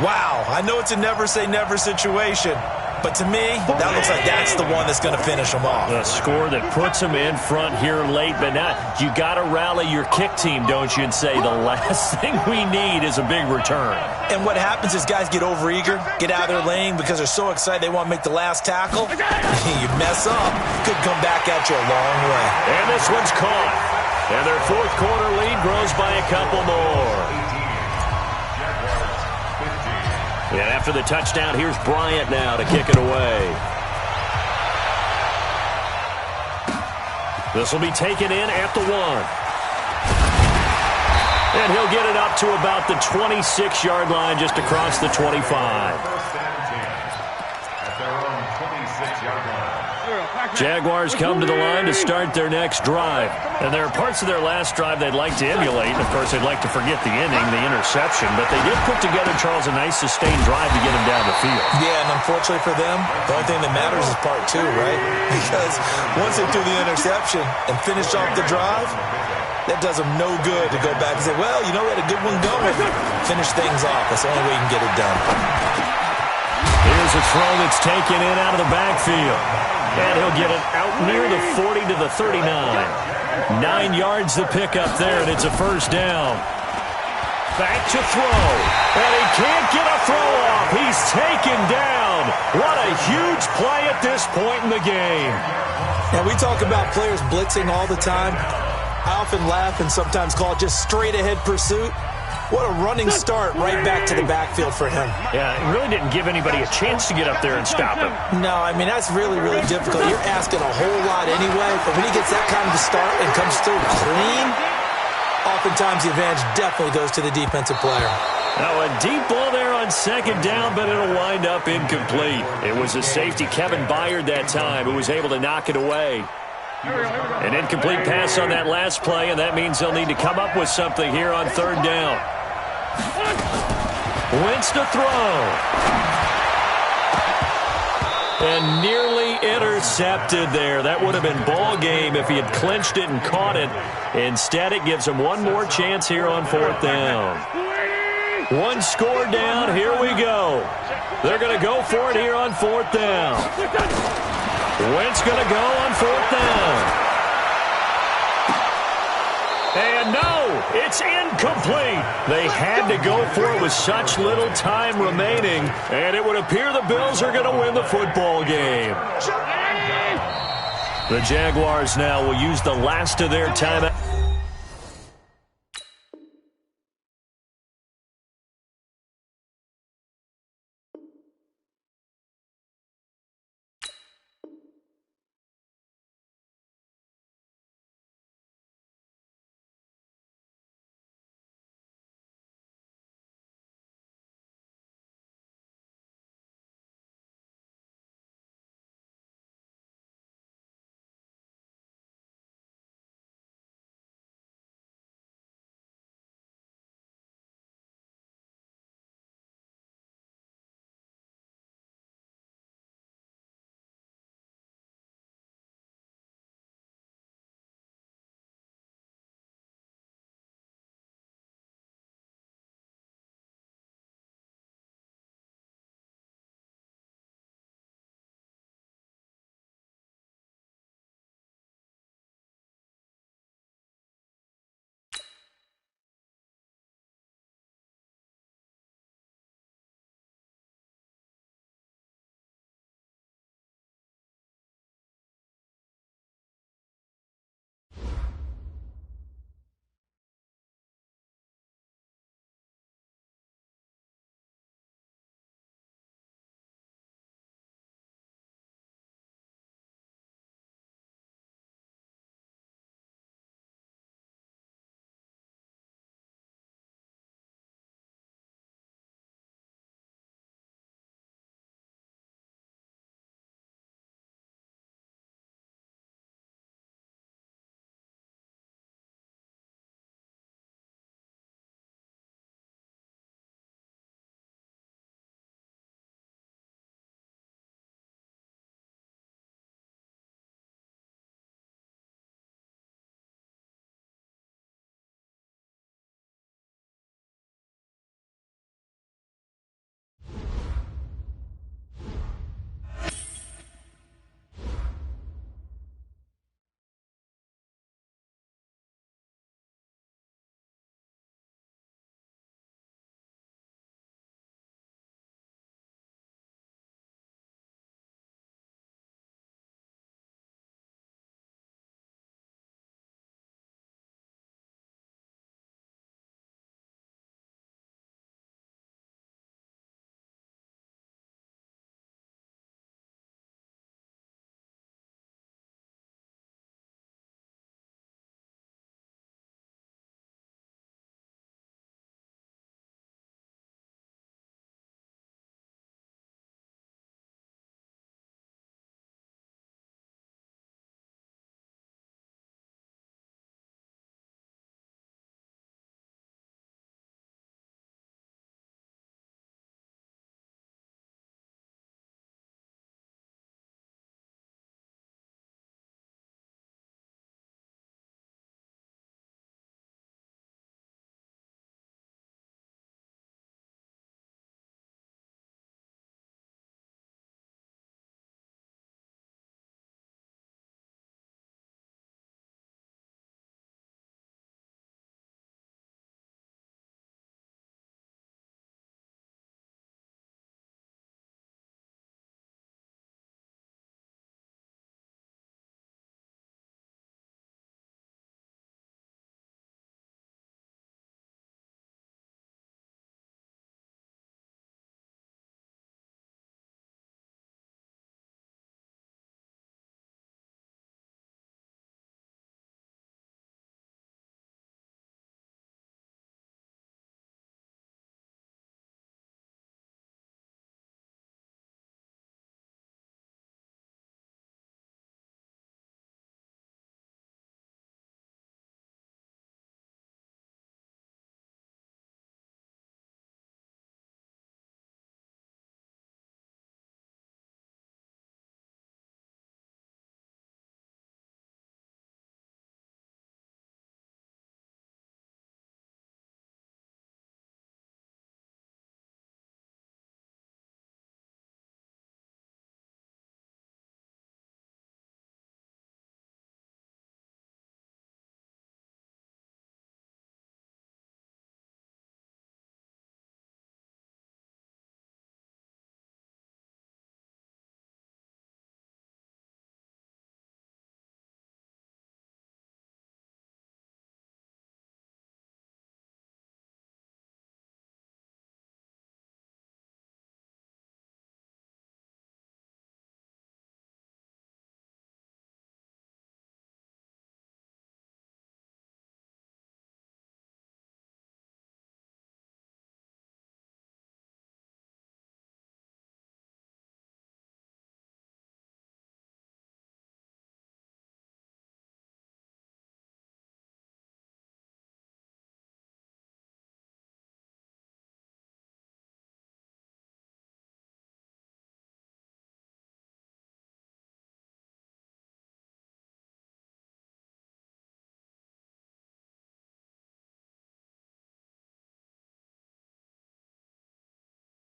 Wow, I know it's a never-say-never situation. But to me, that looks like that's the one that's going to finish them off. A score that puts them in front here late. But now you got to rally your kick team, don't you, and say the last thing we need is a big return. And what happens is guys get overeager, get out of their lane because they're so excited they want to make the last tackle. You mess up, could come back at you a long way. And this one's caught. And their 4th quarter lead grows by a couple more. And after the touchdown, here's Bryant now to kick it away. This will be taken in at the 1. And he'll get it up to about the 26-yard line just across the 25. Jaguars come to the line to start their next drive. And there are parts of their last drive they'd like to emulate. And, of course, they'd like to forget the inning, the interception. But they did put together, Charles, a nice sustained drive to get him down the field. Yeah, and unfortunately for them, the only thing that matters is part 2, right? Because once they threw the interception and finished off the drive, that does them no good to go back and say, well, we had a good one going. Finish things off. That's the only way you can get it done. Here's a throw that's taken in out of the backfield. And he'll get it out near the 40 to the 39. 9 yards the pickup there, and it's a 1st down. Back to throw. And he can't get a throw off. He's taken down. What a huge play at this point in the game. Now, we talk about players blitzing all the time. I often laugh and sometimes call it just straight-ahead pursuit. What a running start right back to the backfield for him. Yeah, it really didn't give anybody a chance to get up there and stop him. No, that's really, really difficult. You're asking a whole lot anyway, but when he gets that kind of a start and comes through clean, oftentimes the advantage definitely goes to the defensive player. Now a deep ball there on 2nd down, but it'll wind up incomplete. It was a safety, Kevin Byard, that time, who was able to knock it away. An incomplete pass on that last play, and that means they'll need to come up with something here on 3rd down. Wentz to throw. And nearly intercepted there. That would have been ball game if he had clinched it and caught it. Instead, it gives him one more chance here on 4th down. 1 score down. Here we go. They're going to go for it here on 4th down. Wentz going to go on 4th down. And no, it's incomplete. They had to go for it with such little time remaining, and it would appear the Bills are going to win the football game. The Jaguars now will use the last of their timeouts.